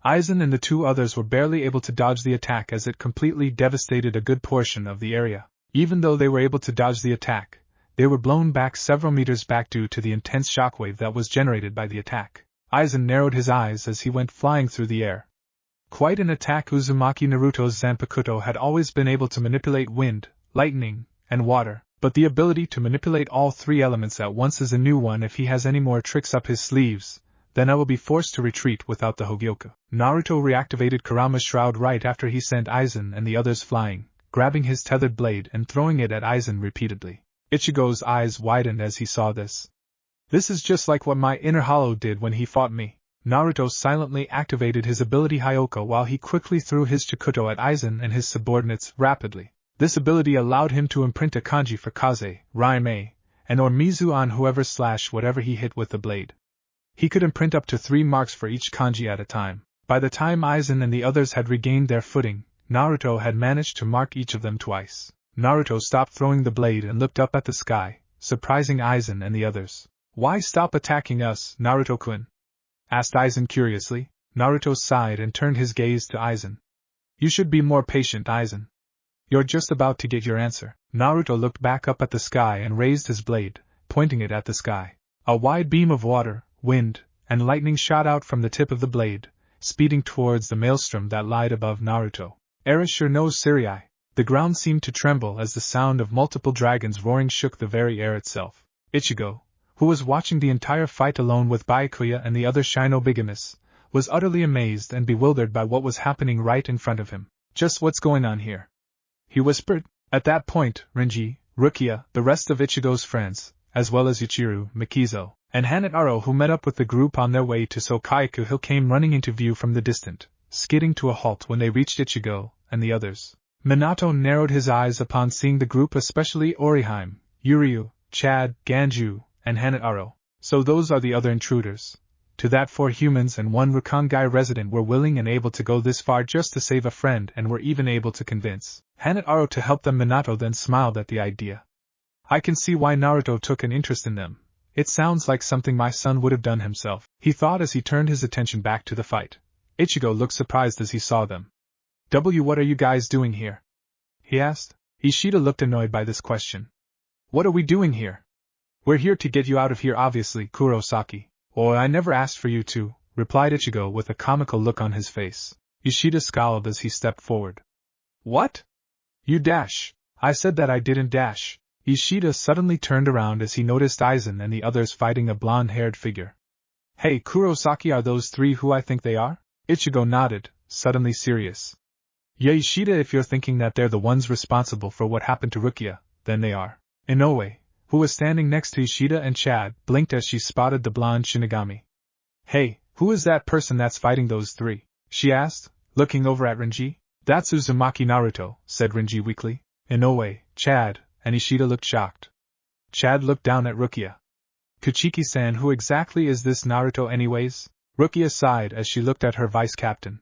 Speaker 1: Aizen and the two others were barely able to dodge the attack as it completely devastated a good portion of the area. Even though they were able to dodge the attack, they were blown back several meters back due to the intense shockwave that was generated by the attack. Aizen narrowed his eyes as he went flying through the air. Quite an attack. Uzumaki Naruto's Zanpakuto had always been able to manipulate wind, lightning, and water, but the ability to manipulate all three elements at once is a new one. If he has any more tricks up his sleeves, then I will be forced to retreat without the Hogyoku. Naruto reactivated Kurama's shroud right after he sent Aizen and the others flying, grabbing his tethered blade and throwing it at Aizen repeatedly. Ichigo's eyes widened as he saw this. This is just like what my inner hollow did when he fought me. Naruto silently activated his ability Hyoko while he quickly threw his Chikuto at Aizen and his subordinates rapidly. This ability allowed him to imprint a kanji for Kaze, Raime, and or Mizu on whoever/whatever he hit with the blade. He could imprint up to 3 marks for each kanji at a time. By the time Aizen and the others had regained their footing, Naruto had managed to mark each of them twice. Naruto stopped throwing the blade and looked up at the sky, surprising Aizen and the others. "Why stop attacking us, Naruto-kun?" asked Aizen curiously. Naruto sighed and turned his gaze to Aizen. "You should be more patient, Aizen. You're just about to get your answer." Naruto looked back up at the sky and raised his blade, pointing it at the sky. A wide beam of water, wind, and lightning shot out from the tip of the blade, speeding towards the maelstrom that lied above Naruto. Erasure no Sirai. The ground seemed to tremble as the sound of multiple dragons roaring shook the very air itself. Ichigo, who was watching the entire fight alone with Byakuya and the other Shinobigamis, was utterly amazed and bewildered by what was happening right in front of him. "Just what's going on here?" he whispered. At that point, Renji, Rukia, the rest of Ichigo's friends, as well as Yuichiro, Mikizo, and Hanataro who met up with the group on their way to Sokaiku Hill came running into view from the distant, skidding to a halt when they reached Ichigo and the others. Minato narrowed his eyes upon seeing the group, especially Oriheim, Yuryu, Chad, Ganju, and Hanataro. So those are the other intruders. To that 4 humans and 1 Rukangai resident were willing and able to go this far just to save a friend and were even able to convince Hanataro to help them. Minato then smiled at the idea. "I can see why Naruto took an interest in them. It sounds like something my son would have done himself," he thought as he turned his attention back to the fight. Ichigo looked surprised as he saw them. "What are you guys doing here?" he asked. Ishida looked annoyed by this question. "What are we doing here?" "We're here to get you out of here, obviously, Kurosaki." "Oh, I never asked for you to," replied Ichigo with a comical look on his face. Ishida scowled as he stepped forward. "What? You dash." "I said that I didn't dash." Ishida suddenly turned around as he noticed Aizen and the others fighting a blonde-haired figure. "Hey, Kurosaki, are those 3 who I think they are?" Ichigo nodded, suddenly serious. "Yeah, Ishida, if you're thinking that they're the ones responsible for what happened to Rukia, then they are." Inoue, who was standing next to Ishida and Chad, blinked as she spotted the blonde Shinigami. "Hey, who is that person that's fighting those 3? She asked, looking over at Renji. "That's Uzumaki Naruto," said Renji weakly. Inoue, Chad, and Ishida looked shocked. Chad looked down at Rukia. "Kuchiki-san, who exactly is this Naruto anyways?" Rukia sighed as she looked at her vice-captain.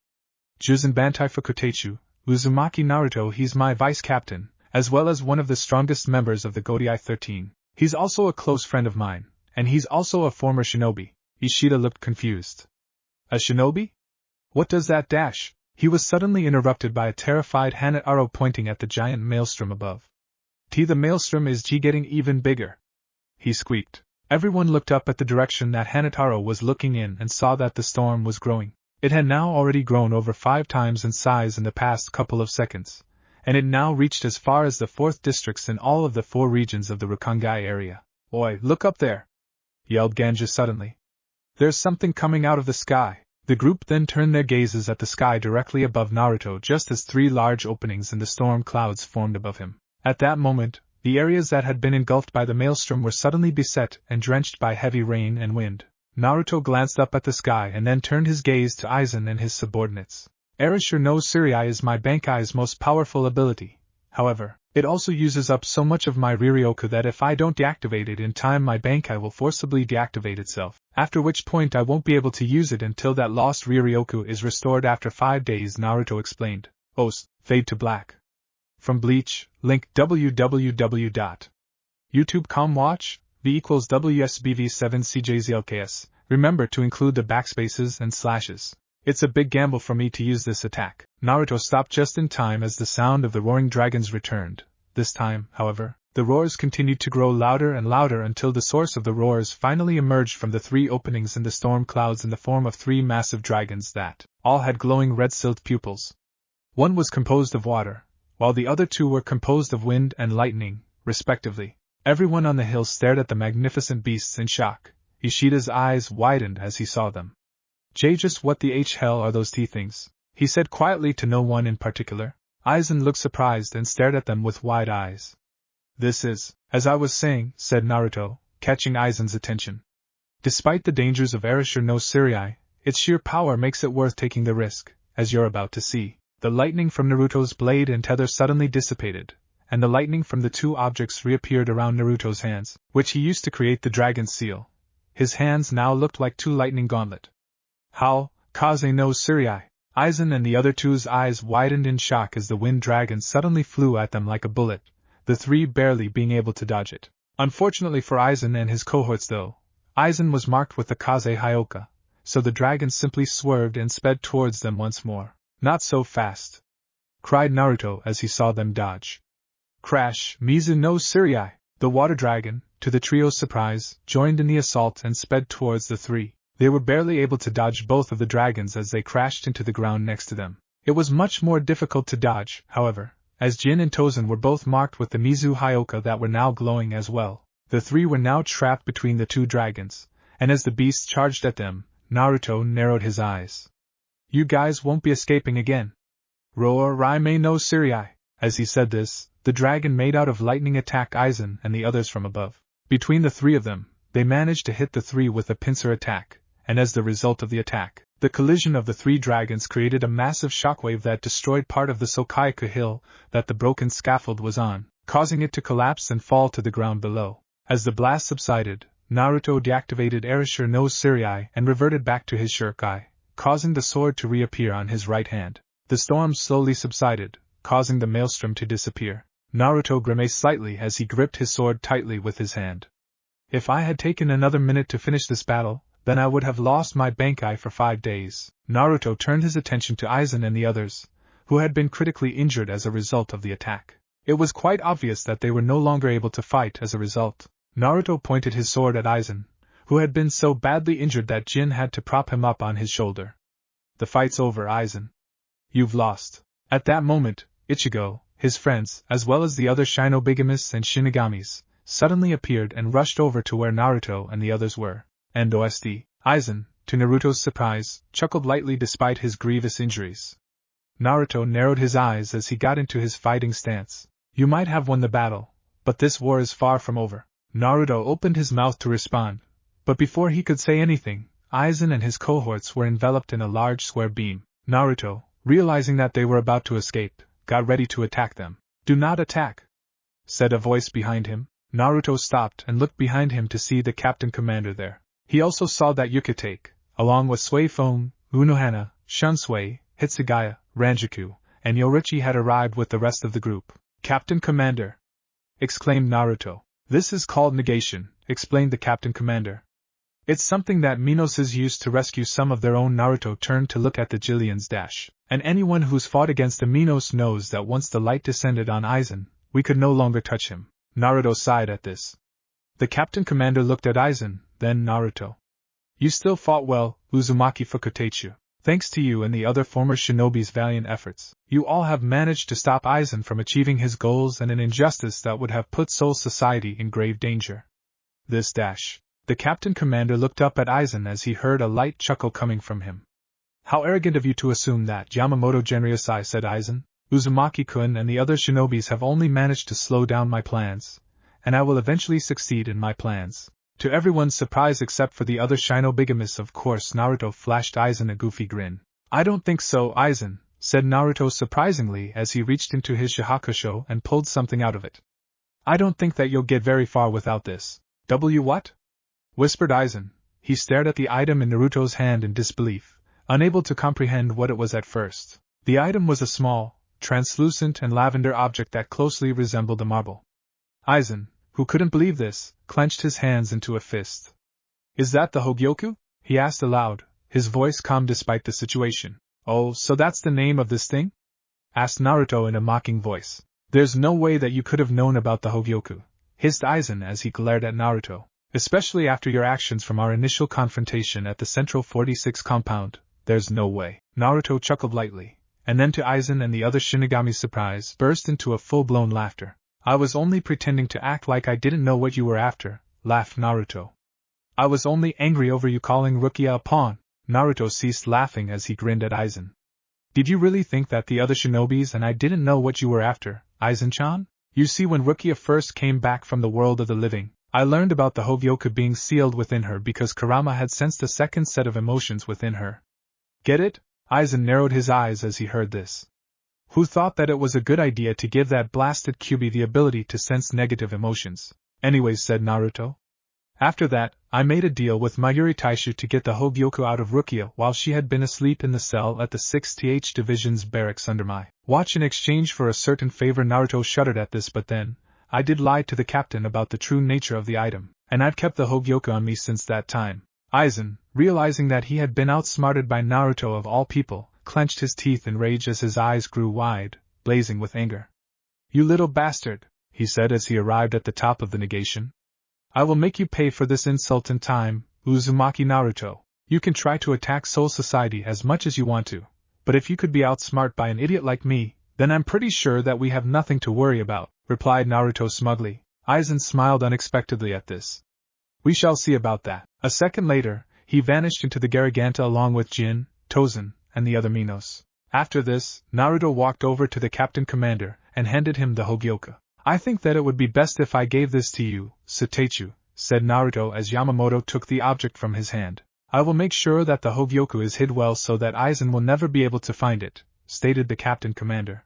Speaker 1: "Juzen Bantai Fukutechu, Uzumaki Naruto, he's my vice-captain, as well as one of the strongest members of the Godai 13. He's also a close friend of mine, and he's also a former shinobi." Ishida looked confused. "A shinobi? What does that dash?" He was suddenly interrupted by a terrified Hanataro pointing at the giant maelstrom above. "The maelstrom is getting even bigger," he squeaked. Everyone looked up at the direction that Hanataro was looking in and saw that the storm was growing. It had now already grown over 5 times in size in the past couple of seconds, and it now reached as far as the 4th districts in all of the 4 regions of the Rukangai area. "Oi, look up there!" yelled Ganja suddenly. "There's something coming out of the sky." The group then turned their gazes at the sky directly above Naruto just as 3 large openings in the storm clouds formed above him. At that moment, the areas that had been engulfed by the maelstrom were suddenly beset and drenched by heavy rain and wind. Naruto glanced up at the sky and then turned his gaze to Aizen and his subordinates. "Erasure no Sirai is my Bankai's most powerful ability. However, it also uses up so much of my Riryoku that if I don't deactivate it in time, my Bankai will forcibly deactivate itself, after which point I won't be able to use it until that lost Riryoku is restored after 5 days," Naruto explained. Fade to black. From Bleach, link www.youtube.com watch, V=WSBV7CJZLKS. Remember to include the backspaces and slashes. "It's a big gamble for me to use this attack." Naruto stopped just in time as the sound of the roaring dragons returned. This time, however, the roars continued to grow louder and louder until the source of the roars finally emerged from the 3 openings in the storm clouds in the form of 3 massive dragons that all had glowing red-silted pupils. One was composed of water, while the other 2 were composed of wind and lightning, respectively. Everyone on the hill stared at the magnificent beasts in shock. Ishida's eyes widened as he saw them. "Just what the hell are those things?" he said quietly to no one in particular. Aizen looked surprised and stared at them with wide eyes. "This is, as I was saying," said Naruto, catching Aizen's attention. "Despite the dangers of Erasure no Sirai, Its sheer power makes it worth taking the risk, as you're about to see. The lightning from Naruto's blade and tether suddenly dissipated, and the lightning from the two objects reappeared around Naruto's hands, which he used to create the dragon's seal. His hands now looked like two lightning gauntlets. How, Kaze no Tsurei! Aizen and the other two's eyes widened in shock as the wind dragon suddenly flew at them like a bullet, the three barely being able to dodge it. Unfortunately for Aizen and his cohorts though, Aizen was marked with the Kaze Hyoka, so the dragon simply swerved and sped towards them once more. Not so fast! Cried Naruto as he saw them dodge. Crash! Mizu no Tsurei! The water dragon, to the trio's surprise, joined in the assault and sped towards the three. They were barely able to dodge both of the dragons as they crashed into the ground next to them. It was much more difficult to dodge, however, as Jin and Tozen were both marked with the Mizu Hyoka that were now glowing as well. The three were now trapped between the two dragons, and as the beasts charged at them, Naruto narrowed his eyes. You guys won't be escaping again. Roar Raime no Tsurei! As he said this, the dragon made out of lightning attacked Aizen and the others from above. Between the three of them, they managed to hit the three with a pincer attack, and as the result of the attack, the collision of the three dragons created a massive shockwave that destroyed part of the Sokaiku hill that the broken scaffold was on, causing it to collapse and fall to the ground below. As the blast subsided, Naruto deactivated Erasure no Tsurei and reverted back to his Shurikai, causing the sword to reappear on his right hand. The storm slowly subsided, causing the maelstrom to disappear. Naruto grimaced slightly as he gripped his sword tightly with his hand. If I had taken another minute to finish this battle, then I would have lost my Bankai for 5 days. Naruto turned his attention to Aizen and the others, who had been critically injured as a result of the attack. It was quite obvious that they were no longer able to fight as a result. Naruto pointed his sword at Aizen, who had been so badly injured that Jin had to prop him up on his shoulder. The fight's over, Aizen. You've lost. At that moment, Ichigo, his friends, as well as the other Shinobigamists and Shinigamis, suddenly appeared and rushed over to where Naruto and the others were. And Aizen, to Naruto's surprise, chuckled lightly despite his grievous injuries. Naruto narrowed his eyes as he got into his fighting stance. You might have won the battle, but this war is far from over. Naruto opened his mouth to respond, but before he could say anything, Aizen and his cohorts were enveloped in a large square beam. Naruto, realizing that they were about to escape, got ready to attack them. Do not attack, said a voice behind him. Naruto stopped and looked behind him to see the captain commander there. He also saw that Yukitake, along with Suifone, Unohana, Shunsui, Hitsugaya, Ranjaku, and Yoruichi had arrived with the rest of the group. Captain Commander! Exclaimed Naruto. This is called negation, explained the captain commander. It's something that Minoses used to rescue some of their own. Naruto turned to look at the Jillian's dash. And anyone who's fought against the Minos knows that once the light descended on Aizen, we could no longer touch him. Naruto sighed at this. The captain commander looked at Aizen, then Naruto. You still fought well, Uzumaki Fukutetsu. Thanks to you and the other former shinobi's valiant efforts, you all have managed to stop Aizen from achieving his goals and an injustice that would have put Soul Society in grave danger. This dash. The captain commander looked up at Aizen as he heard a light chuckle coming from him. How arrogant of you to assume that, Yamamoto Genryosai, said Aizen. Uzumaki-kun and the other shinobis have only managed to slow down my plans, and I will eventually succeed in my plans. To everyone's surprise except for the other Shinobigamists, of course, Naruto flashed Aizen a goofy grin. I don't think so, Aizen, said Naruto surprisingly as he reached into his shahakusho and pulled something out of it. I don't think that you'll get very far without this. What? Whispered Aizen. He stared at the item in Naruto's hand in disbelief, unable to comprehend what it was at first. The item was a small, translucent and lavender object that closely resembled a marble. Aizen, who couldn't believe this, clenched his hands into a fist. Is that the Hogyoku? He asked aloud, his voice calm despite the situation. Oh, so that's the name of this thing? Asked Naruto in a mocking voice. There's no way that you could have known about the Hogyoku, hissed Aizen as he glared at Naruto. Especially after your actions from our initial confrontation at the Central 46 compound, there's no way. Naruto chuckled lightly, and then to Aizen and the other Shinigami's surprise, burst into a full-blown laughter. I was only pretending to act like I didn't know what you were after, laughed Naruto. I was only angry over you calling Rukia a pawn. Naruto ceased laughing as he grinned at Aizen. Did you really think that the other shinobis and I didn't know what you were after, Aizen-chan? You see, when Rukia first came back from the world of the living, I learned about the Hogyoku being sealed within her because Kurama had sensed a second set of emotions within her. Get it? Aizen narrowed his eyes as he heard this. Who thought that it was a good idea to give that blasted Kyuubi the ability to sense negative emotions? Anyways, said Naruto. After that, I made a deal with Mayuri Taishu to get the Hogyoku out of Rukia while she had been asleep in the cell at the 6th Division's barracks under my watch in exchange for a certain favor. Naruto shuddered at this, but then, I did lie to the captain about the true nature of the item, and I've kept the Hogyoku on me since that time. Aizen, realizing that he had been outsmarted by Naruto of all people, clenched his teeth in rage as his eyes grew wide, blazing with anger. You little bastard, he said as he arrived at the top of the negation. I will make you pay for this insult in time, Uzumaki Naruto. You can try to attack Soul Society as much as you want to, but if you could be outsmarted by an idiot like me, then I'm pretty sure that we have nothing to worry about, replied Naruto smugly. Aizen smiled unexpectedly at this. We shall see about that. A second later, he vanished into the Garganta along with Jin, Tozen, and the other Minos. After this, Naruto walked over to the Captain Commander and handed him the Hogyoku. I think that it would be best if I gave this to you, Suteichu, said Naruto as Yamamoto took the object from his hand. I will make sure that the Hogyoku is hid well so that Aizen will never be able to find it, stated the Captain Commander.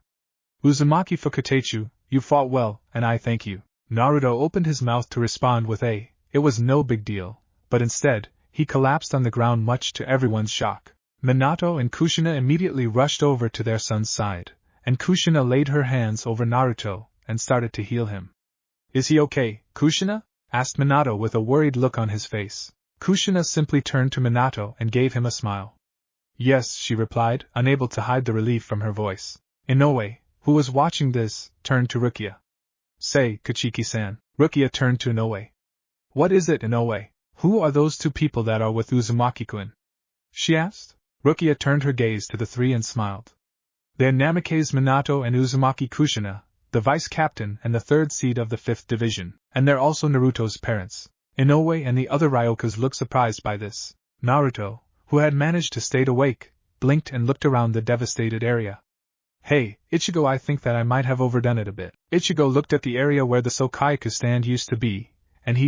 Speaker 1: Uzumaki Fukatechu, you fought well, and I thank you. Naruto opened his mouth to respond with it was no big deal, but instead, he collapsed on the ground much to everyone's shock. Minato and Kushina immediately rushed over to their son's side, and Kushina laid her hands over Naruto and started to heal him. Is he okay, Kushina? Asked Minato with a worried look on his face. Kushina simply turned to Minato and gave him a smile. Yes, she replied, unable to hide the relief from her voice. Inoue, who was watching this, turned to Rukia. Say, Kachiki-san. Rukia turned to Inoue. What is it, Inoue? Who are those two people that are with Uzumaki-kun? She asked. Rukia turned her gaze to the three and smiled. They're Namikaze Minato and Uzumaki Kushina, the vice captain and the third seed of the 5th Division, and they're also Naruto's parents. Inoue and the other Ryokas looked surprised by this. Naruto, who had managed to stay awake, blinked and looked around the devastated area. Hey, Ichigo, I think that I might have overdone it a bit. Ichigo looked at the area where the Sokaiku stand used to be, and he